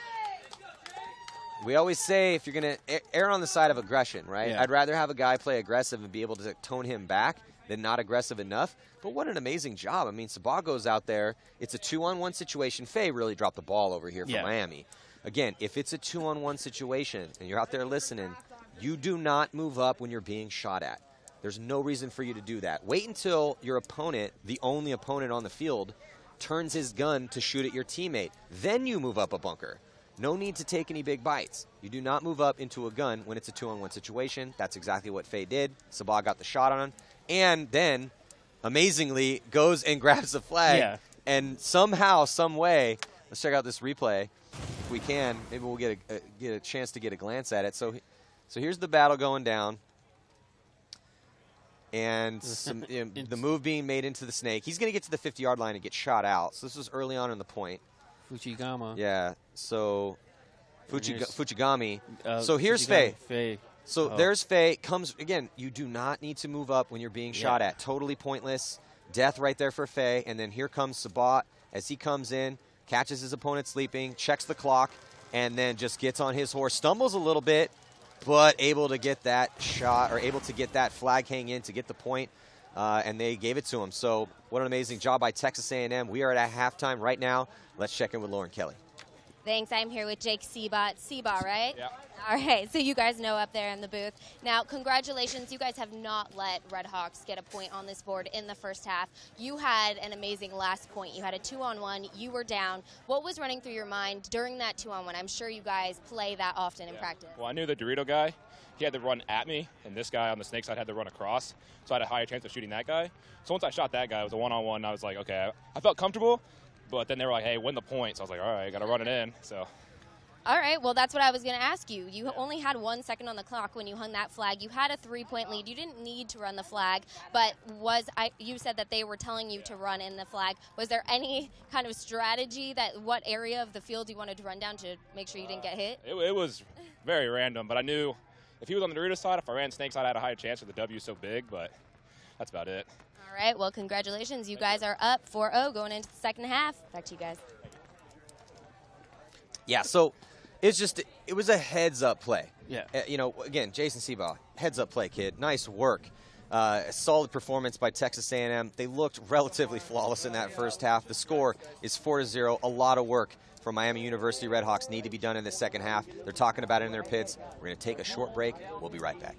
We always say if you're going to err on the side of aggression, right? Yeah. I'd rather have a guy play aggressive and be able to tone him back than not aggressive enough. But what an amazing job. I mean, Sabat goes out there. It's a 2-on-1 situation. Faye really dropped the ball over here for Miami. Again, if it's a 2-on-1 situation and you're out there listening, you do not move up when you're being shot at. There's no reason for you to do that. Wait until your opponent, the only opponent on the field, turns his gun to shoot at your teammate. Then you move up a bunker. No need to take any big bites. You do not move up into a gun when it's a 2-on-1 situation. That's exactly what Faye did. Sabat got the shot on him. And then, amazingly, goes and grabs the flag. Yeah. And somehow, some way, let's check out this replay if we can. Maybe we'll get a chance to get a glance at it. So here's the battle going down. And the move being made into the snake. He's going to get to the 50-yard line and get shot out. So this was early on in the point. Fujigama. Yeah, so Fujigami. So here's Fujigami, Faye. So there's Faye. Comes again, you do not need to move up when you're being shot at. Totally pointless. Death right there for Faye. And then here comes Sabat as he comes in, catches his opponent sleeping, checks the clock, and then just gets on his horse. Stumbles a little bit, but able to get that shot, or able to get that flag hang in to get the point. And they gave it to him. So what an amazing job by Texas A&M. We are at halftime right now. Let's check in with Lauren Kelly. Thanks. I'm here with Jake Sabat. Sabat, right? Yeah. All right. So you guys know up there in the booth. Now, congratulations. You guys have not let Red Hawks get a point on this board in the first half. You had an amazing last point. You had a 2-on-1. You were down. What was running through your mind during that 2-on-1? I'm sure you guys play that often in practice. Well, I knew the Dorito guy. He had to run at me, and this guy on the snake side had to run across. So I had a higher chance of shooting that guy. So once I shot that guy, it was a 1-on-1. I was like, okay, I felt comfortable. But then they were like, hey, win the point. So I was like, all right, got to run it in. So. All right, well, that's what I was going to ask you. You only had 1 second on the clock when you hung that flag. You had a 3-point lead. You didn't need to run the flag, but you said that they were telling you to run in the flag. Was there any kind of strategy what area of the field you wanted to run down to make sure you didn't get hit? It was very random, but I knew if he was on the Dorito side, if I ran snake side, I had a higher chance with the W so big, but that's about it. All right, well, congratulations. You guys are up 4-0 going into the second half. Back to you guys. Yeah, so it was a heads-up play. Yeah. Again, Jason Seabaugh, heads-up play, kid. Nice work. A solid performance by Texas A&M. They looked relatively flawless in that first half. The score is 4-0. A lot of work from Miami University Redhawks need to be done in the second half. They're talking about it in their pits. We're going to take a short break. We'll be right back.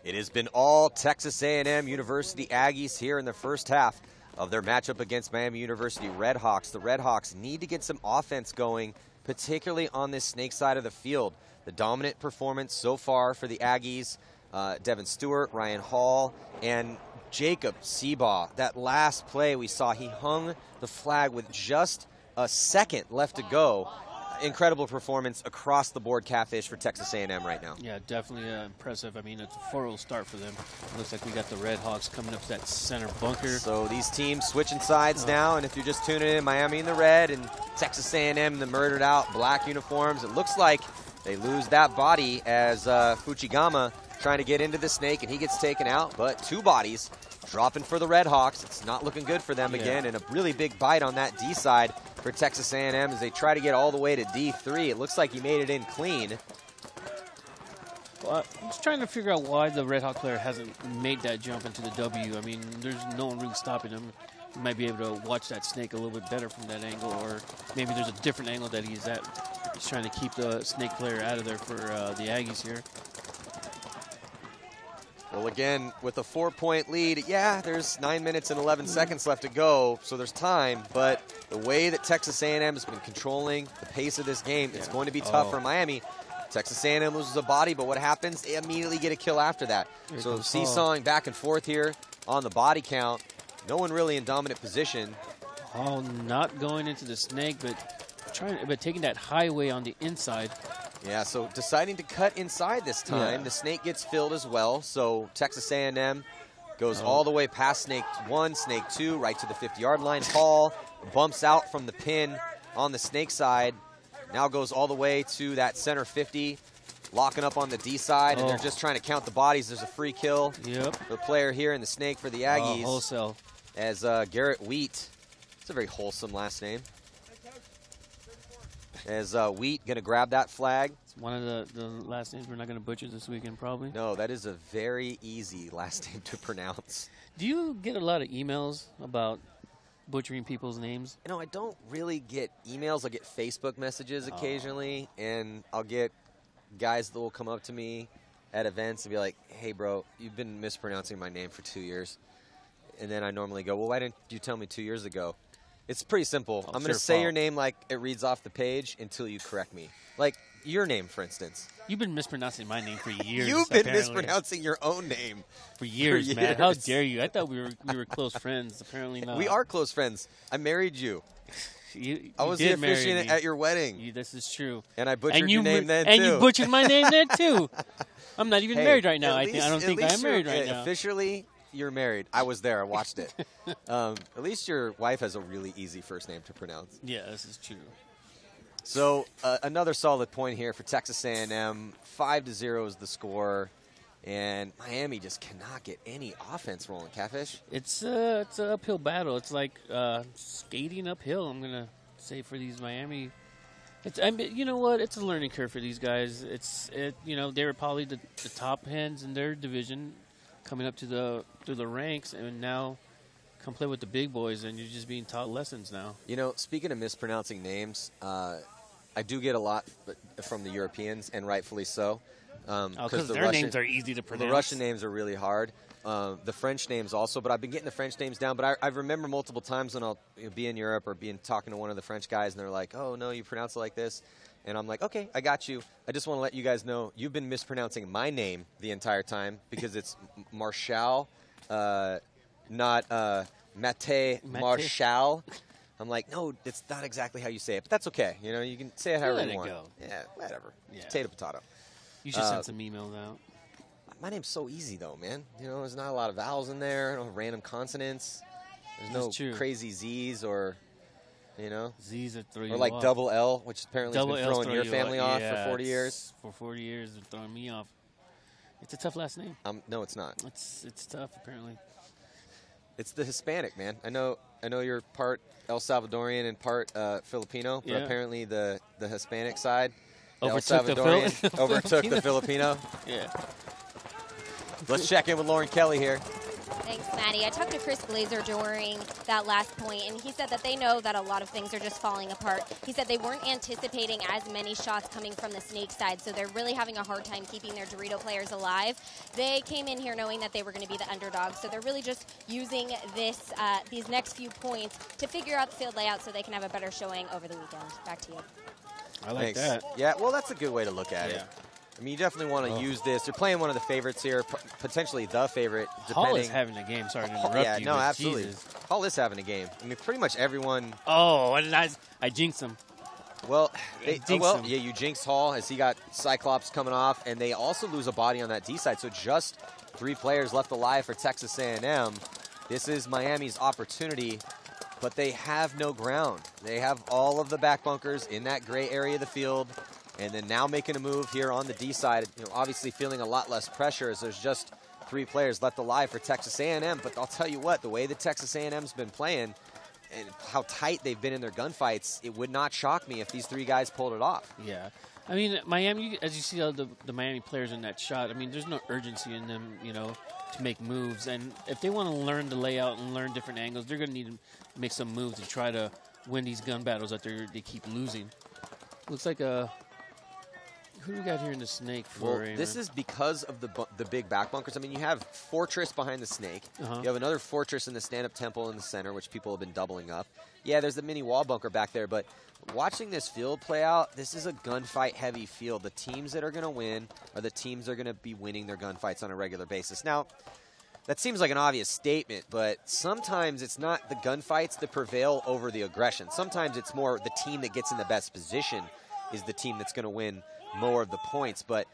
It has been all Texas A&M University Aggies here in the first half of their matchup against Miami University Redhawks. The Redhawks need to get some offense going particularly on this snake side of the field. The dominant performance so far for the Aggies, Devin Stewart, Ryan Hall, and Jacob Seabaugh. That last play we saw, he hung the flag with just a second left to go. Incredible performance across the board, Catfish, for Texas A&M right now. Yeah, definitely impressive. I mean, it's a 4-0 start for them. It looks like we got the Red Hawks coming up to that center bunker. So these teams switching sides now, and if you're just tuning in, Miami in the red and Texas A&M in the murdered out black uniforms. It looks like they lose that body as Fujigama trying to get into the snake, and he gets taken out, but 2 bodies dropping for the Red Hawks. It's not looking good for them again, and a really big bite on that D side for Texas A&M as they try to get all the way to D3. It looks like he made it in clean. Well, I'm just trying to figure out why the Red Hawk player hasn't made that jump into the W. I mean, there's no one really stopping him. You might be able to watch that snake a little bit better from that angle, or maybe there's a different angle that he's at. He's trying to keep the snake player out of there for the Aggies here. Well, again, with a 4-point lead, yeah, there's 9 minutes and 11 seconds left to go, so there's time. But the way that Texas A&M has been controlling the pace of this game, it's going to be tough for Miami. Texas A&M loses a body, but what happens? They immediately get a kill after that. So seesawing back and forth here on the body count. No one really in dominant position. Oh, not going into the snake, but taking that highway on the inside. Yeah, so deciding to cut inside this time. Yeah. The snake gets filled as well, so Texas A&M goes all the way past snake 1, snake 2, right to the 50-yard line. Hall bumps out from the pin on the snake side, now goes all the way to that center 50, locking up on the D side, and they're just trying to count the bodies. There's a free kill. Yep. The player here in the snake for the Aggies. Wholesale. As Garrett Wheat. It's a very wholesome last name. As Wheat going to grab that flag. It's one of the last names we're not going to butcher this weekend, probably. No, that is a very easy last name to pronounce. Do you get a lot of emails about butchering people's names? You know, I don't really get emails. I get Facebook messages occasionally, and I'll get guys that will come up to me at events and be like, hey, bro, you've been mispronouncing my name for 2 years. And then I normally go, well, why didn't you tell me 2 years ago? It's pretty simple. I'm going to say your name like it reads off the page until you correct me. Like your name, for instance. You've been mispronouncing my name for years. You've been mispronouncing your own name for years, man. How dare you? I thought we were close friends. Apparently not. We are close friends. I married you. I was the officiant at your wedding. This is true. And I butchered your name then, too. And you butchered my name then, too. I'm not even married right now. I don't think I'm married right now. Officially, you're married. I was there. I watched it. At least your wife has a really easy first name to pronounce. Yeah, this is true. So another solid point here for Texas A&M. 5-0 is the score. And Miami just cannot get any offense rolling, Catfish. It's an uphill battle. It's like skating uphill, I'm going to say, for these Miami. You know what? It's a learning curve for these guys. They were probably the top hens in their division coming up to the ranks, and now come play with the big boys, and you're just being taught lessons now. You know, speaking of mispronouncing names, I do get a lot from the Europeans, and rightfully so. Because their names are easy to pronounce. The Russian names are really hard. The French names also, but I've been getting the French names down. But I remember multiple times when I'll be in Europe or talking to one of the French guys, and they're like, oh, no, you pronounce it like this. And I'm like, okay, I got you. I just want to let you guys know you've been mispronouncing my name the entire time because it's Marshall, not Mate Marshall. I'm like, no, it's not exactly how you say it, but that's okay. You know, you can say it however you want. Go. Yeah, whatever. Yeah. Potato, potato. You should send some emails out. My name's so easy, though, man. You know, there's not a lot of vowels in there, no random consonants. There's no crazy Z's or, you know. Z's that throw you Or like off. Double L, which apparently has been L's throwing your family off yeah, for 40 years. For 40 years, it's throwing me off. It's a tough last name. No, it's not. It's tough, apparently. It's the Hispanic, man. I know you're part El Salvadorian and part Filipino, but apparently the Hispanic side, El Salvadorian, overtook the Filipino. Yeah. Let's check in with Lauren Kelly here. Thanks, Maddie. I talked to Chris Glazer during that last point, and he said that they know that a lot of things are just falling apart. He said they weren't anticipating as many shots coming from the Snake side, so they're really having a hard time keeping their Dorito players alive. They came in here knowing that they were going to be the underdogs, so they're really just using these next few points to figure out the field layout so they can have a better showing over the weekend. Back to you. I like that. Yeah, well, that's a good way to look at it. I mean, you definitely want to use this. You're playing one of the favorites here, potentially the favorite. Hall is having a game. Sorry to interrupt yeah, you. no, but absolutely. Jesus. Hall is having a game. I mean, pretty much everyone. Oh, and I jinxed him. Well, him. yeah, you jinxed Hall as he got Cyclops coming off, and they also lose a body on that D side. So just 3 players left alive for Texas A&M. This is Miami's opportunity, but they have no ground. They have all of the back bunkers in that gray area of the field. And then now making a move here on the D side, obviously feeling a lot less pressure as there's just 3 players left alive for Texas A&M. But I'll tell you what, the way that Texas A&M's been playing and how tight they've been in their gunfights, it would not shock me if these 3 guys pulled it off. Yeah. I mean, Miami, as you see all the Miami players in that shot, I mean, there's no urgency in them, to make moves. And if they want to learn the layout and learn different angles, they're going to need to make some moves to try to win these gun battles that they keep losing. Looks like who do we got here in the snake for? Well, this is because of the big back bunkers. I mean, you have Fortress behind the snake. Uh-huh. You have another Fortress in the stand-up temple in the center, which people have been doubling up. Yeah, there's the mini wall bunker back there, but watching this field play out, this is a gunfight-heavy field. The teams that are going to win are the teams that are going to be winning their gunfights on a regular basis. Now, that seems like an obvious statement, but sometimes it's not the gunfights that prevail over the aggression. Sometimes it's more the team that gets in the best position is the team that's going to win more of the points. But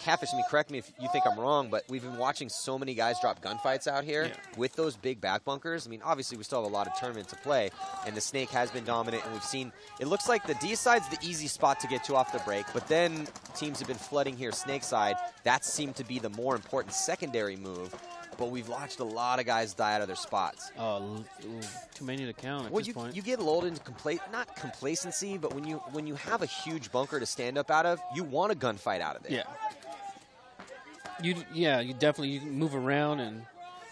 Catfish, correct me if you think I'm wrong, but we've been watching so many guys drop gunfights out here with those big back bunkers. I mean, obviously we still have a lot of tournament to play, and the snake has been dominant, and we've seen, it looks like the D side's the easy spot to get to off the break, but then teams have been flooding here snake side. That seemed to be the more important secondary move, but we've watched a lot of guys die out of their spots. Oh, too many to count at this point. You get lulled into not complacency, but when you have a huge bunker to stand up out of, you want a gunfight out of it. Yeah. You definitely you move around and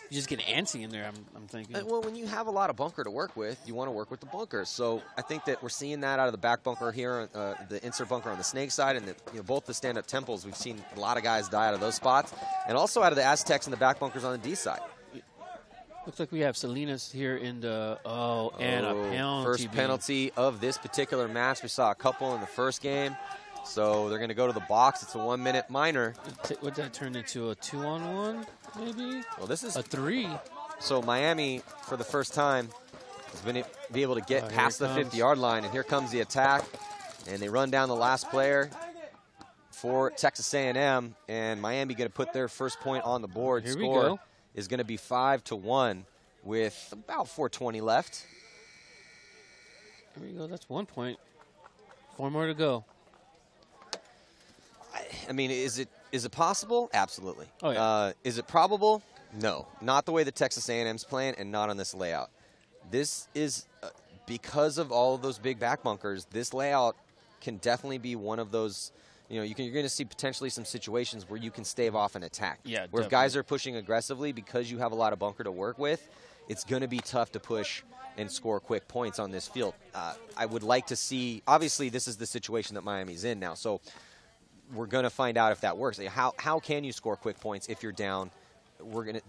you just get antsy in there, I'm thinking. Well, when you have a lot of bunker to work with, you want to work with the bunker. So I think that we're seeing that out of the back bunker here, the insert bunker on the snake side, and both the stand-up temples. We've seen a lot of guys die out of those spots, and also out of the Aztecs and the back bunkers on the D side. Looks like we have Salinas here in the and a penalty. First penalty of this particular match. We saw a couple in the first game. So they're going to go to the box. It's a 1-minute minor. Would that turn into a 2-on-1, maybe? Well, this is a 3. So Miami, for the first time, is going to be able to get past the 50-yard line. And here comes the attack. And they run down the last player for Texas A&M. And Miami going to put their first point on the board. Here Score we go. Is going to be 5-1 with about 4:20 left. Here we go. That's 1 point. 4 more to go. I mean, is it possible? Absolutely. Oh, yeah. Is it probable? No. Not the way that Texas A&M's playing, and not on this layout. This is because of all of those big back bunkers. This layout can definitely be one of those. You're going to see potentially some situations where you can stave off an attack. Yeah, where definitely. if guys are pushing aggressively because you have a lot of bunker to work with, it's going to be tough to push and score quick points on this field. I would like to see. Obviously, this is the situation that Miami's in now. So we're going to find out if that works. How can you score quick points if you're down?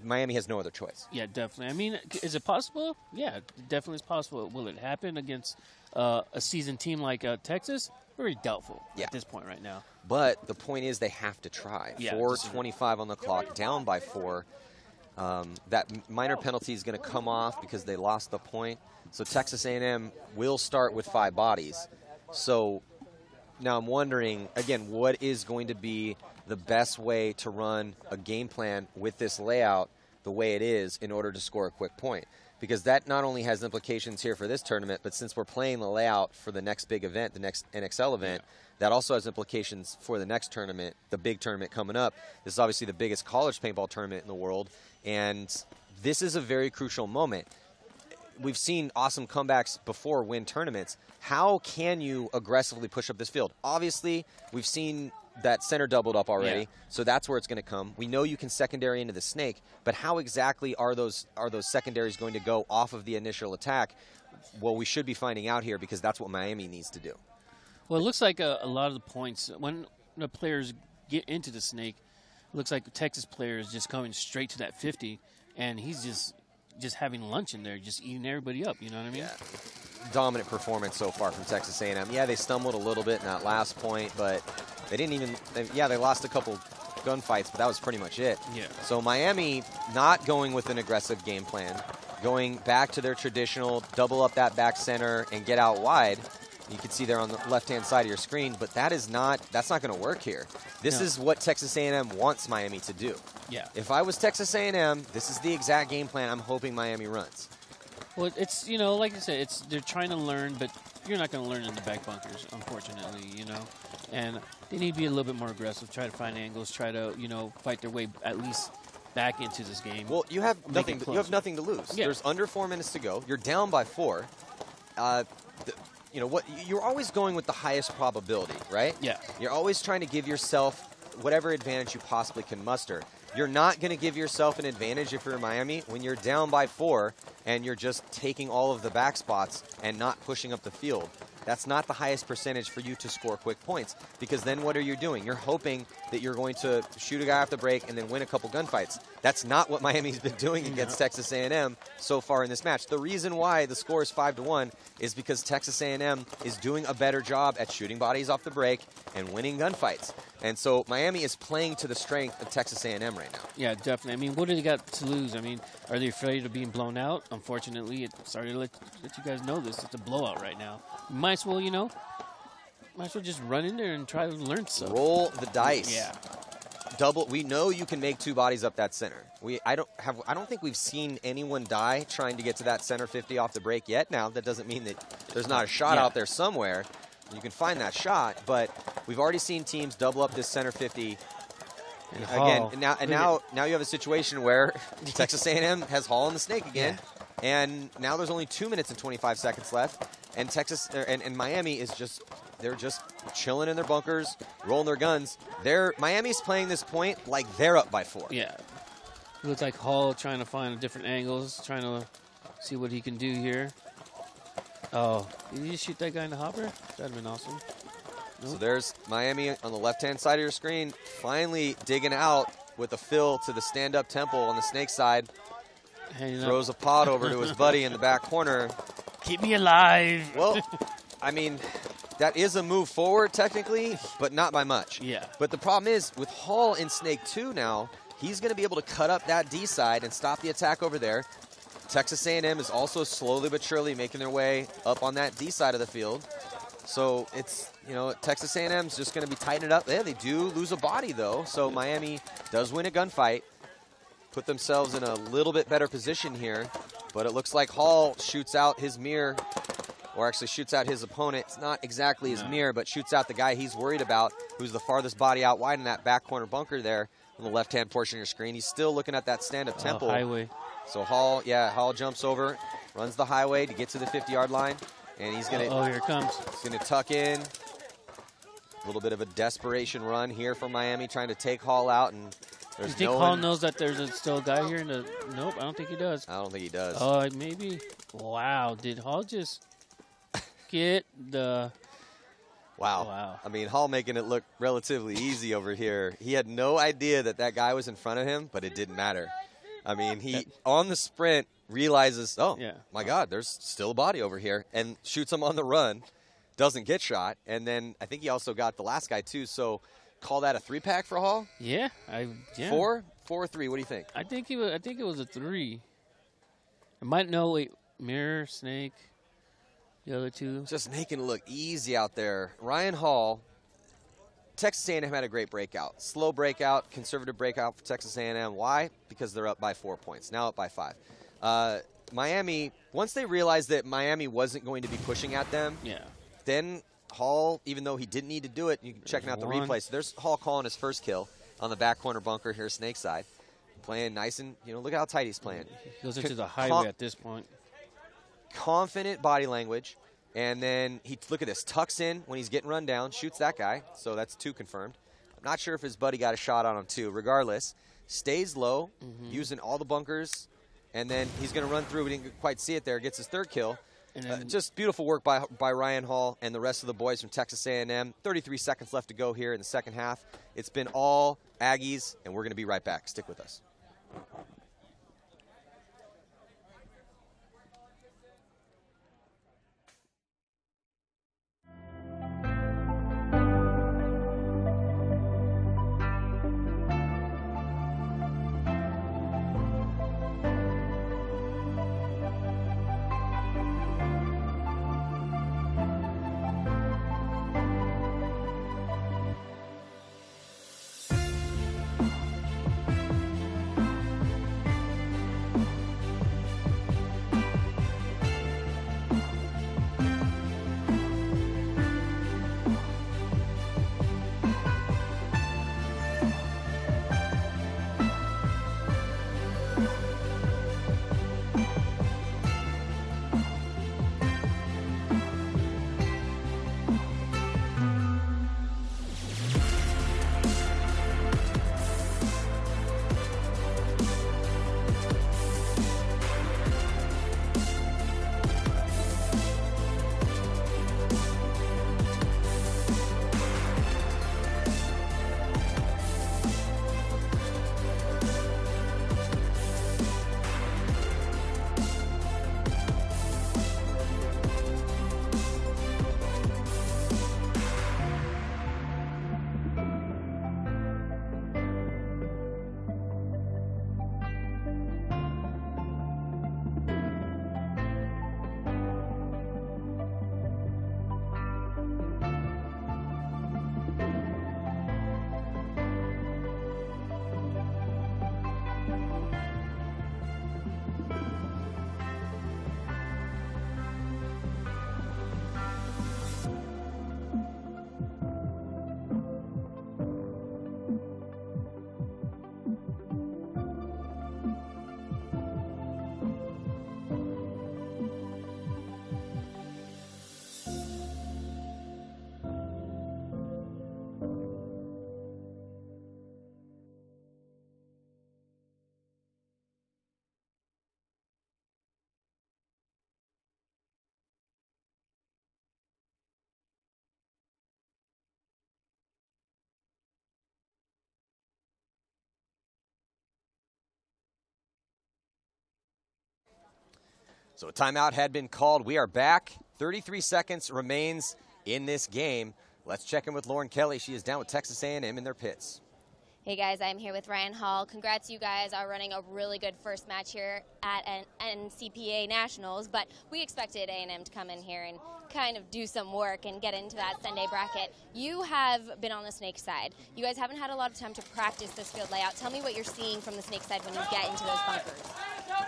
Miami has no other choice. Yeah, definitely. I mean, is it possible? Yeah, it definitely is possible. Will it happen against a seasoned team like Texas? Very doubtful at this point right now. But the point is they have to try. Yeah, 4:25 on the clock, down by 4. That minor penalty is going to come off because they lost the point. So Texas A&M will start with 5 bodies. So now I'm wondering, again, what is going to be the best way to run a game plan with this layout the way it is in order to score a quick point? Because that not only has implications here for this tournament, but since we're playing the layout for the next big event, the next NXL event, that also has implications for the next tournament, the big tournament coming up. This is obviously the biggest college paintball tournament in the world, and this is a very crucial moment. We've seen awesome comebacks before win tournaments. How can you aggressively push up this field? Obviously, we've seen that center doubled up already, so that's where it's going to come. We know you can secondary into the snake, but how exactly are those secondaries going to go off of the initial attack? Well, we should be finding out here because that's what Miami needs to do. Well, it looks like a lot of the points, when the players get into the snake, it looks like the Texas player is just coming straight to that 50, and he's just having lunch in there, just eating everybody up, you know what I mean? Yeah. dominant performance so far from Texas A&M. Yeah, they stumbled a little bit in that last point, but they didn't even, they lost a couple gunfights, but that was pretty much it. Yeah. So Miami not going with an aggressive game plan, going back to their traditional double up that back center and get out wide. You can see there on the left-hand side of your screen, but that's not going to work here. This is what Texas A&M wants Miami to do. Yeah. If I was Texas A&M, this is the exact game plan I'm hoping Miami runs. Well, it's, you know, like I said, they're trying to learn, but you're not going to learn in the back bunkers, unfortunately, you know. And they need to be a little bit more aggressive, try to find angles, try to, you know, fight their way at least back into this game. Well, you have nothing to lose. Yeah. There's under 4 minutes to go. You're down by 4. You know what? You're always going with the highest probability, right? Yeah. You're always trying to give yourself whatever advantage you possibly can muster. You're not going to give yourself an advantage if you're in Miami when you're down by 4 and you're just taking all of the back spots and not pushing up the field. That's not the highest percentage for you to score quick points, because then what are you doing? You're hoping that you're going to shoot a guy off the break and then win a couple gunfights. That's not what Miami's been doing against Texas A&M so far in this match. The reason why the score is 5-1 is because Texas A&M is doing a better job at shooting bodies off the break and winning gunfights. And so Miami is playing to the strength of Texas A&M right now. Yeah, definitely. I mean, what do they got to lose? I mean, are they afraid of being blown out? Unfortunately, sorry to let you guys know this. It's a blowout right now. Might as well, you know, just run in there and try to learn stuff. Roll the dice. Yeah. Double. We know you can make 2 bodies up that center. I don't think we've seen anyone die trying to get to that center 50 off the break yet. Now, that doesn't mean that there's not a shot out there somewhere. You can find that shot, but we've already seen teams double up this center 50. And now you have a situation where Texas A&M has Hall and the Snake again, and now there's only 2 minutes and 25 seconds left, and and Miami is they're just chilling in their bunkers, rolling their guns. Miami's playing this point like they're up by 4. Yeah. It looks like Hall trying to find different angles, trying to see what he can do here. Oh, did you shoot that guy in the hopper? That'd have been awesome. Nope. So there's Miami on the left-hand side of your screen, finally digging out with a fill to the stand-up temple on the Snake side. Throws a pod over to his buddy in the back corner. Keep me alive. Well, I mean, that is a move forward technically, but not by much. Yeah. But the problem is, with Hall in Snake 2 now, he's going to be able to cut up that D side and stop the attack over there. Texas A&M is also slowly but surely making their way up on that D side of the field. So it's, you know, Texas A&M's just going to be tightening it up. Yeah, they do lose a body, though. So Miami does win a gunfight, put themselves in a little bit better position here. But it looks like Hall shoots out his mirror, or actually shoots out his opponent. It's not exactly his mirror, but shoots out the guy he's worried about, who's the farthest body out wide in that back corner bunker there on the left-hand portion of your screen. He's still looking at that stand-up temple. Highway. So Hall jumps over, runs the highway to get to the 50-yard line, and he's going to... Oh, here it comes. He's going to tuck in. A little bit of a desperation run here from Miami, trying to take Hall out, and there's you think Hall knows that there's still a guy here in the... Nope, I don't think he does. I don't think he does. Oh, maybe. Wow, did Hall just get the... Wow. I mean, Hall making it look relatively easy over here. He had no idea that guy was in front of him, but it didn't matter. I mean, he, on the sprint, realizes, my God, there's still a body over here, and shoots him on the run, doesn't get shot, and then I think he also got the last guy, too, so call that a 3-pack for Hall? Yeah. 4? 4 or 3, what do you think? I think it was a 3. Mirror, Snake, the other 2. Just making it look easy out there. Ryan Hall, Texas A&M had a great breakout. Slow breakout, conservative breakout for Texas A&M. Why? Because they're up by 4 points. Now up by 5. Miami, once they realized that Miami wasn't going to be pushing at them, then Hall, even though he didn't need to do it, you can checking out the replay. So there's Hall calling his first kill on the back corner bunker here, Snake side. Playing nice and, look how tight he's playing. He goes into the highway at this point. Confident body language. And then look at this, tucks in when he's getting run down, shoots that guy. So that's 2 confirmed. I'm not sure if his buddy got a shot on him too. Regardless, stays low, using all the bunkers, and then he's going to run through. We didn't quite see it there. Gets his 3rd kill. And just beautiful work by Ryan Hall and the rest of the boys from Texas A&M. 33 seconds left to go here in the second half. It's been all Aggies, and we're going to be right back. Stick with us. So a timeout had been called. We are back. 33 seconds remains in this game. Let's check in with Lauren Kelly. She is down with Texas A&M in their pits. Hey guys, I'm here with Ryan Hall. Congrats, you guys are running a really good first match here at an NCPA Nationals, but we expected A&M to come in here and kind of do some work and get into that Sunday bracket. You have been on the Snake side. You guys haven't had a lot of time to practice this field layout. Tell me what you're seeing from the Snake side when you get into those bunkers.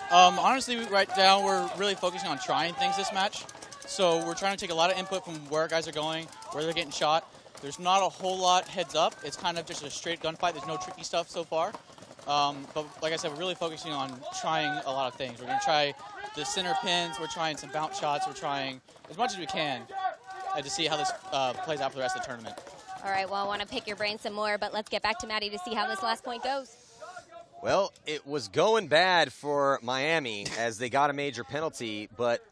Honestly, right now we're really focusing on trying things this match. So we're trying to take a lot of input from where guys are going, where they're getting shot. There's not a whole lot heads up. It's kind of just a straight gunfight. There's no tricky stuff so far. But like I said, we're really focusing on trying a lot of things. We're going to try the center pins. We're trying some bounce shots. We're trying as much as we can to see how this plays out for the rest of the tournament. All right, well, I want to pick your brain some more, but let's get back to Maddie to see how this last point goes. Well, it was going bad for Miami as they got a major penalty, but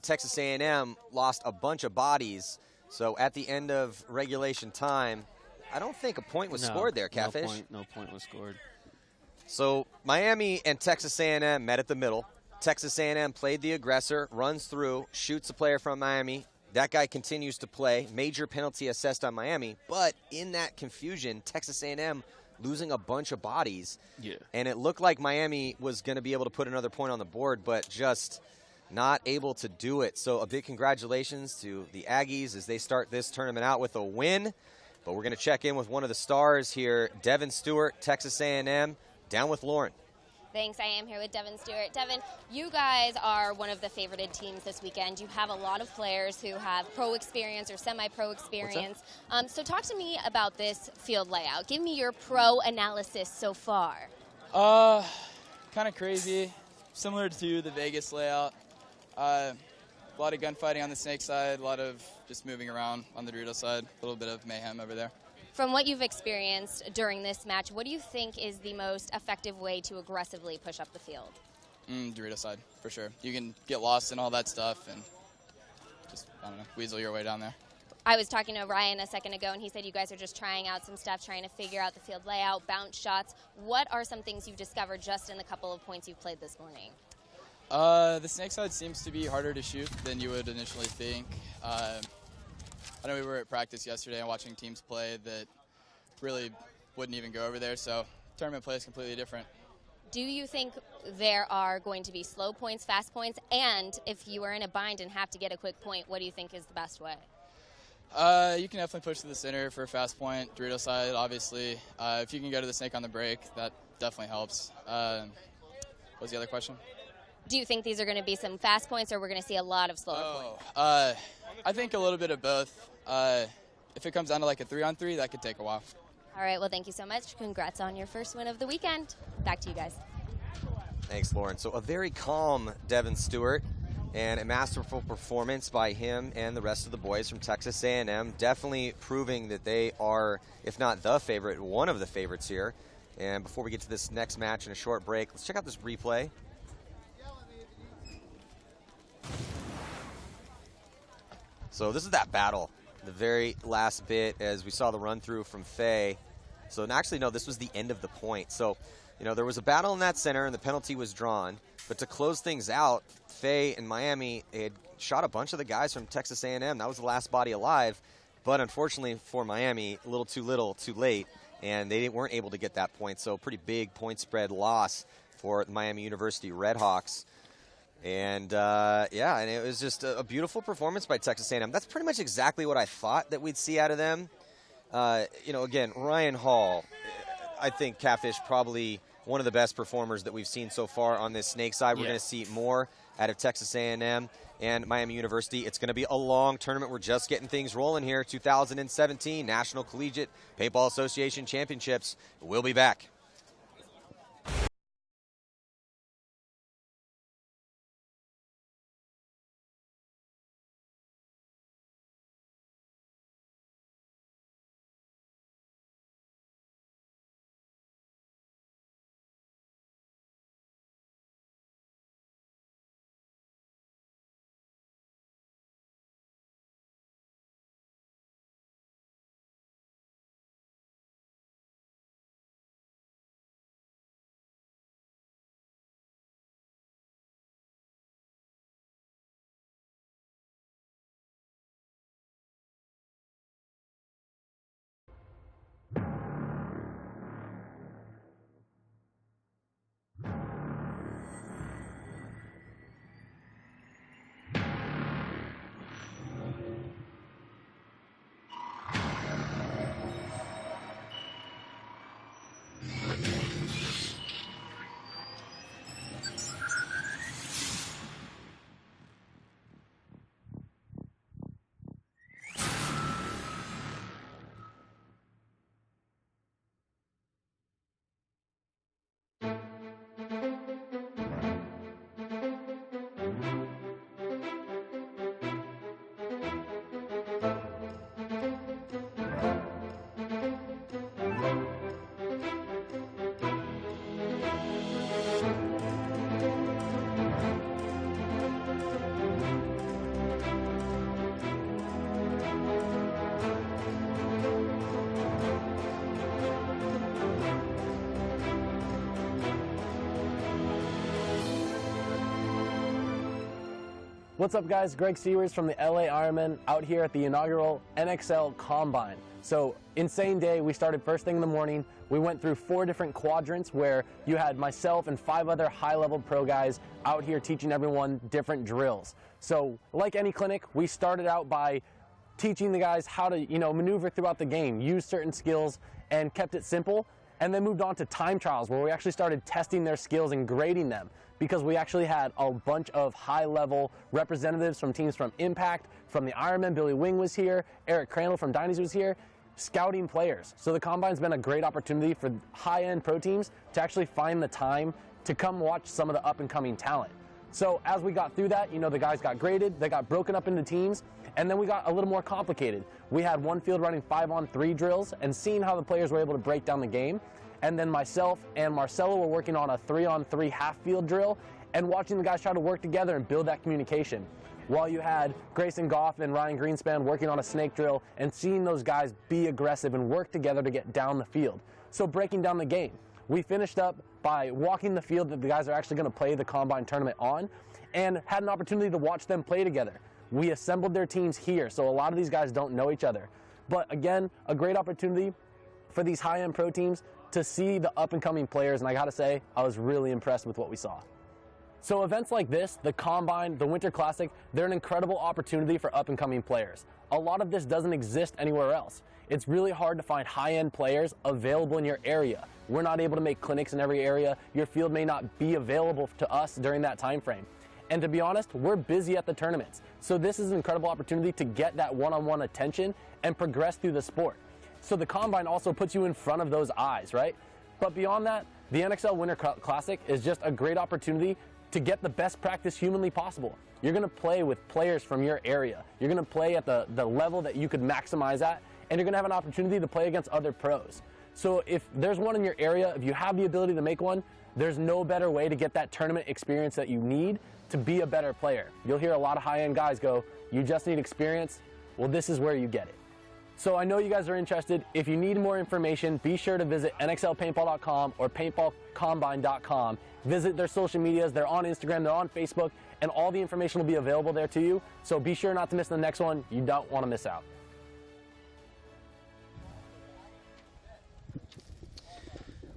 Texas A&M lost a bunch of bodies. So at the end of regulation time, I don't think a point was scored there, Catfish. No point was scored. So Miami and Texas A&M met at the middle. Texas A&M played the aggressor, runs through, shoots a player from Miami. That guy continues to play. Major penalty assessed on Miami. But in that confusion, Texas A&M losing a bunch of bodies. Yeah. And it looked like Miami was going to be able to put another point on the board, but just not able to do it. So a big congratulations to the Aggies as they start this tournament out with a win. But we're going to check in with one of the stars here, Devin Stewart, Texas A&M, down with Lauren. Thanks. I am here with Devin Stewart. Devin, you guys are one of the favorited teams this weekend. You have a lot of players who have pro experience or semi-pro experience. So talk to me about this field layout. Give me your pro analysis so far. Kind of crazy, similar to the Vegas layout. A lot of gunfighting on the Snake side, a lot of just moving around on the Dorito side, a little bit of mayhem over there. From what you've experienced during this match, what do you think is the most effective way to aggressively push up the field? Dorito side, for sure. You can get lost in all that stuff and just, I don't know, weasel your way down there. I was talking to Ryan a second ago, and he said you guys are just trying out some stuff, trying to figure out the field layout, bounce shots. What are some things you've discovered just in the couple of points you've played this morning? The Snake side seems to be harder to shoot than you would initially think. I know we were at practice yesterday and watching teams play that really wouldn't even go over there, so tournament play is completely different. Do you think there are going to be slow points, fast points, and if you are in a bind and have to get a quick point, what do you think is the best way? You can definitely push to the center for a fast point. Dorito side, obviously. If you can go to the Snake on the break, that definitely helps. What was the other question? Do you think these are going to be some fast points, or we're going to see a lot of slower points? I think a little bit of both. If it comes down to like a 3-on-3, that could take a while. All right, well, thank you so much. Congrats on your first win of the weekend. Back to you guys. Thanks, Lauren. So a very calm Devin Stewart and a masterful performance by him and the rest of the boys from Texas A&M, definitely proving that they are, if not the favorite, one of the favorites here. And before we get to this next match and a short break, let's check out this replay. So this is that battle, the very last bit, as we saw the run-through from Faye. So actually, no, this was the end of the point. So, you know, there was a battle in that center, and the penalty was drawn. But to close things out, Faye and Miami had shot a bunch of the guys from Texas A&M. That was the last body alive. But unfortunately for Miami, a little, too late, and they weren't able to get that point. So pretty big point spread loss for the Miami University Redhawks. And, yeah, and it was just a beautiful performance by Texas A&M. That's pretty much exactly what I thought that we'd see out of them. You know, again, Ryan Hall, I think Catfish probably one of the best performers that we've seen so far on this Snake side. We're going to see more out of Texas A&M and Miami University. It's going to be a long tournament. We're just getting things rolling here. 2017 National Collegiate Paintball Association Championships. We'll be back. What's up, guys? Greg Sewers from the LA Ironman out here at the inaugural NXL Combine. So, insane day. We started first thing in the morning. We went through 4 different quadrants where you had myself and 5 other high-level pro guys out here teaching everyone different drills. So, like any clinic, we started out by teaching the guys how to, maneuver throughout the game, use certain skills, and kept it simple. And then moved on to time trials where we actually started testing their skills and grading them, because we actually had a bunch of high-level representatives from teams from Impact, from the Ironman. Billy Wing was here, Eric Crandall from Dyne's was here, scouting players. So the Combine's been a great opportunity for high-end pro teams to actually find the time to come watch some of the up-and-coming talent. So as we got through that, the guys got graded, they got broken up into teams, and then we got a little more complicated. We had one field running 5-on-3 drills and seeing how the players were able to break down the game. And then myself and Marcelo were working on a 3-on-3 half-field drill and watching the guys try to work together and build that communication. While you had Grayson Goff and Ryan Greenspan working on a snake drill and seeing those guys be aggressive and work together to get down the field. So breaking down the game. We finished up by walking the field that the guys are actually going to play the Combine tournament on and had an opportunity to watch them play together. We assembled their teams here, so a lot of these guys don't know each other. But again, a great opportunity for these high-end pro teams to see the up-and-coming players, and I gotta say, I was really impressed with what we saw. So events like this, the Combine, the Winter Classic, they're an incredible opportunity for up-and-coming players. A lot of this doesn't exist anywhere else. It's really hard to find high-end players available in your area. We're not able to make clinics in every area. Your field may not be available to us during that time frame. And to be honest, we're busy at the tournaments. So this is an incredible opportunity to get that one-on-one attention and progress through the sport. So the Combine also puts you in front of those eyes, right? But beyond that, the NXL Winter Classic is just a great opportunity to get the best practice humanly possible. You're gonna play with players from your area. You're gonna play at the level that you could maximize at, and you're gonna have an opportunity to play against other pros. So if there's one in your area, if you have the ability to make one, there's no better way to get that tournament experience that you need to be a better player. You'll hear a lot of high-end guys go, you just need experience. Well, this is where you get it. So I know you guys are interested. If you need more information, be sure to visit nxlpaintball.com or paintballcombine.com. Visit their social medias. They're on Instagram, they're on Facebook, and all the information will be available there to you. So be sure not to miss the next one. You don't want to miss out.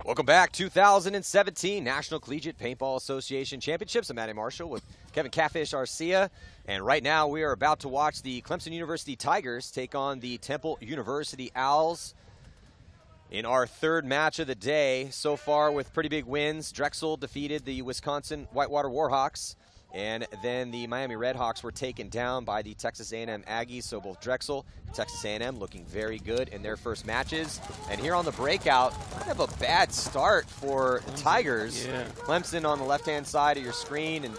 Welcome back. 2017 National Collegiate Paintball Association Championships. I'm Matty Marshall with Kevin Catfish Arcia. And right now we are about to watch the Clemson University Tigers take on the Temple University Owls in our 3rd match of the day. So far with pretty big wins. Drexel defeated the Wisconsin Whitewater Warhawks. And then the Miami Redhawks were taken down by the Texas A&M Aggies. So both Drexel and Texas A&M looking very good in their first matches. And here on the breakout, kind of a bad start for the Tigers. Yeah. Clemson on the left-hand side of your screen, and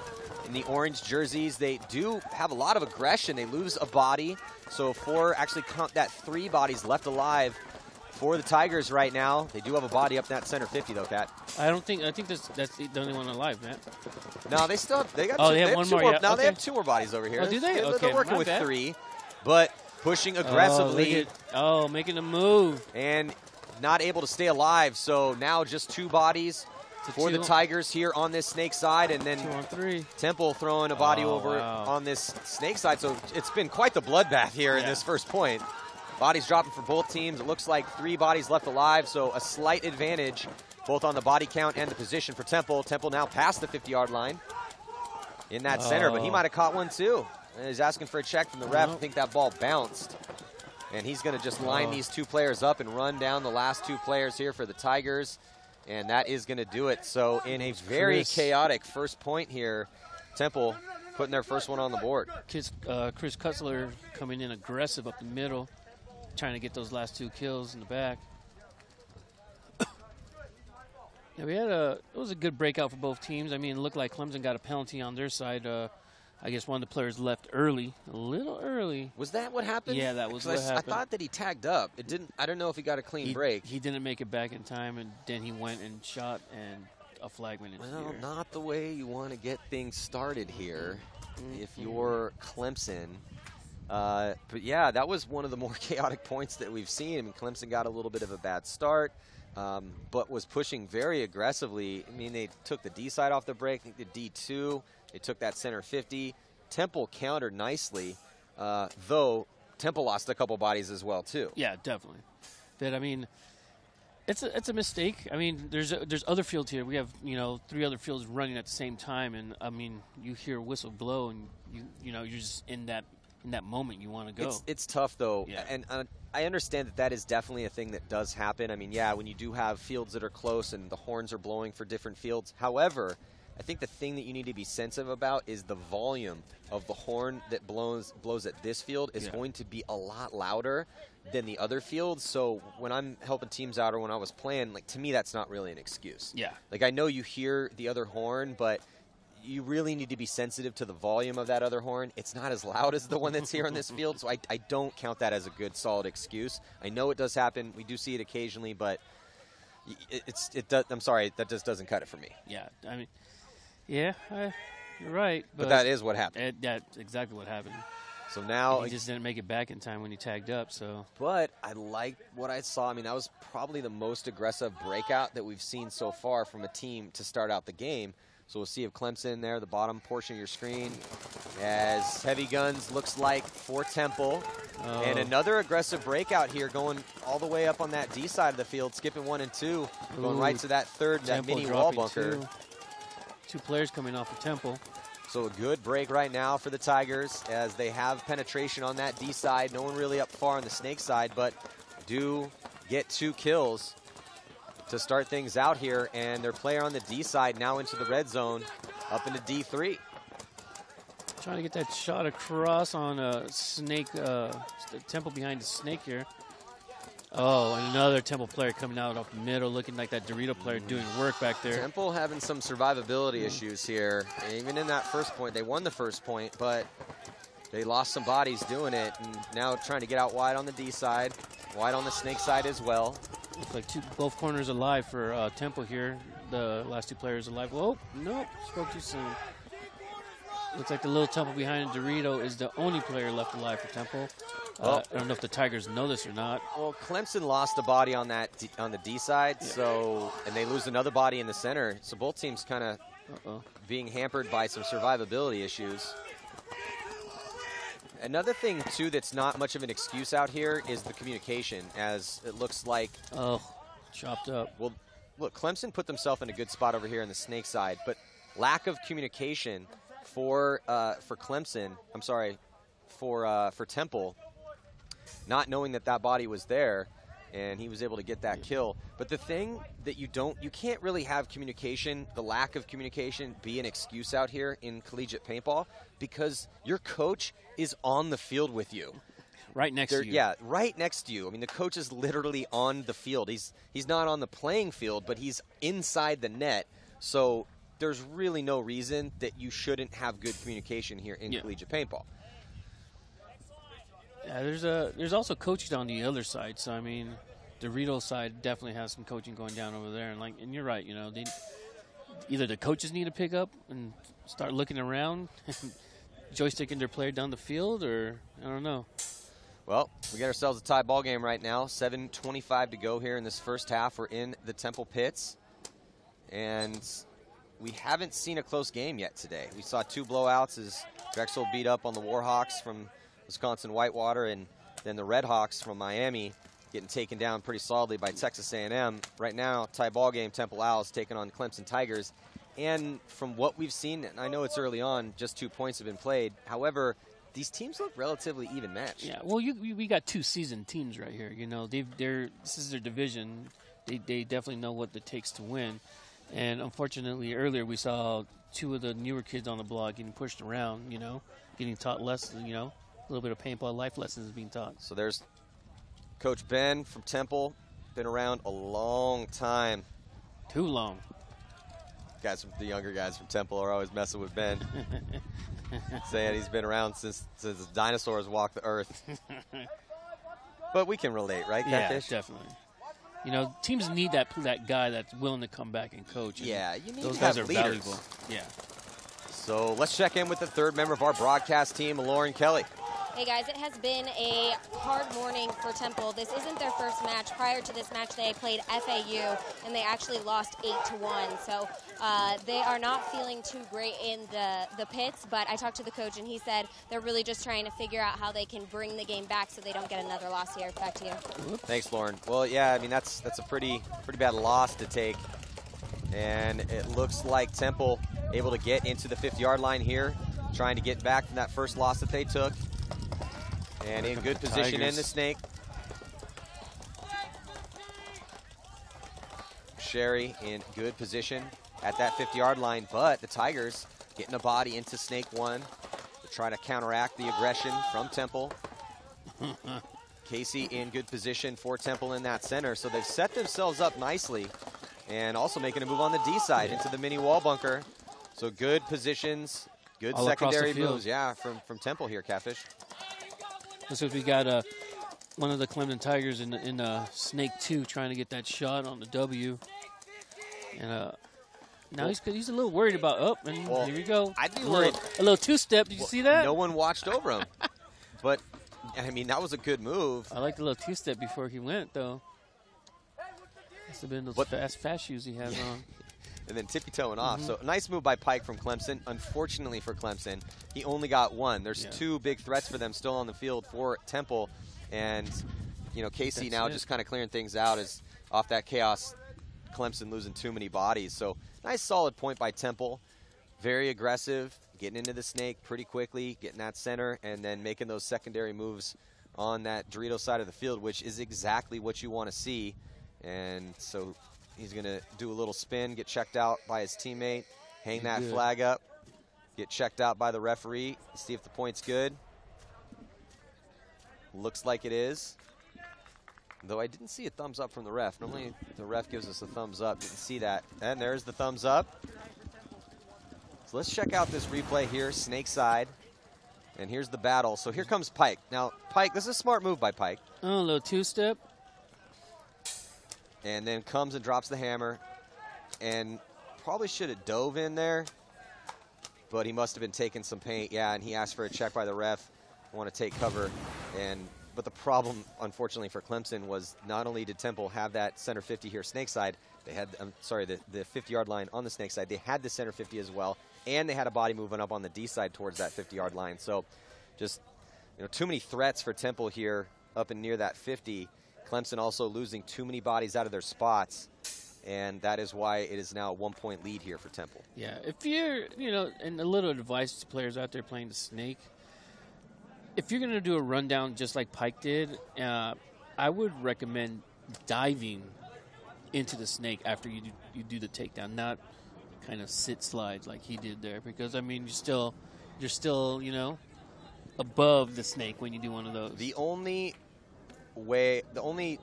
in the orange jerseys, they do have a lot of aggression. They lose a body. So actually count that 3 bodies left alive for the Tigers right now. They do have a body up in that center 50 though, Pat. I think that's the only one alive, man. No, they got they two, have one more. Yeah. Now okay. they have 2 more bodies over here. Oh, do they? Okay, They're working with 3, but pushing aggressively. Making a move. And not able to stay alive. So now just 2 bodies for the Tigers here on this snake side, and then 2-on-3. Temple throwing a body over on this snake side. So it's been quite the bloodbath here in this first point. Bodies dropping for both teams. It looks like 3 bodies left alive, so a slight advantage both on the body count and the position for Temple. Temple now past the 50-yard line in that center, but he might have caught one too. And he's asking for a check from the ref. I think that ball bounced. And he's going to just line these 2 players up and run down the last 2 players here for the Tigers. And that is going to do it. So in a very chaotic first point here, Temple putting their first one on the board. Chris Kutzler coming in aggressive up the middle, trying to get those last 2 kills in the back. Yeah, it was a good breakout for both teams. I mean, it looked like Clemson got a penalty on their side. I guess one of the players left early, a little early. Was that what happened? Yeah, that was what happened. I thought that he tagged up. It didn't. I don't know if he got a clean break. He didn't make it back in time, and then he went and shot, and a flag went in. Well, not the way you want to get things started here if you're Clemson. But yeah, that was one of the more chaotic points that we've seen. I mean, Clemson got a little bit of a bad start, but was pushing very aggressively. I mean, they took the D side off the break, I think the D2. They took that center 50. Temple countered nicely, though Temple lost a couple bodies as well, too. Yeah, definitely. That, I mean, it's a mistake. I mean, there's other fields here. We have, 3 other fields running at the same time, and I mean, you hear a whistle blow, and you're just in that moment you want to go. It's tough though, Yeah. and I understand that is definitely a thing that does happen. I mean, yeah, when you do have fields that are close and the horns are blowing for different fields. However, I think the thing that you need to be sensitive about is the volume of the horn that blows at this field is going to be a lot louder than the other fields. So when I'm helping teams out or when I was playing, like, to me, that's not really an excuse. Yeah. Like, I know you hear the other horn, but you really need to be sensitive to the volume of that other horn. It's not as loud as the one that's here on this field, so I don't count that as a good, solid excuse. I know it does happen. We do see it occasionally, but I'm sorry, that just doesn't cut it for me. Yeah, I mean, you're right. But that is what happened. That's exactly what happened. So now he just didn't make it back in time when he tagged up. So, but I like what I saw. I mean, that was probably the most aggressive breakout that we've seen so far from a team to start out the game. So we'll see if Clemson there, the bottom portion of your screen, as heavy guns looks like for Temple. And another aggressive breakout here going all the way up on that D side of the field, skipping 1 and 2, going right to that third, that mini wall bunker. Two players coming off of Temple. So a good break right now for the Tigers as they have penetration on that D side. No one really up far on the snake side, but do get 2 kills to start things out here, and their player on the D side now into the red zone, up into D3. Trying to get that shot across on a snake, Temple behind the snake here. Oh, another Temple player coming out up middle, looking like that Dorito player doing work back there. Temple having some survivability issues here. And even in that first point, they won the first point, but they lost some bodies doing it, and now trying to get out wide on the D side, wide on the snake side as well. Looks like both corners alive for Temple here. The last 2 players alive. Whoa, nope, spoke too soon. Looks like the little Temple behind Dorito is the only player left alive for Temple. I don't know if the Tigers know this or not. Well, Clemson lost a body on that on the D side, and they lose another body in the center. So both teams kind of being hampered by some survivability issues. Another thing, too, that's not much of an excuse out here is the communication, as it looks like... Oh, chopped up. Well, look, Clemson put themselves in a good spot over here on the snake side, but lack of communication for Clemson, I'm sorry, for Temple, not knowing that body was there, and he was able to get that kill. But the thing that you can't really have communication, the lack of communication, be an excuse out here in collegiate paintball, because your coach is on the field with you. Right next to you. Yeah, right next to you. I mean, the coach is literally on the field. He's not on the playing field, but he's inside the net. So there's really no reason that you shouldn't have good communication here in collegiate paintball. Yeah, there's also coaching on the other side. So I mean, the Dorito side definitely has some coaching going down over there. And you're right. Either the coaches need to pick up and start looking around, joysticking their player down the field, or I don't know. Well, we got ourselves a tie ball game right now. 7:25 to go here in this first half. We're in the Temple pits, and we haven't seen a close game yet today. We saw 2 blowouts as Drexel beat up on the Warhawks from Wisconsin Whitewater, and then the Redhawks from Miami getting taken down pretty solidly by Texas A&M. Right now, tie ball game, Temple Owls taking on Clemson Tigers. And from what we've seen, and I know it's early on, just 2 points have been played. However, these teams look relatively even matched. Yeah, well, we got 2 seasoned teams right here. This is their division. They definitely know what it takes to win. And unfortunately, earlier we saw 2 of the newer kids on the block getting pushed around. Getting taught lessons. A little bit of paintball life lessons being taught. So there's Coach Ben from Temple, been around a long time. Too long. The younger guys from Temple are always messing with Ben, saying he's been around since the dinosaurs walked the earth. But we can relate, right, Catfish? Yeah, definitely. Teams need that guy that's willing to come back and coach. And yeah, you need those to have guys are leaders. valuable. Yeah. So let's check in with the third member of our broadcast team, Lauren Kelly. Hey guys, it has been a hard morning for Temple. This isn't their first match. Prior to this match, they played FAU, and they actually lost 8-1. So they are not feeling too great in the pits, but I talked to the coach, and he said they're really just trying to figure out how they can bring the game back so they don't get another loss here. Back to you. Thanks, Lauren. Well, yeah, I mean, that's a pretty bad loss to take. And it looks like Temple able to get into the 50-yard line here, trying to get back from that first loss that they took. And in good position in the snake. Sherry in good position at that 50-yard line, but the Tigers getting a body into snake 1 to try to counteract the aggression from Temple. Casey in good position for Temple in that center, so they've set themselves up nicely, and also making a move on the D side into the mini wall bunker. So good positions, good all secondary moves, yeah, from Temple here, Catfish. Looks like we got one of the Clemson Tigers in snake 2 trying to get that shot on the W. And now he's a little worried about and well, here we go. I'd be worried. A little two-step. Did you see that? No one watched over him. But, I mean, that was a good move. I like the little two-step before he went, though. Must have been those fast shoes he has on. And then tippy-toeing off. So a nice move by Pike from Clemson. Unfortunately for Clemson, he only got 1. There's 2 big threats for them still on the field for Temple. And, you know, Casey now just kind of clearing things out as off that chaos, Clemson losing too many bodies. So nice solid point by Temple. Very aggressive, getting into the snake pretty quickly, getting that center, and then making those secondary moves on that Dorito side of the field, which is exactly what you want to see. And so he's going to do a little spin, get checked out by his teammate, hang that flag up, get checked out by the referee, see if the point's good. Looks like it is. Though I didn't see a thumbs up from the ref. Normally the ref gives us a thumbs up. Didn't see that. And there's the thumbs up. So let's check out this replay here, snake side. And here's the battle. So here comes Pike. Now, Pike, this is a smart move by Pike. Oh, a little two-step. And then comes and drops the hammer. And probably should have dove in there. But he must have been taking some paint. Yeah, and he asked for a check by the ref. Want to take cover. But the problem, unfortunately, for Clemson was not only did Temple have that center 50 here, snake side, they had, the 50-yard line on the snake side. They had the center 50 as well, and they had a body moving up on the D side towards that 50-yard line. So just, too many threats for Temple here up and near that 50. Clemson also losing too many bodies out of their spots, and that is why it is now a 1-point lead here for Temple. Yeah, if you're, and a little advice to players out there playing the snake, if you're going to do a rundown just like Pike did, I would recommend diving into the snake after you do the takedown, not kind of sit slide like he did there, because, I mean, you're still, above the snake when you do one of those. The only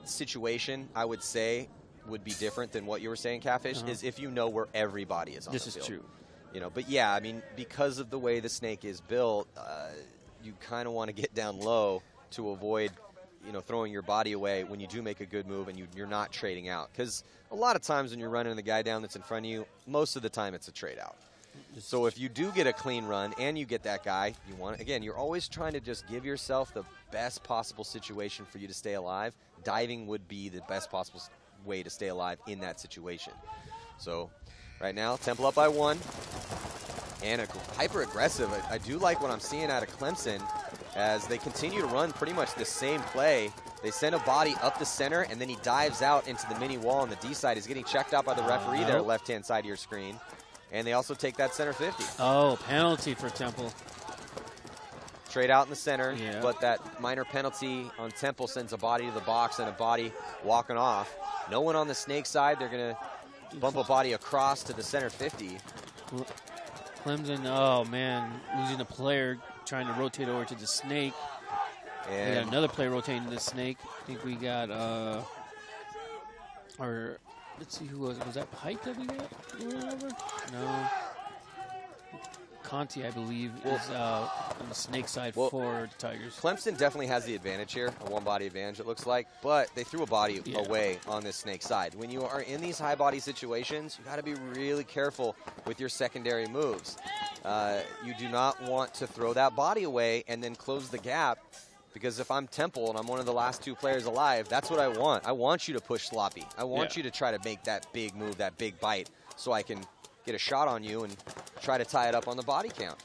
situation I would say would be different than what you were saying, Catfish, is if you know where everybody is on the field. This is true. But yeah, I mean, because of the way the snake is built, you kind of want to get down low to avoid, throwing your body away when you do make a good move and you're not trading out. Because a lot of times when you're running the guy down that's in front of you, most of the time it's a trade out. So if you do get a clean run and you get that guy, you're always trying to just give yourself the best possible situation for you to stay alive. Diving would be the best possible way to stay alive in that situation. So right now, Temple up by 1. And hyper-aggressive. I do like what I'm seeing out of Clemson as they continue to run pretty much the same play. They send a body up the center, and then he dives out into the mini wall on the D side. He's getting checked out by the referee there, left-hand side of your screen. And they also take that center 50. Oh, penalty for Temple. Trade out in the center, but that minor penalty on Temple sends a body to the box and a body walking off. No one on the snake side. They're going to bump a body across to the center 50. Clemson, oh man, losing a player trying to rotate over to the snake. And we got another player rotating to the snake. I think we got, let's see who was that Pike that we got? No. Conti, I believe, is on the snake side for the Tigers. Clemson definitely has the advantage here, a one-body advantage it looks like, but they threw a body away on this snake side. When you are in these high body situations, you got to be really careful with your secondary moves. You do not want to throw that body away and then close the gap, because if I'm Temple and I'm one of the last 2 players alive, that's what I want. I want you to push sloppy. I want you to try to make that big move, that big bite, so I can get a shot on you and try to tie it up on the body count.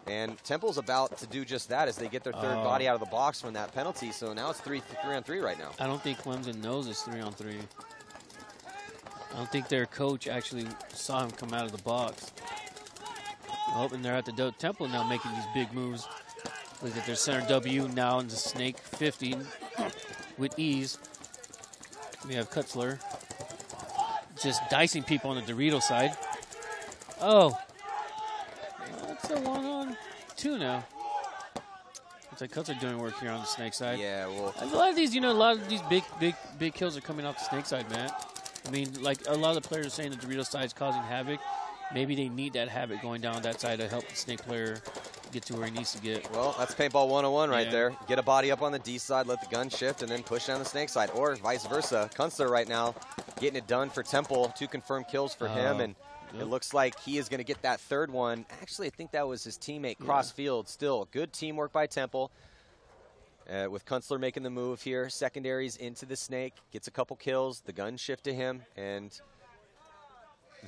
And Temple's about to do just that as they get their third body out of the box from that penalty. So now it's 3-on-3 right now. I don't think Clemson knows it's 3-on-3. I don't think their coach actually saw him come out of the box. Oh, and they're at the Temple now making these big moves. Look at their center W now in the snake 50 with ease. We have Kutzler just dicing people on the Dorito side. Oh, that's a 1-on-2 now. Looks like Kutzler doing work here on the snake side. Yeah, well, a lot of these, a lot of these big kills are coming off the snake side, man. I mean, like a lot of the players are saying the Dorito side is causing havoc. Maybe they need that havoc going down that side to help the snake player get to where he needs to get. Well, that's paintball 101 right there. Get a body up on the D side, let the gun shift, and then push down the snake side, or vice versa. Kunstler right now getting it done for Temple. 2 confirmed kills for him, and it looks like he is going to get that third one. Actually, I think that was his teammate cross field. Still, good teamwork by Temple. With Kunstler making the move here, secondaries into the snake, gets a couple kills, the gun shift to him, and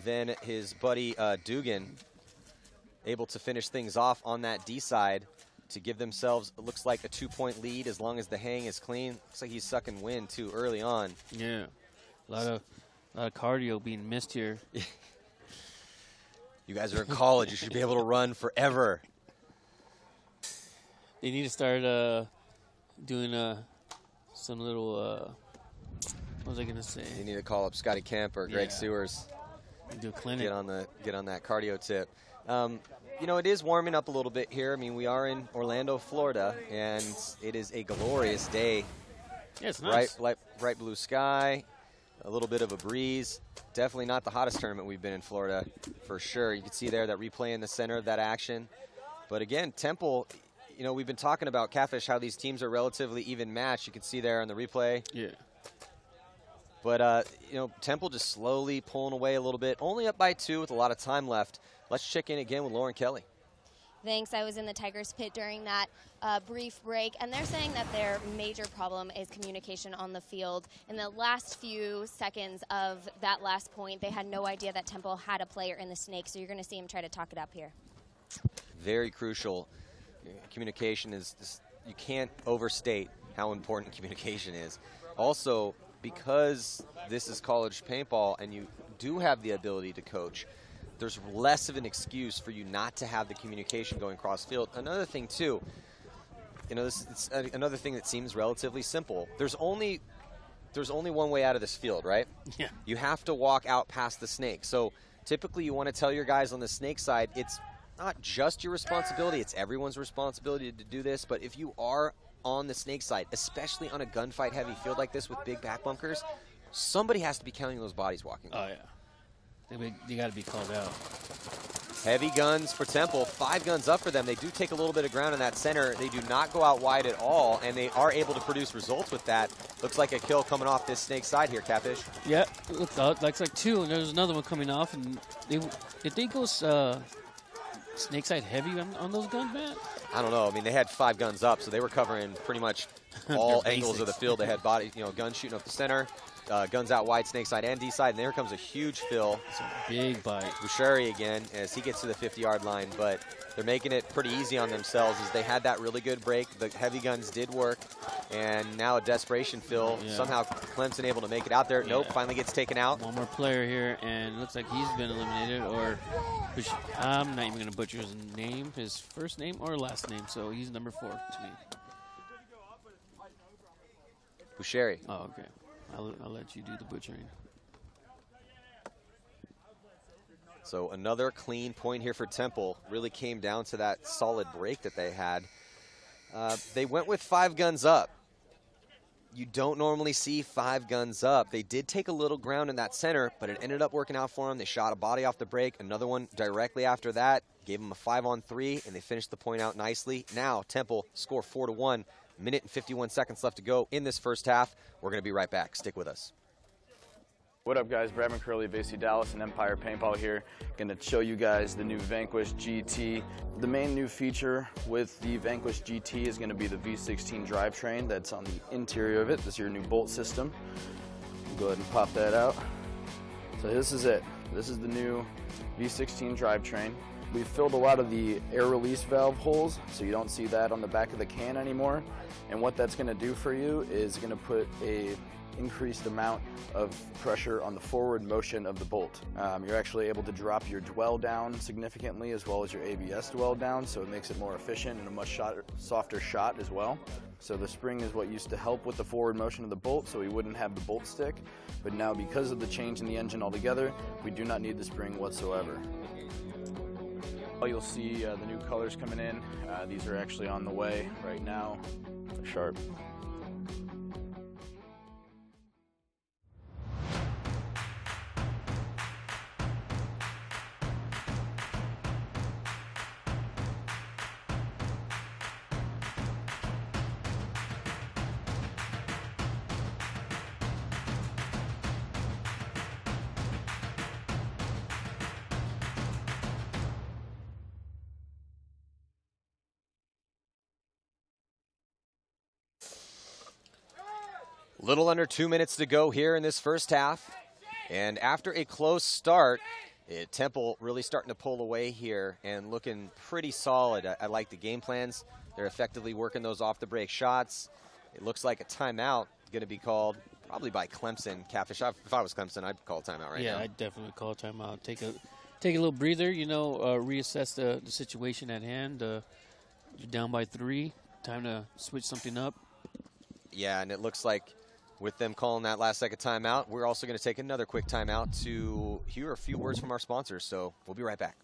then his buddy Dugan able to finish things off on that D side to give themselves, it looks like, a 2-point lead as long as the hang is clean. Looks like he's sucking wind too early on. Yeah, a lot of cardio being missed here. You guys are in college. You should be able to run forever. They need to start doing some little, what was I going to say? You need to call up Scotty Kemp or Greg Sewers. Do a clinic. Get on that cardio tip. You know, it is warming up a little bit here. I mean, we are in Orlando, Florida, and it is a glorious day. Yeah, it's nice. Bright blue sky, a little bit of a breeze. Definitely not the hottest tournament we've been in Florida, for sure. You can see there that replay in the center of that action. But again, Temple, you know, we've been talking about, Catfish, how these teams are relatively even matched. You can see there on the replay. Yeah. But, you know, Temple just slowly pulling away a little bit. Only up by 2 with a lot of time left. Let's check in again with Lauren Kelly. Thanks. I was in the Tigers pit during that brief break, and they're saying that their major problem is communication on the field. In the last few seconds of that last point, they had no idea that Temple had a player in the snake, so you're going to see him try to talk it up here. Very crucial. Communication is you can't overstate how important communication is. Also, because this is college paintball and you do have the ability to coach, there's less of an excuse for you not to have the communication going cross field. Another thing too, you know, it's another thing that seems relatively simple. There's only one way out of this field, right? Yeah. You have to walk out past the snake. So typically you want to tell your guys on the snake side, it's not just your responsibility, it's everyone's responsibility to do this. But if you are on the snake side, especially on a gunfight heavy field like this with big back bunkers, somebody has to be counting those bodies walking. Oh, yeah. They got to be called out. Heavy guns for Temple, 5 guns up for them. They do take a little bit of ground in that center. They do not go out wide at all, and they are able to produce results with that. Looks like a kill coming off this snake side here, Catfish. Yeah, looks like 2, and there's another one coming off. And did they go snake side heavy on those guns, man? I don't know. I mean, they had 5 guns up, so they were covering pretty much all angles of the field. They had guns shooting up the center. Guns out wide, snake side and D side, and there comes a huge fill. It's a big bite. Boucheri again as he gets to the 50-yard line, but they're making it pretty easy on themselves as they had that really good break. The heavy guns did work, and now a desperation fill. Yeah. Somehow Clemson able to make it out there. Yeah. Nope, finally gets taken out. One more player here, and it looks like he's been eliminated, or I'm not even going to butcher his name, his first name or last name, so he's number 4 to me. Boucheri. Oh, okay. I'll let you do the butchering. So another clean point here for Temple. Really came down to that solid break that they had. They went with 5 guns up. You don't normally see 5 guns up. They did take a little ground in that center, but it ended up working out for them. They shot a body off the break, another one directly after that, gave them a 5-on-3, and they finished the point out nicely. Now Temple score 4-1, minute and 51 seconds left to go in this first half. We're going to be right back. Stick with us. What up, guys? Brad McCurley of AC Dallas and Empire Paintball here. Gonna show you guys the new Vanquish GT. The main new feature with the Vanquish GT is gonna be the V16 drivetrain that's on the interior of it. This is your new bolt system. Go ahead and pop that out. So this is it. This is the new V16 drivetrain. We've filled a lot of the air release valve holes, so you don't see that on the back of the can anymore. And what that's gonna do for you is gonna put a increased amount of pressure on the forward motion of the bolt. You're actually able to drop your dwell down significantly as well as your ABS dwell down, so it makes it more efficient and a much softer shot as well. So the spring is what used to help with the forward motion of the bolt, so we wouldn't have the bolt stick. But now, because of the change in the engine altogether, we do not need the spring whatsoever. You'll see the new colors coming in. These are actually on the way right now. They're sharp. Little under 2 minutes to go here in this first half. And after a close start, Temple really starting to pull away here and looking pretty solid. I like the game plans. They're effectively working those off the break shots. It looks like a timeout going to be called probably by Clemson. Catfish, if I was Clemson, I'd call a timeout right now. Yeah, I'd definitely call a timeout. Take a little breather, reassess the situation at hand. You're down by 3. Time to switch something up. Yeah, and it looks like with them calling that last second timeout, we're also going to take another quick timeout to hear a few words from our sponsors. So we'll be right back.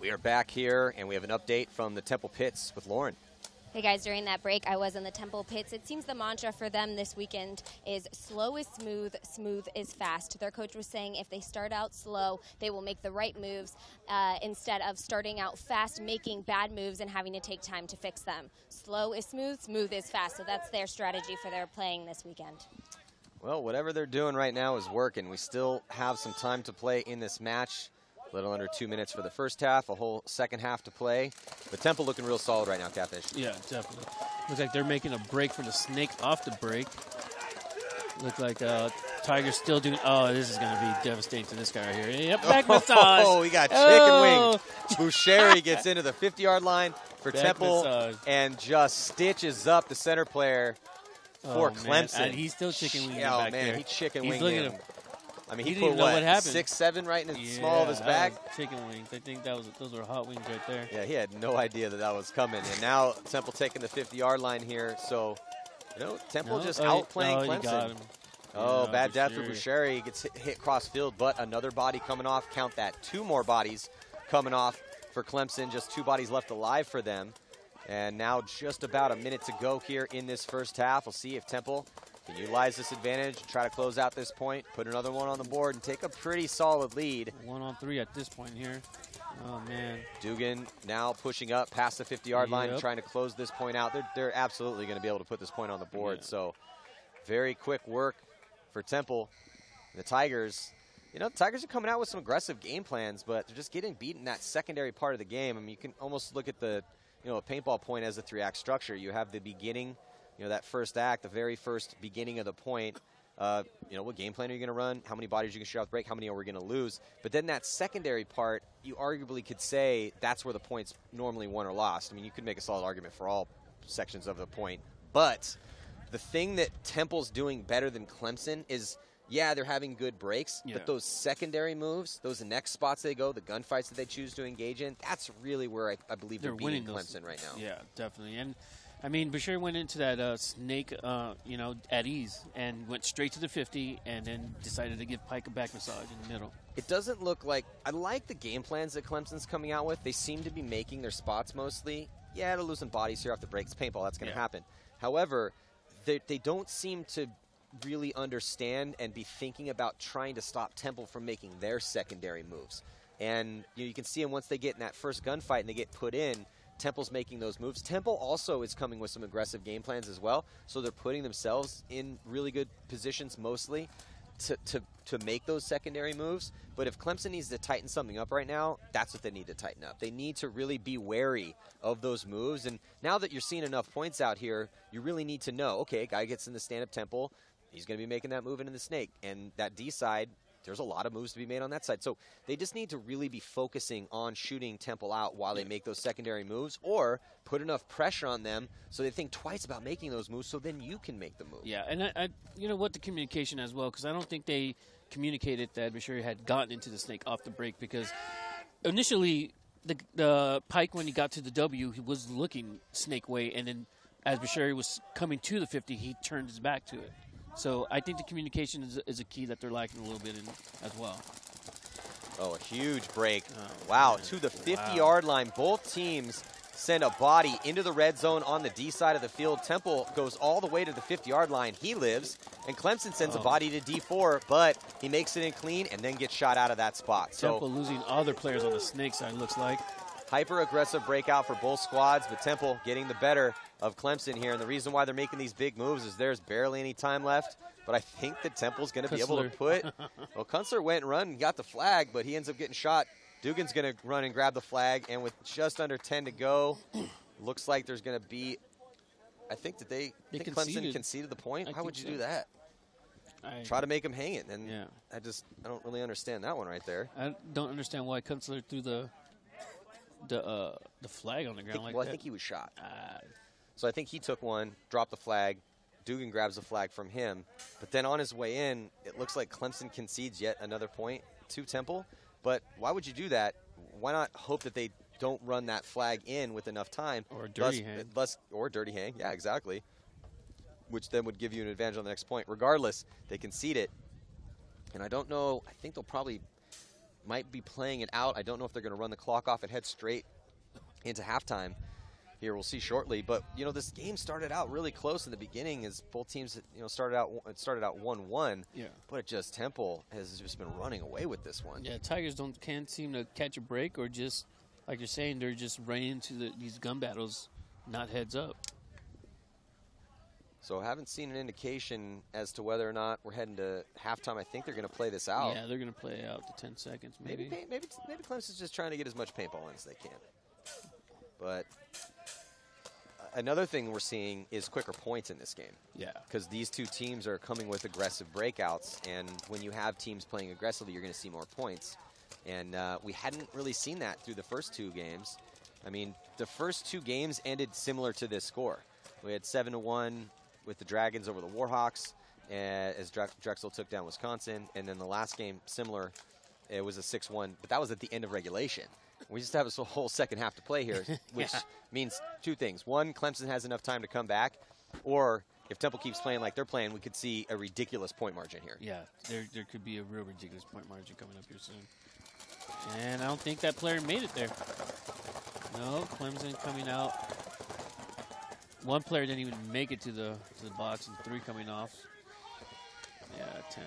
We are back here, and we have an update from the Temple Pits with Lauren. Hey guys, during that break, I was in the Temple Pits. It seems the mantra for them this weekend is slow is smooth, smooth is fast. Their coach was saying if they start out slow, they will make the right moves instead of starting out fast, making bad moves and having to take time to fix them. Slow is smooth, smooth is fast. So that's their strategy for their playing this weekend. Well, whatever they're doing right now is working. We still have some time to play in this match. A little under 2 minutes for the first half, a whole second half to play. But Temple looking real solid right now, Catfish. Yeah, definitely. Looks like they're making a break for the snake off the break. Look like Tiger's still doing. Oh, this is going to be devastating to this guy right here. Yep, back massage. Oh, we got chicken wing. Boucheri gets into the 50-yard line for back Temple massage. And just stitches up the center player for Clemson. And he's still chicken winging back there. He chicken winged him. I mean, he put didn't know what happened. 6'7" right in the small of his back. Chicken wings. I think those were hot wings right there. Yeah, he had no idea that was coming. And now Temple taking the 50-yard line here. So, Temple just outplaying Clemson. Got him. Oh, bad death for Boucheri. He gets hit cross field, but another body coming off. Count that. 2 more bodies coming off for Clemson. Just 2 bodies left alive for them. And now just about a minute to go here in this first half. We'll see if Temple can utilize this advantage, try to close out this point, put another one on the board, and take a pretty solid lead. 1-on-3 at this point here. Oh, man. Dugan now pushing up past the 50-yard line and Yep. trying to close this point out. They're absolutely going to be able to put this point on the board. Yeah. So very quick work for Temple. The Tigers, you know, the Tigers are coming out with some aggressive game plans, but they're just getting beaten in that secondary part of the game. I mean, you can almost look at the, you know, a paintball point as a 3-act structure. You have the beginning, you know, that first act, the very first beginning of the point. You know, what game plan are you going to run? How many bodies you can shoot off the break? How many are we going to lose? But then that secondary part, you arguably could say that's where the points normally won or lost. I mean, you could make a solid argument for all sections of the point. But the thing that Temple's doing better than Clemson is, yeah, they're having good breaks, Yeah. but those secondary moves, those next spots they go, the gunfights that they choose to engage in, that's really where I believe they're beating winning those. Clemson right now. Yeah, definitely. And I mean, Bashir went into that snake, you know, at ease and went straight to the 50 and then decided to give Pike a back massage in the middle. It doesn't look like – I like the game plans that Clemson's coming out with. They seem to be making their spots mostly. Yeah, they're losing bodies here off the breaks. Paintball, that's going to happen. However, they don't seem to really understand and be thinking about trying to stop Temple from making their secondary moves. And you can see them once they get in that first gunfight and they get put in, Temple's making those moves. Temple also is coming with some aggressive game plans as well, so they're putting themselves in really good positions mostly to make those secondary moves. But if Clemson needs to tighten something up right now, that's what they need to tighten up. They need to really be wary of those moves. And now that you're seeing enough points out here, you really need to know, okay, guy gets in the stand-up Temple, he's going to be making that move into the snake. And that D side, there's a lot of moves to be made on that side. So they just need to really be focusing on shooting Temple out while they make those secondary moves, or put enough pressure on them so they think twice about making those moves so then you can make the move. Yeah, and I you know what, the communication as well, because I don't think they communicated that Bashir had gotten into the snake off the break, because initially the Pike, when he got to the W, he was looking snake way, and then as Bashir was coming to the 50, he turned his back to it. So I think the communication is a key that they're lacking a little bit in as well. Oh, a huge break. Wow, man. to the 50-yard line. Both teams send a body into the red zone on the D side of the field. Temple goes all the way to the 50-yard line. He lives, and Clemson sends a body to D4, but he makes it in clean and then gets shot out of that spot. Temple losing other players on the snake side, looks like. Hyper-aggressive breakout for both squads, but Temple getting the better of Clemson here. And the reason why they're making these big moves is there's barely any time left. But I think that Temple's going to be able to put – well, Kunstler went and run and got the flag, but he ends up getting shot. Dugan's going to run and grab the flag. And with just under 10 to go, looks like there's going to be – I think that they think Clemson conceded the point. How would you do that? Try to make them hang it. And I don't really understand that one right there. I don't understand why Kunstler threw the flag on the ground like that. Well, I think he was shot. So I think he took one, dropped the flag. Dugan grabs the flag from him. But then on his way in, it looks like Clemson concedes yet another point to Temple. But why would you do that? Why not hope that they don't run that flag in with enough time? Or a dirty hang. Or dirty hang, yeah, exactly. Which then would give you an advantage on the next point. Regardless, they concede it. And I don't know, I think they'll probably might be playing it out. I don't know if they're going to run the clock off and head straight into halftime. Here we'll see shortly, but you know this game started out really close in the beginning as both teams started out 1-1. Yeah. But just Temple has just been running away with this one. Yeah, Tigers can't seem to catch a break, or just like you're saying, they're just running into these gun battles, not heads up. So I haven't seen an indication as to whether or not we're heading to halftime. I think they're going to play this out. Yeah, they're going to play out to 10 seconds, maybe. Maybe Clemson's just trying to get as much paintball in as they can. But another thing we're seeing is quicker points in this game. Yeah. Because these two teams are coming with aggressive breakouts, and when you have teams playing aggressively, you're going to see more points. And we hadn't really seen that through the first two games. I mean, the first two games ended similar to this score. We had 7-1 with the Dragons over the Warhawks as Drexel took down Wisconsin. And then the last game, similar, it was a 6-1, but that was at the end of regulation. We just have a whole second half to play here, which means two things. One, Clemson has enough time to come back, or if Temple keeps playing like they're playing, we could see a ridiculous point margin here. Yeah, there could be a real ridiculous point margin coming up here soon. And I don't think that player made it there. No, Clemson coming out. One player didn't even make it to the box, and 3 coming off. Yeah, 10.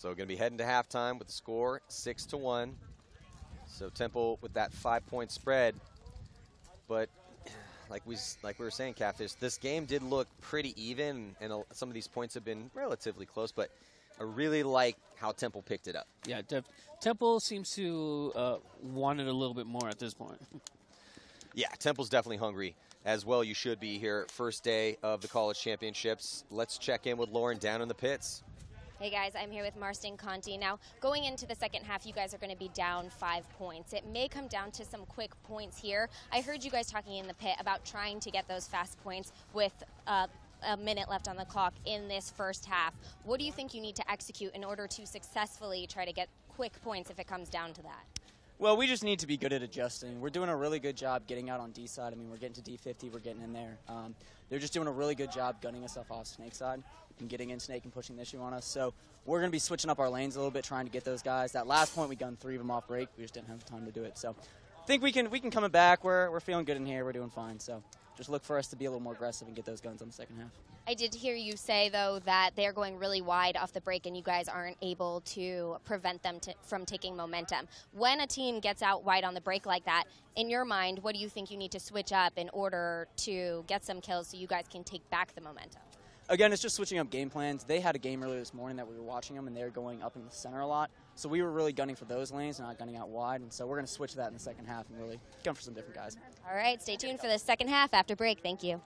So going to be heading to halftime with the score 6-1. So Temple with that 5-point spread. But like we were saying, Catfish, this game did look pretty even, and some of these points have been relatively close, but I really like how Temple picked it up. Yeah, Temple seems to want it a little bit more at this point. Yeah, Temple's definitely hungry as well. You should be here first day of the college championships. Let's check in with Lauren down in the pits. Hey guys, I'm here with Marston Conti. Now, going into the second half, you guys are going to be down 5 points. It may come down to some quick points here. I heard you guys talking in the pit about trying to get those fast points with a minute left on the clock in this first half. What do you think you need to execute in order to successfully try to get quick points if it comes down to that? Well, we just need to be good at adjusting. We're doing a really good job getting out on D side. I mean, we're getting to D50, we're getting in there. They're just doing a really good job gunning us off snake side and getting in snake and pushing the issue on us. So we're going to be switching up our lanes a little bit, trying to get those guys. That last point, we gunned 3 of them off break. We just didn't have time to do it. So I think we can come it back. We're feeling good in here. We're doing fine. So just look for us to be a little more aggressive and get those guns on the second half. I did hear you say, though, that they're going really wide off the break and you guys aren't able to prevent them from taking momentum. When a team gets out wide on the break like that, in your mind, what do you think you need to switch up in order to get some kills so you guys can take back the momentum? Again, it's just switching up game plans. They had a game earlier this morning that we were watching them, and they were going up in the center a lot. So we were really gunning for those lanes and not gunning out wide. And so we're going to switch that in the second half and really gun for some different guys. All right, stay tuned for the second half after break. Thank you.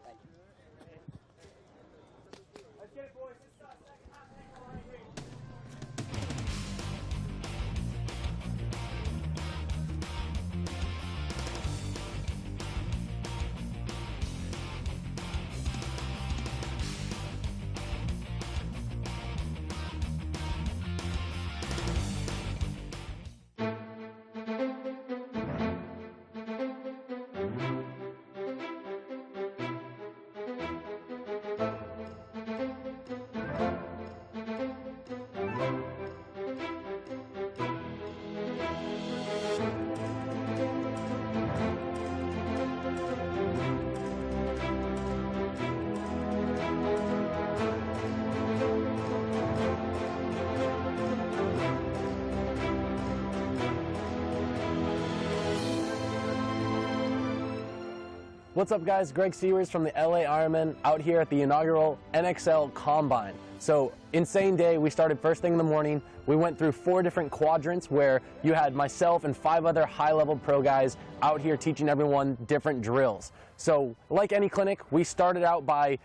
What's up, guys? Greg Sewers from the LA Ironman out here at the inaugural NXL Combine. So, insane day. We started first thing in the morning. We went through 4 different quadrants where you had myself and 5 other high-level pro guys out here teaching everyone different drills. So, like any clinic, we started out by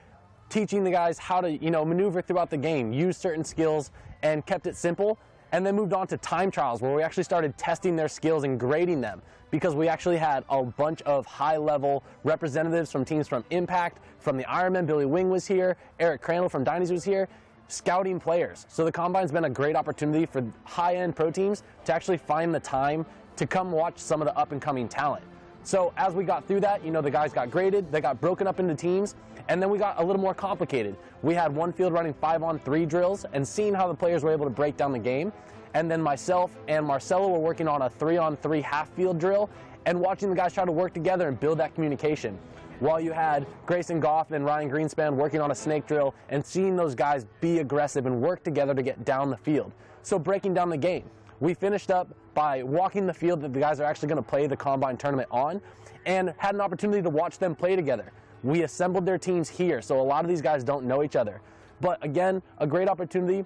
teaching the guys how to, maneuver throughout the game, use certain skills, and kept it simple. And then moved on to time trials where we actually started testing their skills and grading them, because we actually had a bunch of high-level representatives from teams from Impact, from the Ironman. Billy Wing was here, Eric Crandall from Dyne's was here, scouting players. So the Combine's been a great opportunity for high-end pro teams to actually find the time to come watch some of the up-and-coming talent. So as we got through that, the guys got graded, they got broken up into teams, and then we got a little more complicated. We had one field running 5-on-3 drills and seeing how the players were able to break down the game. And then myself and Marcelo were working on a 3-on-3 half field drill and watching the guys try to work together and build that communication. While you had Grayson Goff and Ryan Greenspan working on a snake drill and seeing those guys be aggressive and work together to get down the field. So breaking down the game. We finished up by walking the field that the guys are actually going to play the Combine tournament on and had an opportunity to watch them play together. We assembled their teams here, so a lot of these guys don't know each other. But again, a great opportunity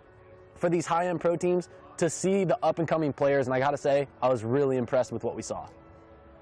for these high-end pro teams to see the up-and-coming players, and I gotta say, I was really impressed with what we saw.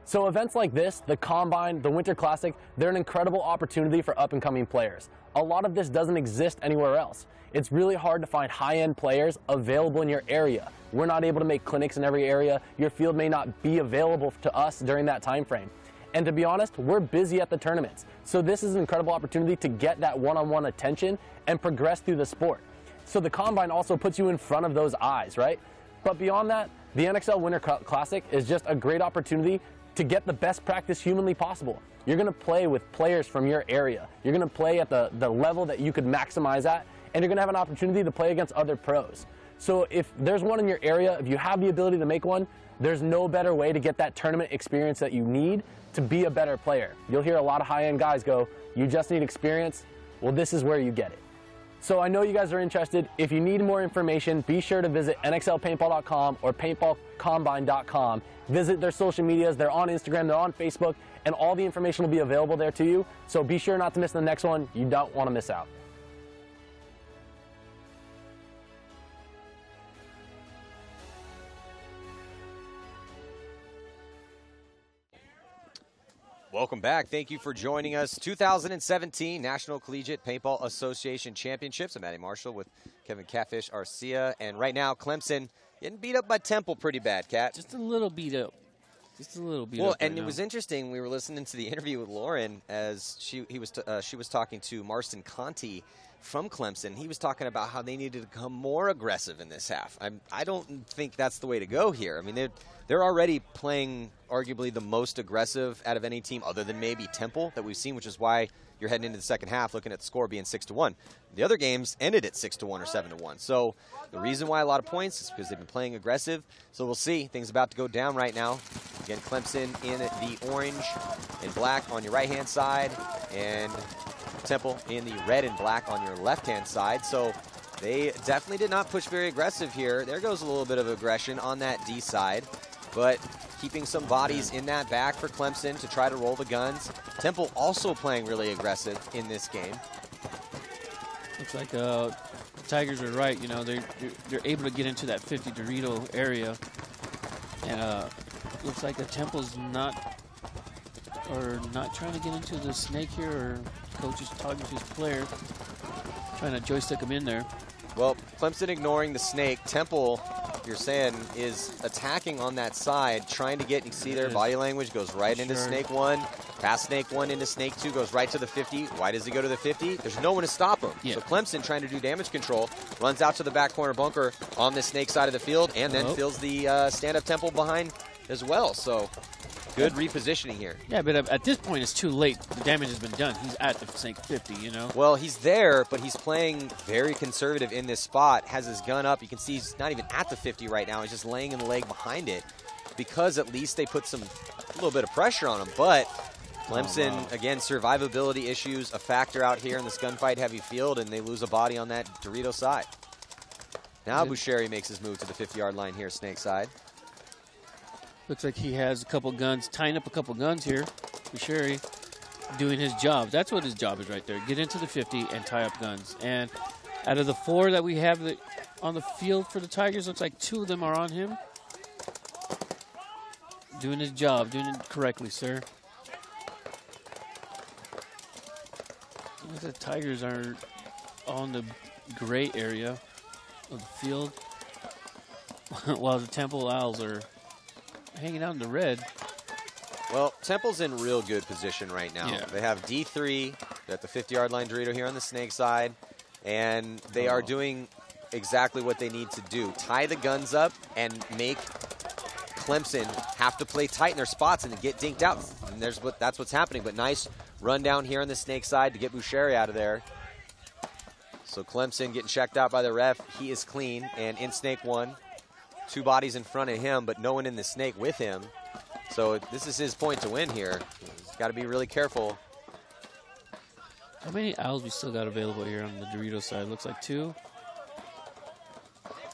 So events like this, the Combine, the Winter Classic, they're an incredible opportunity for up-and-coming players. A lot of this doesn't exist anywhere else. It's really hard to find high-end players available in your area. We're not able to make clinics in every area. Your field may not be available to us during that time frame. And to be honest, we're busy at the tournaments. So this is an incredible opportunity to get that one-on-one attention and progress through the sport. So the Combine also puts you in front of those eyes, right? But beyond that, the NXL Winter Classic is just a great opportunity to get the best practice humanly possible. You're gonna play with players from your area. You're gonna play at the level that you could maximize at, and you're gonna have an opportunity to play against other pros. So if there's one in your area, if you have the ability to make one, there's no better way to get that tournament experience that you need to be a better player. You'll hear a lot of high-end guys go, you just need experience. Well, this is where you get it. So I know you guys are interested. If you need more information, be sure to visit nxlpaintball.com or paintballcombine.com. Visit their social medias. They're on Instagram, they're on Facebook, and all the information will be available there to you. So be sure not to miss the next one. You don't want to miss out. Welcome back. Thank you for joining us. 2017 National Collegiate Paintball Association Championships. I'm Matty Marshall with Kevin Catfish Arcia. And right now, Clemson getting beat up by Temple pretty bad, Cat. Just a little beat up. Just a little beat up. Well, and right it now. was interesting. We were listening to the interview with Lauren as she was talking to Marston Conti from Clemson. He was talking about how they needed to become more aggressive in this half. I don't think that's the way to go here. I mean, they're already playing arguably the most aggressive out of any team other than maybe Temple that we've seen, which is why you're heading into the second half looking at the score being 6-1. The other games ended at 6-1 or 7-1. So the reason why a lot of points is because they've been playing aggressive. So we'll see. Things about to go down right now. Again, Clemson in the orange and black on your right-hand side, and Temple in the red and black on your left-hand side. So they definitely did not push very aggressive here. There goes a little bit of aggression on that D side, but keeping some bodies in that back for Clemson to try to roll the guns. Temple also playing really aggressive in this game. Looks like the Tigers are right. You know, they're able to get into that 50 Dorito area, and looks like the Temple's not trying to get into the snake here, or coach is talking to his player, trying to joystick him in there. Well, Clemson ignoring the snake. Temple, you're saying, is attacking on that side, trying to get, you see their body language goes right into snake 1, past snake 1 into snake 2, goes right to the 50. Why does he go to the 50? There's no one to stop him. Yeah. So Clemson, trying to do damage control, runs out to the back corner bunker on the snake side of the field, and then fills the stand-up Temple behind as well. So good repositioning here. Yeah, but at this point, it's too late. The damage has been done. He's at the snake 50, you know? Well, he's there, but he's playing very conservative in this spot, has his gun up. You can see he's not even at the 50 right now. He's just laying in the leg behind it, because at least they put a little bit of pressure on him. But Clemson, again, survivability issues, a factor out here in this gunfight-heavy field, and they lose a body on that Dorito side. Now Boucheri makes his move to the 50-yard line here, snake side. Looks like he has a couple guns, tying up a couple guns here. Boucheri doing his job. That's what his job is right there. Get into the 50 and tie up guns. And out of the 4 that we have on the field for the Tigers, looks like 2 of them are on him. Doing his job, doing it correctly, sir. The Tigers are on the gray area of the field, while the Temple Owls are hanging out in the red. Well, Temple's in real good position right now. Yeah. They have D3 at the 50-yard line Dorito here on the snake side, and they are doing exactly what they need to do. Tie the guns up and make Clemson have to play tight in their spots and get dinked out. And that's what's happening. But nice run down here on the snake side to get Boucheri out of there. So Clemson getting checked out by the ref. He is clean, and in snake 1. 2 bodies in front of him, but no one in the snake with him. So this is his point to win here. He's got to be really careful. How many owls we still got available here on the Dorito side? Looks like 2.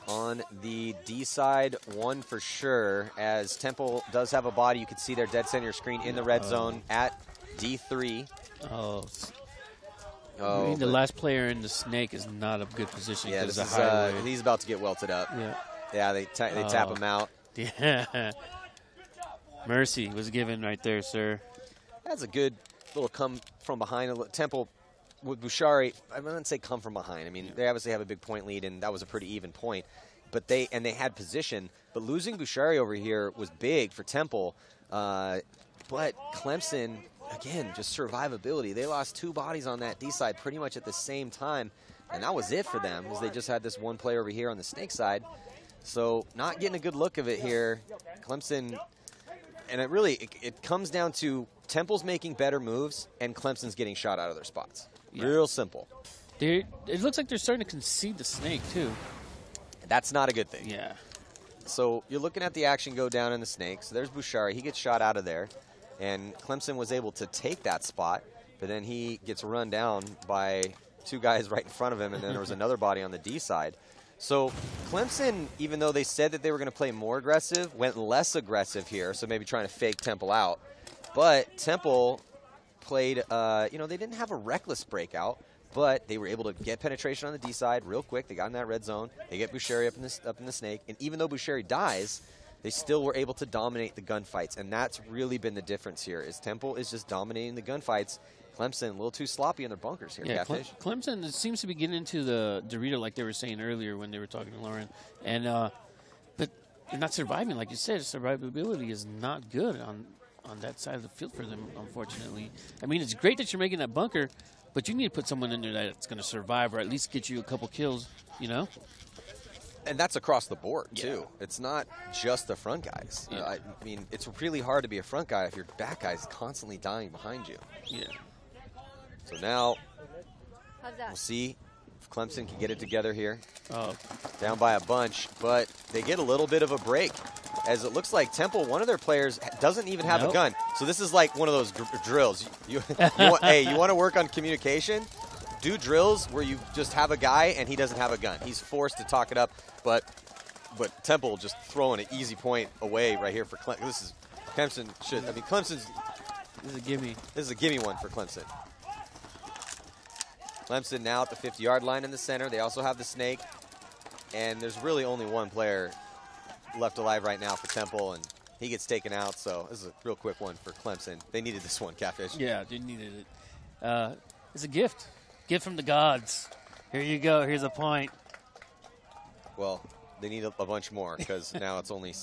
On the D side, 1 for sure, as Temple does have a body. You can see their dead center screen in the red zone at D3. I mean, the last player in the snake is not a good position. Yeah, this is he's about to get welted up. Yeah, they tap him out. Yeah. Mercy was given right there, sir. That's a good little come from behind. Temple with Boucheri, I wouldn't say come from behind. I mean, they obviously have a big point lead, and that was a pretty even point. But they had position. But losing Boucheri over here was big for Temple. But Clemson, again, just survivability. They lost 2 bodies on that D side pretty much at the same time. And that was it for them, because they just had this 1 player over here on the snake side. So not getting a good look of it here. Clemson, and it comes down to Temple's making better moves and Clemson's getting shot out of their spots. Yeah. Real simple. It looks like they're starting to concede the snake, too. That's not a good thing. Yeah. So you're looking at the action go down in the snake. So there's Boucheri. He gets shot out of there. And Clemson was able to take that spot, but then he gets run down by two guys right in front of him, and then there was another body on the D side. So Clemson, even though they said that they were going to play more aggressive, went less aggressive here, so maybe trying to fake Temple out. But Temple played, they didn't have a reckless breakout, but they were able to get penetration on the D side real quick. They got in that red zone. They get Boucheri up in the snake, and even though Boucheri dies, they still were able to dominate the gunfights, and that's really been the difference here. Is Temple is just dominating the gunfights. Clemson a little too sloppy in their bunkers here. Yeah, Catfish. Clemson seems to be getting into the Dorito like they were saying earlier when they were talking to Lauren, and but they're not surviving like you said. Survivability is not good on that side of the field for them, unfortunately. I mean, it's great that you're making that bunker, but you need to put someone in there that's going to survive or at least get you a couple kills, you know? And that's across the board, too. It's not just the front guys. Yeah. I mean, it's really hard to be a front guy if your back guy's constantly dying behind you. Yeah. So now How's that? we'll see if Clemson can get it together here. Oh. Down by a bunch, but they get a little bit of a break. As it looks like Temple, one of their players doesn't even have a gun. So this is like one of those drills. You want to work on communication? Do drills where you just have a guy and he doesn't have a gun. He's forced to talk it up, but Temple just throwing an easy point away right here for Clemson. This is Clemson should. I mean, Clemson's. This is a gimme. This is a gimme one for Clemson. Clemson now at the 50-yard line in the center. They also have the snake, and there's really only one player left alive right now for Temple, and he gets taken out. So this is a real quick one for Clemson. They needed this one, Catfish. Yeah, they needed it. It's a gift. Gift from the gods. Here you go. Here's a point. Well, they need a bunch more because now it's only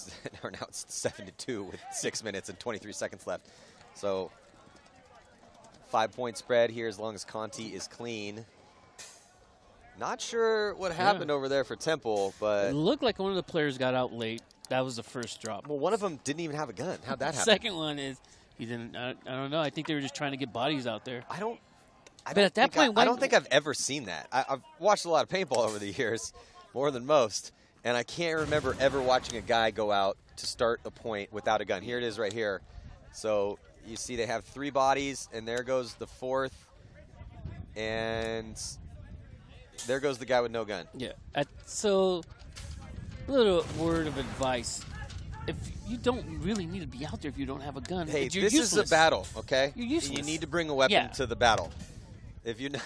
now it's 7-2 with 6 minutes and 23 seconds left. So 5-point spread here as long as Conti is clean. Not sure what happened over there for Temple, but it looked like one of the players got out late. That was the first drop. Well, one of them didn't even have a gun. How'd that happen? Second one is he didn't. I don't know. I think they were just trying to get bodies out there. I don't think I've ever seen that. I've watched a lot of paintball over the years, more than most, and I can't remember ever watching a guy go out to start a point without a gun. Here it is right here. So you see they have 3 bodies, and there goes the 4th, and there goes the guy with no gun. Yeah. So, a little word of advice. If you don't really need to be out there if you don't have a gun, hey, you're this useless. is a battle, okay? You're useless. You need to bring a weapon to the battle. If you're not,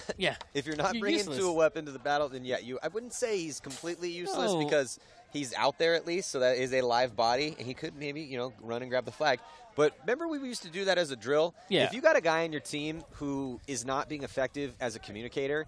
if you're not You're bringing useless. to a weapon to the battle, then I wouldn't say he's completely useless because he's out there at least, so that is a live body, and he could maybe run and grab the flag. But remember, we used to do that as a drill. Yeah. If you got a guy on your team who is not being effective as a communicator,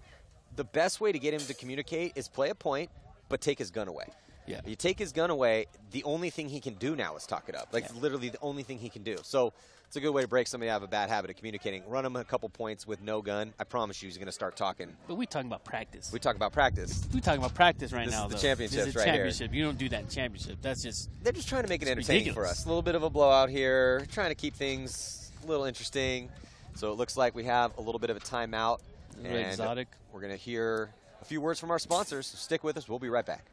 the best way to get him to communicate is play a point, but take his gun away. Yeah. You take his gun away, the only thing he can do now is talk it up. Literally the only thing he can do. So it's a good way to break somebody out of a bad habit of communicating. Run him a couple points with no gun. I promise you he's going to start talking. But we talking about practice. We talk about practice. We talking about practice right This now. is the though. championships This is right here. championship. You don't do that in championship. That's just. They're just trying to make it it's entertaining ridiculous. for us. A little bit of a blowout here. Trying to keep things a little interesting. So it looks like we have a little bit of a timeout. Really and exotic. We're going to hear a few words from our sponsors. So stick with us. We'll be right back.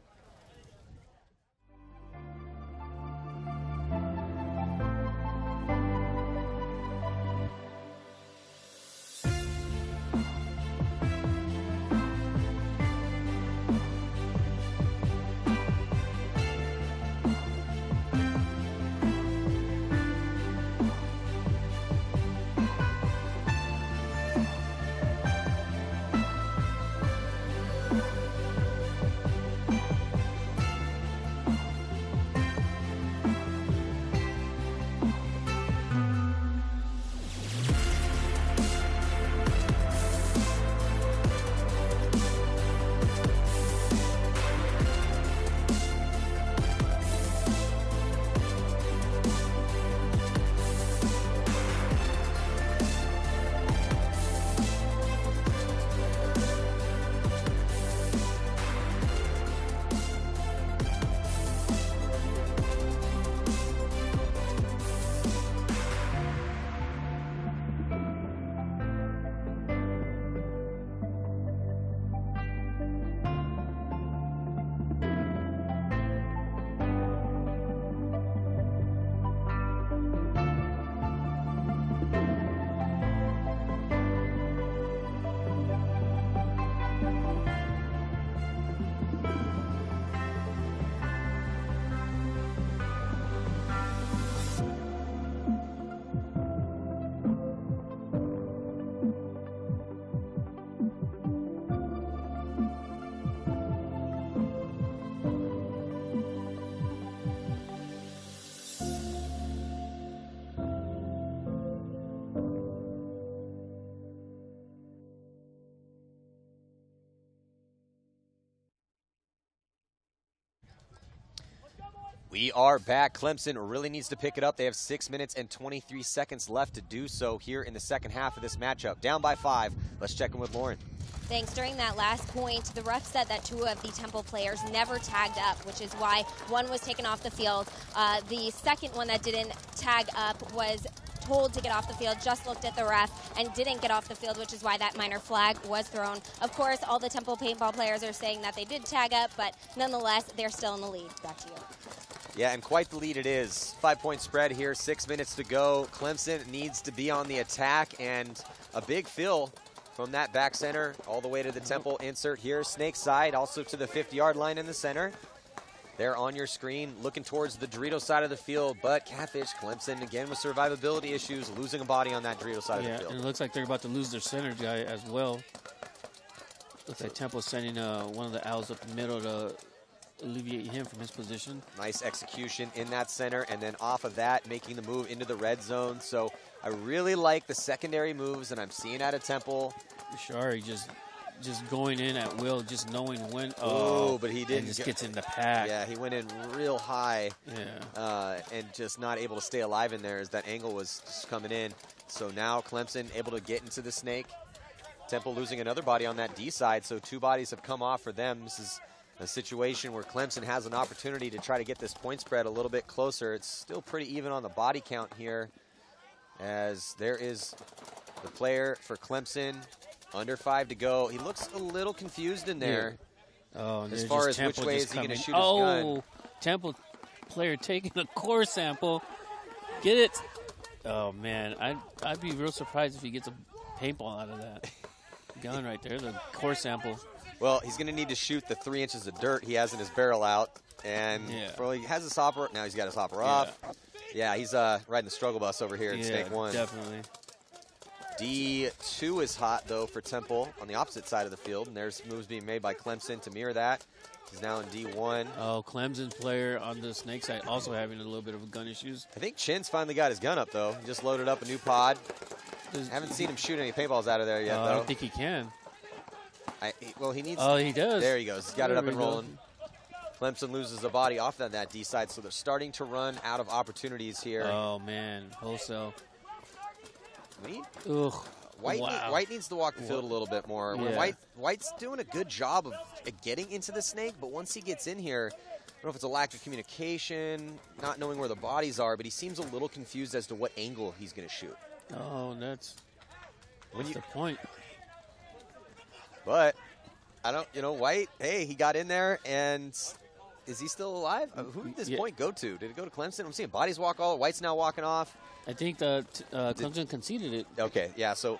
We are back. Clemson really needs to pick it up. They have 6 minutes and 23 seconds left to do so here in the second half of this matchup. Down by 5. Let's check in with Lauren. Thanks. During that last point, the ref said that 2 of the Temple players never tagged up, which is why one was taken off the field. The second one that didn't tag up was told to get off the field, just looked at the ref and didn't get off the field, which is why that minor flag was thrown. Of course, all the Temple paintball players are saying that they did tag up, but nonetheless, they're still in the lead. Back to you. Yeah, and quite the lead it is. 5-point spread here, 6 minutes to go. Clemson needs to be on the attack, and a big fill from that back center all the way to the Temple insert here. Snake side, also to the 50-yard line in the center. There on your screen, looking towards the Dorito side of the field, but Catfish, Clemson, again with survivability issues, losing a body on that Dorito side of the field. And it looks like they're about to lose their center guy as well. Looks like Temple's sending one of the Owls up the middle to alleviate him from his position. Nice execution in that center, and then off of that, making the move into the red zone. So I really like the secondary moves that I'm seeing out of Temple. Shari just going in at will, just knowing when. Oh, but he didn't. And just gets in the pack. Yeah, he went in real high. Yeah. And just not able to stay alive in there as that angle was just coming in. So now Clemson able to get into the snake. Temple losing another body on that D side, so 2 bodies have come off for them. This is a situation where Clemson has an opportunity to try to get this point spread a little bit closer. It's still pretty even on the body count here, as there is the player for Clemson. Under 5 to go. He looks a little confused in there. Yeah. Oh, as far as which way is he going to shoot his gun. Oh, Temple player taking a core sample. Get it. Oh, man. I'd be real surprised if he gets a paintball out of that gun right there. The core sample. Well, he's going to need to shoot the 3 inches of dirt he has in his barrel out. And well, he has his hopper. Now he's got his hopper off. Yeah, he's riding the struggle bus over here in Snake 1. Definitely. D2 is hot, though, for Temple on the opposite side of the field. And there's moves being made by Clemson to mirror that. He's now in D1. Oh, Clemson's player on the snake side also having a little bit of gun issues. I think Chin's finally got his gun up, though. He just loaded up a new pod. Haven't seen him shoot any paintballs out of there yet, though. I don't think he can. Well, he needs. Oh, he does. There he goes. He's got it up and rolling. Clemson loses a body off on that D side, so they're starting to run out of opportunities here. Oh, man. Wholesale. Ugh. White needs to walk the field a little bit more. Yeah. White's doing a good job of getting into the snake, but once he gets in here, I don't know if it's a lack of communication, not knowing where the bodies are, but he seems a little confused as to what angle he's going to shoot. Oh, that's the point. But I don't, White, hey, he got in there, and is he still alive? Who did this point go to? Did it go to Clemson? I'm seeing bodies walk all. White's now walking off. I think Clemson conceded it. Okay, yeah, so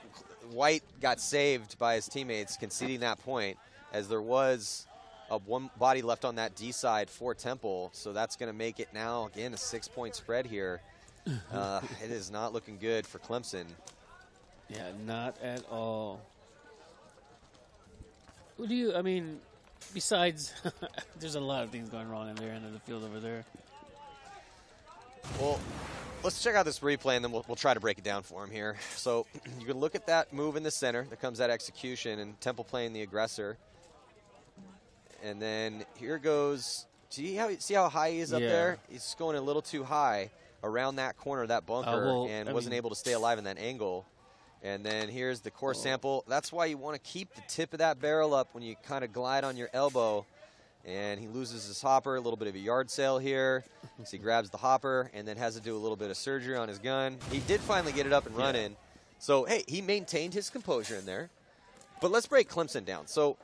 White got saved by his teammates conceding that point, as there was one body left on that D side for Temple, so that's going to make it now, again, a 6-point spread here. It is not looking good for Clemson. Yeah, not at all. Besides, there's a lot of things going wrong in their end of the field over there. Well, let's check out this replay, and then we'll try to break it down for him here. So you can look at that move in the center. There comes that execution, and Temple playing the aggressor. And then here goes, see how high he is up there? He's just going a little too high around that corner, that bunker, and wasn't able to stay alive in that angle. And then here's the core sample. That's why you want to keep the tip of that barrel up when you kind of glide on your elbow. And he loses his hopper, a little bit of a yard sale here. So he grabs the hopper and then has to do a little bit of surgery on his gun. He did finally get it up and running. So, hey, he maintained his composure in there. But let's break Clemson down. So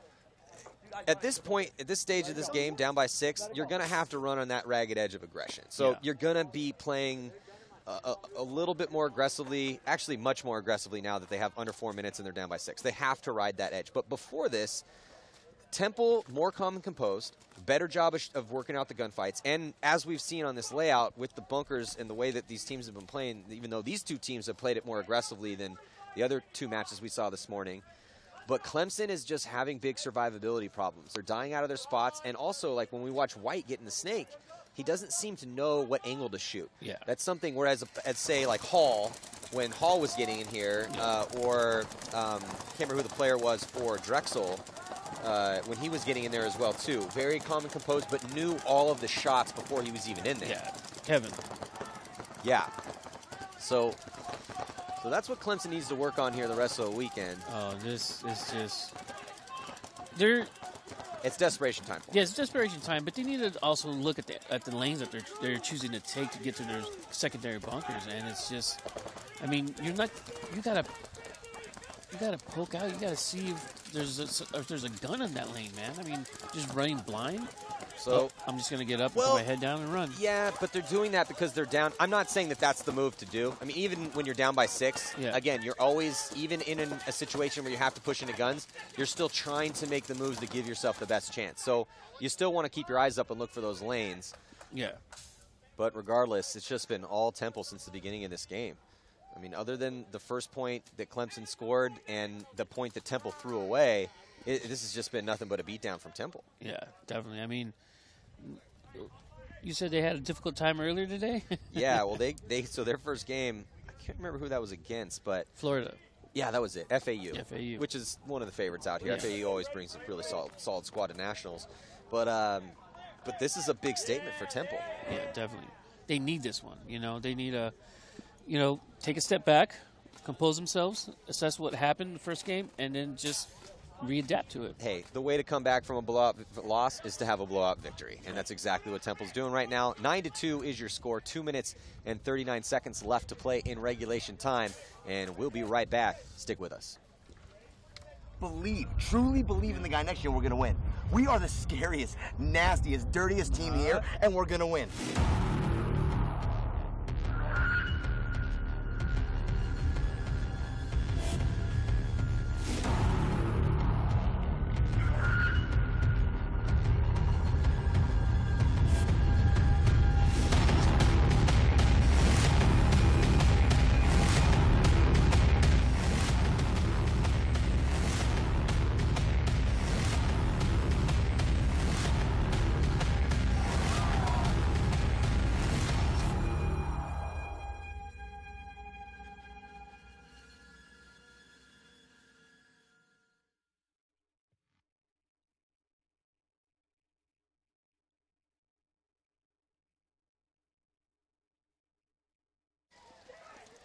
at this point, at this stage of this game, down by 6, you're going to have to run on that ragged edge of aggression. So you're going to be playing a little bit more aggressively, actually much more aggressively now that they have under 4 minutes and they're down by 6. They have to ride that edge. But before this, Temple, more calm and composed, better job of working out the gunfights. And as we've seen on this layout with the bunkers and the way that these teams have been playing, even though these two teams have played it more aggressively than the other 2 matches we saw this morning. But Clemson is just having big survivability problems. They're dying out of their spots. And also, like when we watch White get in the snake, he doesn't seem to know what angle to shoot. Yeah. That's something, whereas, say, like Hall, when Hall was getting in here, or I can't remember who the player was for Drexel, when he was getting in there as well, too. Very calm and composed, but knew all of the shots before he was even in there. Yeah, Kevin. Yeah. So that's what Clemson needs to work on here the rest of the weekend. Oh, this is just... It's desperation time. Yeah, it's desperation time, but they need to also look at the lanes that they're choosing to take to get to their secondary bunkers, and it's just, I mean, you gotta poke out, you gotta see if there's a gun in that lane, man. I mean, just running blind. So I'm just gonna get up, and put my head down, and run. Yeah, but they're doing that because they're down. I'm not saying that that's the move to do. I mean, even when you're down by 6, again, you're always, even in a situation where you have to push into guns, you're still trying to make the moves to give yourself the best chance. So you still want to keep your eyes up and look for those lanes. Yeah. But regardless, it's just been all Temple since the beginning of this game. I mean, other than the first point that Clemson scored and the point that Temple threw away, this has just been nothing but a beatdown from Temple. Yeah, definitely. I mean, you said they had a difficult time earlier today? Yeah, well, so their first game, I can't remember who that was against, but Florida. Yeah, that was it. FAU. FAU. Which is one of the favorites out here. Yeah. FAU always brings a really solid squad to nationals. But this is a big statement for Temple. Yeah, definitely. They need this one. You know, they need take a step back, compose themselves, assess what happened in the first game, and then just readapt to it. Hey, the way to come back from a blowout loss is to have a blowout victory, and that's exactly what Temple's doing right now. 9-2 is your score. 2 minutes and 39 seconds left to play in regulation time, and we'll be right back. Stick with us. Truly believe in the guy next year. We're gonna win. We are the scariest, nastiest, dirtiest team here, and we're gonna win.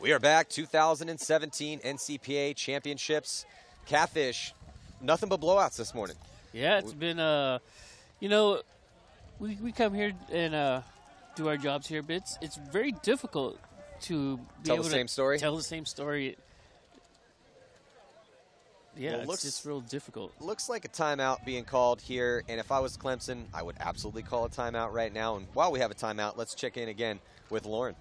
We are back. 2017 NCPA Championships. Catfish, nothing but blowouts this morning. Yeah, it's been, we come here and do our jobs here, but it's very difficult to be Tell able the to same story? Tell the same story. Yeah, Well, it's just real difficult. Looks like a timeout being called here, and if I was Clemson, I would absolutely call a timeout right now. And while we have a timeout, let's check in again with Lauren.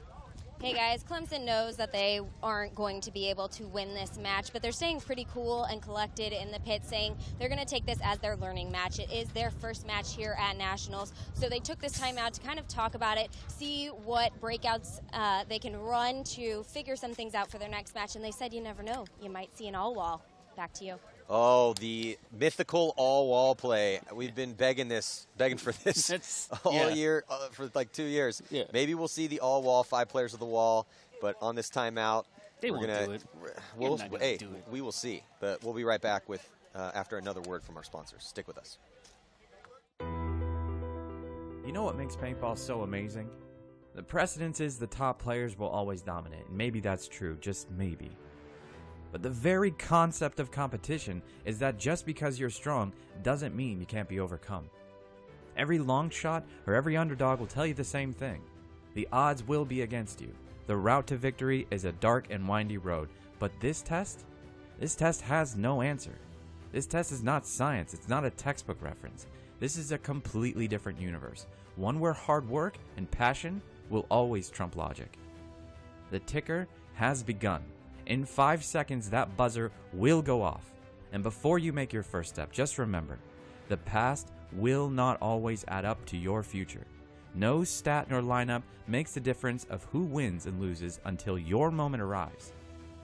Hey guys, Clemson knows that they aren't going to be able to win this match, but they're staying pretty cool and collected in the pit, saying they're going to take this as their learning match. It is their first match here at Nationals, so they took this time out to kind of talk about it, see what breakouts they can run to figure some things out for their next match, and they said you never know. You might see an all-wall. Back to you. Oh, the mythical all-wall play. We've been begging for this all year, for like 2 years. Yeah. Maybe we'll see the all-wall, 5 players of the wall, but on this timeout, They we're won't gonna, do it. We'll, They're not gonna hey, do it. we will see. But we'll be right back with after another word from our sponsors. Stick with us. You know what makes paintball so amazing? The precedence is the top players will always dominate, and maybe that's true, just maybe. But the very concept of competition is that just because you're strong doesn't mean you can't be overcome. Every long shot or every underdog will tell you the same thing. The odds will be against you. The route to victory is a dark and windy road, but this test has no answer. This test is not science, it's not a textbook reference. This is a completely different universe, one where hard work and passion will always trump logic. The ticker has begun. In 5 seconds, that buzzer will go off. And before you make your first step, just remember, the past will not always add up to your future. No stat nor lineup makes the difference of who wins and loses until your moment arrives.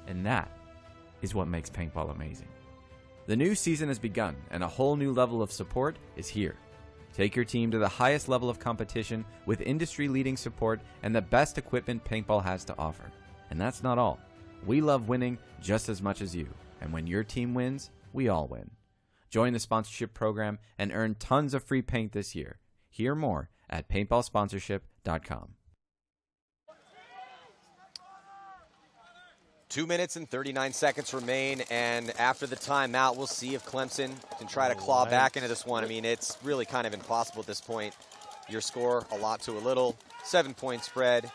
And that is what makes paintball amazing. The new season has begun, and a whole new level of support is here. Take your team to the highest level of competition with industry-leading support and the best equipment paintball has to offer. And that's not all. We love winning just as much as you, and when your team wins, we all win. Join the sponsorship program and earn tons of free paint this year. Hear more at paintballsponsorship.com. 2 minutes and 39 seconds remain, and after the timeout, we'll see if Clemson can try to claw back into this one. I mean, it's really kind of impossible at this point. Your score, a lot to a little. 7-point spread.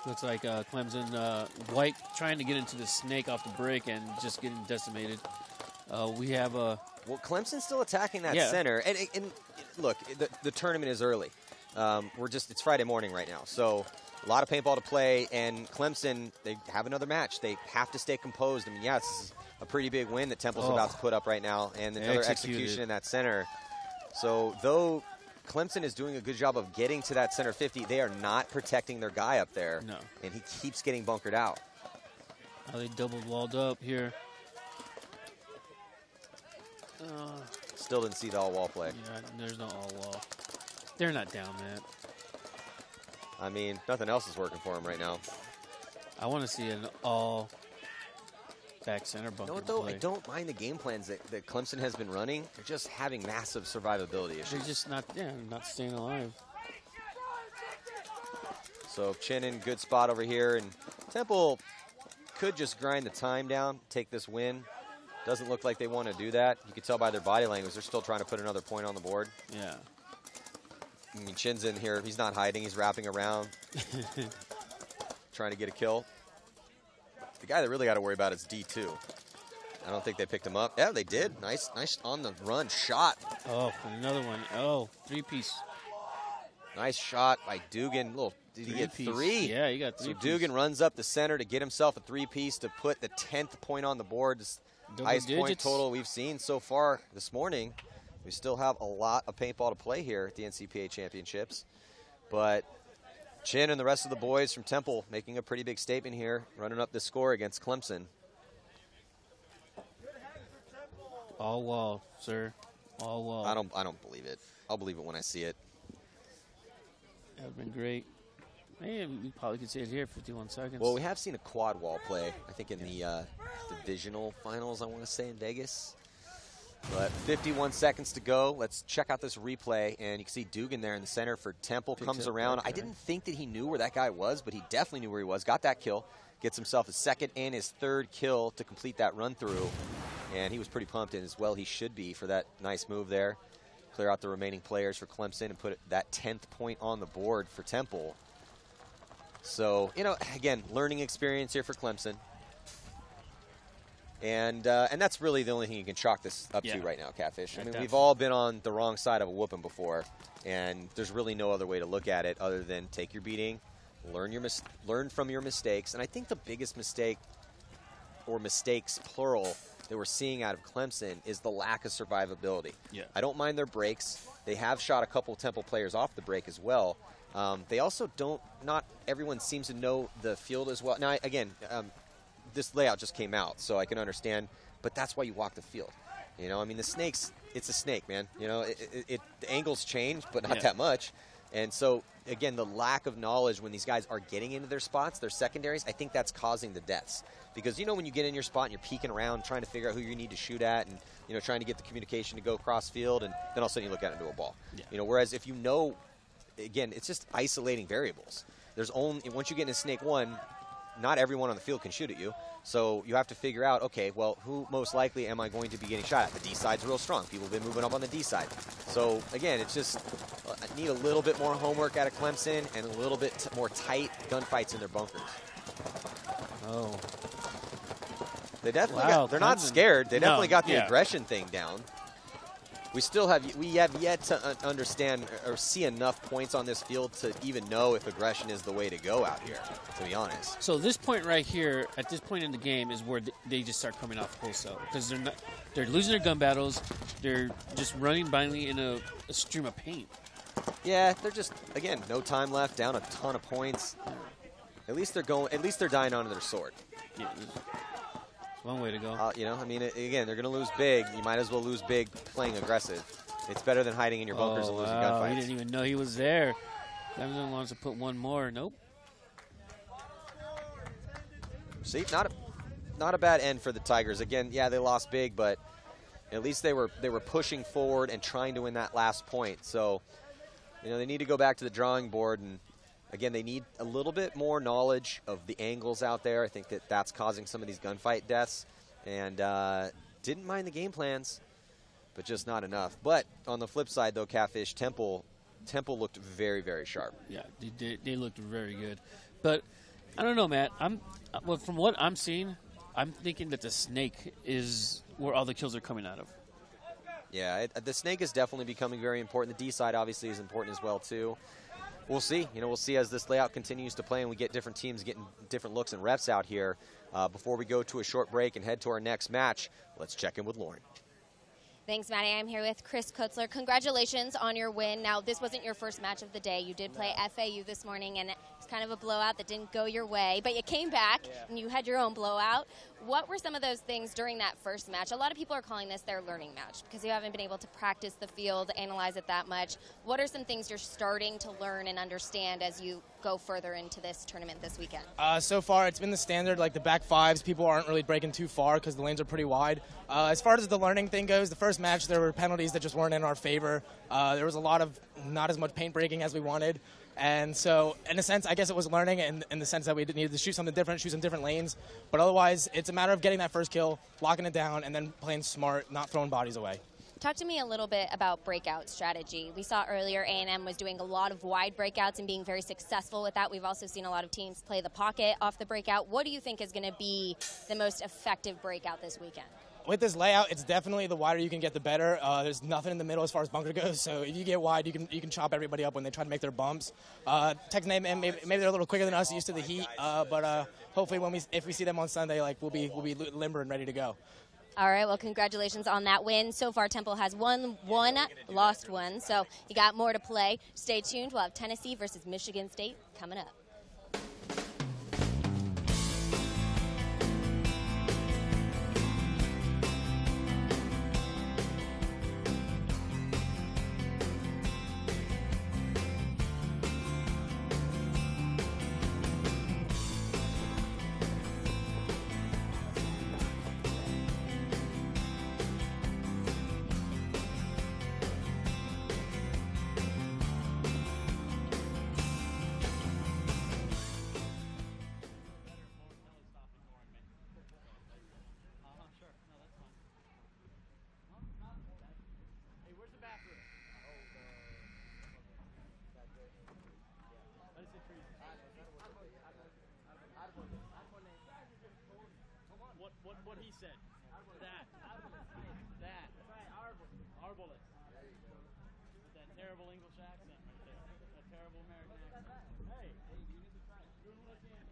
Looks like Clemson, White trying to get into the snake off the break and just getting decimated. We have a... Well, Clemson's still attacking that center. And look, the tournament is early. It's Friday morning right now. So a lot of paintball to play, and Clemson, they have another match. They have to stay composed. I mean, this is a pretty big win that Temple's about to put up right now, and another execution in that center. So though Clemson is doing a good job of getting to that center 50, they are not protecting their guy up there. No. And he keeps getting bunkered out. Now they double walled up here. Still didn't see the all-wall play. Yeah, there's no all-wall. They're not down, man. I mean, nothing else is working for him right now. I want to see an all back center bunker play. I don't mind the game plans that Clemson has been running. They're just having massive survivability issues. They're just not staying alive. So Chinnan, good spot over here, and Temple could just grind the time down, take this win. Doesn't look like they want to do that. You can tell by their body language, they're still trying to put another point on the board. Yeah. I mean, Chin's in here. He's not hiding. He's wrapping around, trying to get a kill. The guy that really got to worry about is D2. I don't think they picked him up. Yeah, they did. Nice on the run shot. Oh, another one. Oh, 3-piece. Nice shot by Dugan. Did he get 3? Yeah, he got 3. So Dugan runs up the center to get himself a 3-piece to put the 10th point on the board. Double highest digits. point total we've seen so far this morning. We still have a lot of paintball to play here at the NCPA Championships. But Chin and the rest of the boys from Temple making a pretty big statement here, running up this score against Clemson. All wall, sir. All wall. I don't believe it. I'll believe it when I see it. That would have been great. Maybe we probably could see it here, 51 seconds. Well, we have seen a quad wall play, I think in the divisional finals, I want to say, in Vegas. But 51 seconds to go. Let's check out this replay. And you can see Dugan there in the center for Temple. Comes around. I didn't think that he knew where that guy was, but he definitely knew where he was. Got that kill. Gets himself his second and his third kill to complete that run through. And he was pretty pumped, and as well he should be for that nice move there. Clear out the remaining players for Clemson and put that 10th point on the board for Temple. So, again, learning experience here for Clemson. And that's really the only thing you can chalk this up to right now, Catfish. I mean, we've all been on the wrong side of a whooping before, and there's really no other way to look at it other than take your beating, learn from your mistakes. And I think the biggest mistake, or mistakes plural, that we're seeing out of Clemson is the lack of survivability. Yeah. I don't mind their breaks. They have shot a couple Temple players off the break as well. They also not everyone seems to know the field as well. Now, again, this layout just came out, so I can understand, but that's why you walk the field. I mean, it's a snake, man. The angles change, but not that much. And so, again, the lack of knowledge when these guys are getting into their spots, their secondaries, I think that's causing the deaths. Because, when you get in your spot and you're peeking around, trying to figure out who you need to shoot at and, trying to get the communication to go cross field, and then all of a sudden you look out into a ball. Yeah. Whereas if again, it's just isolating variables. Once you get into Snake 1, not everyone on the field can shoot at you. So you have to figure out, okay, well, who most likely am I going to be getting shot at? The D side's real strong. People have been moving up on the D side. So, again, it's just I need a little bit more homework out of Clemson and a little bit more tight gunfights in their bunkers. Oh. They definitely they're not scared. They definitely got the aggression thing down. We have yet to understand or see enough points on this field to even know if aggression is the way to go out here, to be honest. So this point right here, at this point in the game, is where they just start coming off wholesale because they're losing their gun battles. They're just running blindly in a stream of paint. Yeah, they're just, again, no time left, down a ton of points. At least they're dying onto their sword. Yeah, one way to go. I mean, again, they're going to lose big. You might as well lose big playing aggressive. It's better than hiding in your bunkers and losing gunfights. He didn't even know he was there. Clemson wants to put one more. Nope. See, not a bad end for the Tigers. Again, yeah, they lost big, but At least they were pushing forward and trying to win that last point. So, they need to go back to the drawing board, and again, they need a little bit more knowledge of the angles out there. I think that's causing some of these gunfight deaths, and didn't mind the game plans, but just not enough. But on the flip side, though, Catfish, Temple looked very, very sharp. Yeah, they looked very good. But I don't know, Matt. From what I'm seeing, I'm thinking that the Snake is where all the kills are coming out of. Yeah, the Snake is definitely becoming very important. The D side obviously is important as well too. We'll see. We'll see as this layout continues to play and we get different teams getting different looks and reps out here. Before we go to a short break and head to our next match, let's check in with Lauren. Thanks, Maddie. I'm here with Chris Kutzler. Congratulations on your win. Now, this wasn't your first match of the day. You did play FAU this morning, and it's kind of a blowout that didn't go your way. But you came back, and you had your own blowout. What were some of those things during that first match? A lot of people are calling this their learning match because you haven't been able to practice the field, analyze it that much. What are some things you're starting to learn and understand as you go further into this tournament this weekend? So far, it's been the standard, like the back fives. People aren't really breaking too far because the lanes are pretty wide. As far as the learning thing goes, the first match, there were penalties that just weren't in our favor. There was a lot of not as much paint breaking as we wanted. And so, in a sense, I guess it was learning in the sense that we needed to shoot something different, shoot some different lanes. But otherwise, it's a matter of getting that first kill, locking it down, and then playing smart, not throwing bodies away. Talk to me a little bit about breakout strategy. We saw earlier A&M was doing a lot of wide breakouts and being very successful with that. We've also seen a lot of teams play the pocket off the breakout. What do you think is going to be the most effective breakout this weekend? With this layout, it's definitely the wider you can get, the better. There's nothing in the middle as far as bunker goes, so if you get wide, you can chop everybody up when they try to make their bumps. Texas A&M, maybe they're a little quicker than us, used to the heat, but hopefully if we see them on Sunday, we'll be limber and ready to go. All right, well, congratulations on that win. So far, Temple has won one, lost one, so you got more to play. Stay tuned. We'll have Tennessee versus Michigan State coming up. What he said. That. Arbolist. That terrible English accent right there. That terrible American accent. Hey, you need to try it. You're looking at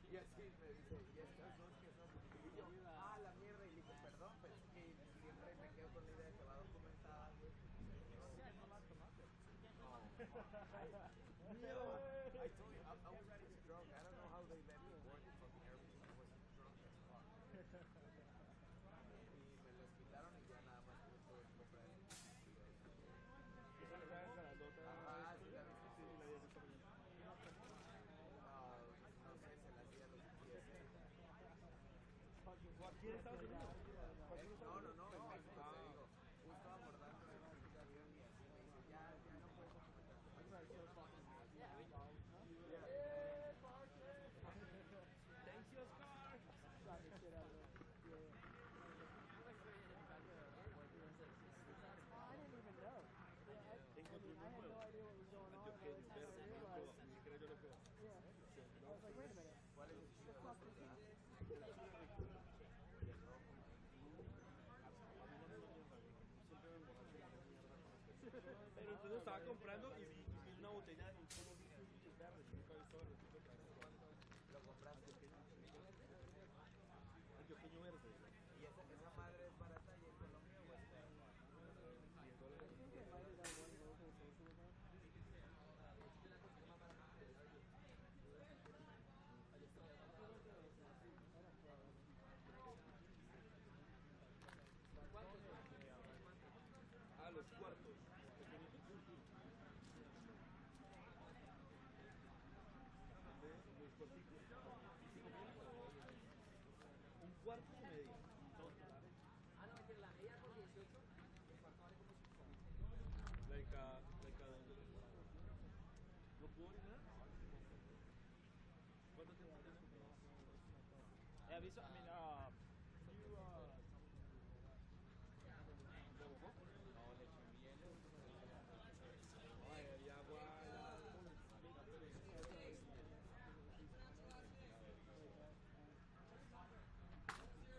Y así me dice, ¿y estas dos que son? Y yo, la mierda. Y le dije, perdón, pero es que siempre me quedo con la idea que va documentada, güey. No la tomaste. No. I told you, I was pretty drunk. I don't know how they let me board the fucking airplane. I was drunk as fuck. Y me los quitaron y ya nada más tuve que comprar el ajá, sí, la viste, sí, la vi esa mañana. No sé, se la hacía a los TSA. ¿Aquí en Estados Unidos? No, en México, te digo. Justo abordando el avión y así me dice, ya no puedes documentar. Thanks, your car. I didn't even know. I had no idea what was going on. I realized. Yeah. I was like, wait a minute. That's not Pero entonces estaba comprando y vi una botella y como vi verdes, nunca he visto verdes. Lo compraste. El pequeño verde. ¿Y esa madre es barata y en Colombia o está los cuartos. Un cuarto y medio. No, es que la media por 18, el cuarto vale como 5. Like ¿no puedo orinar? ¿Cuánto tiempo tienes? Yeah, these, I mean, you,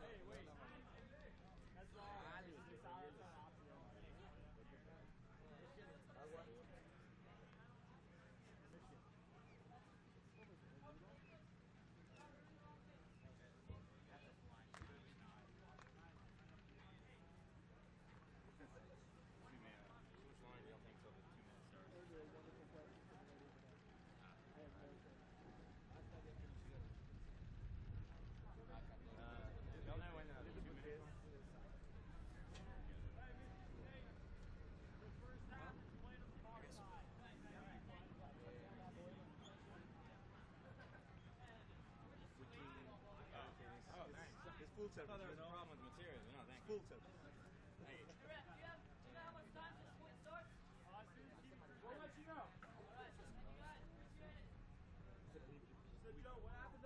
hey, wait. That's Oh, thanks. It's full service. No, there's a problem with materials. No, thank Full you. service. Hey. Do you know how much time this split starts? We'll let you know. All right. Thank you guys. Appreciate it. So, Joe, what happened?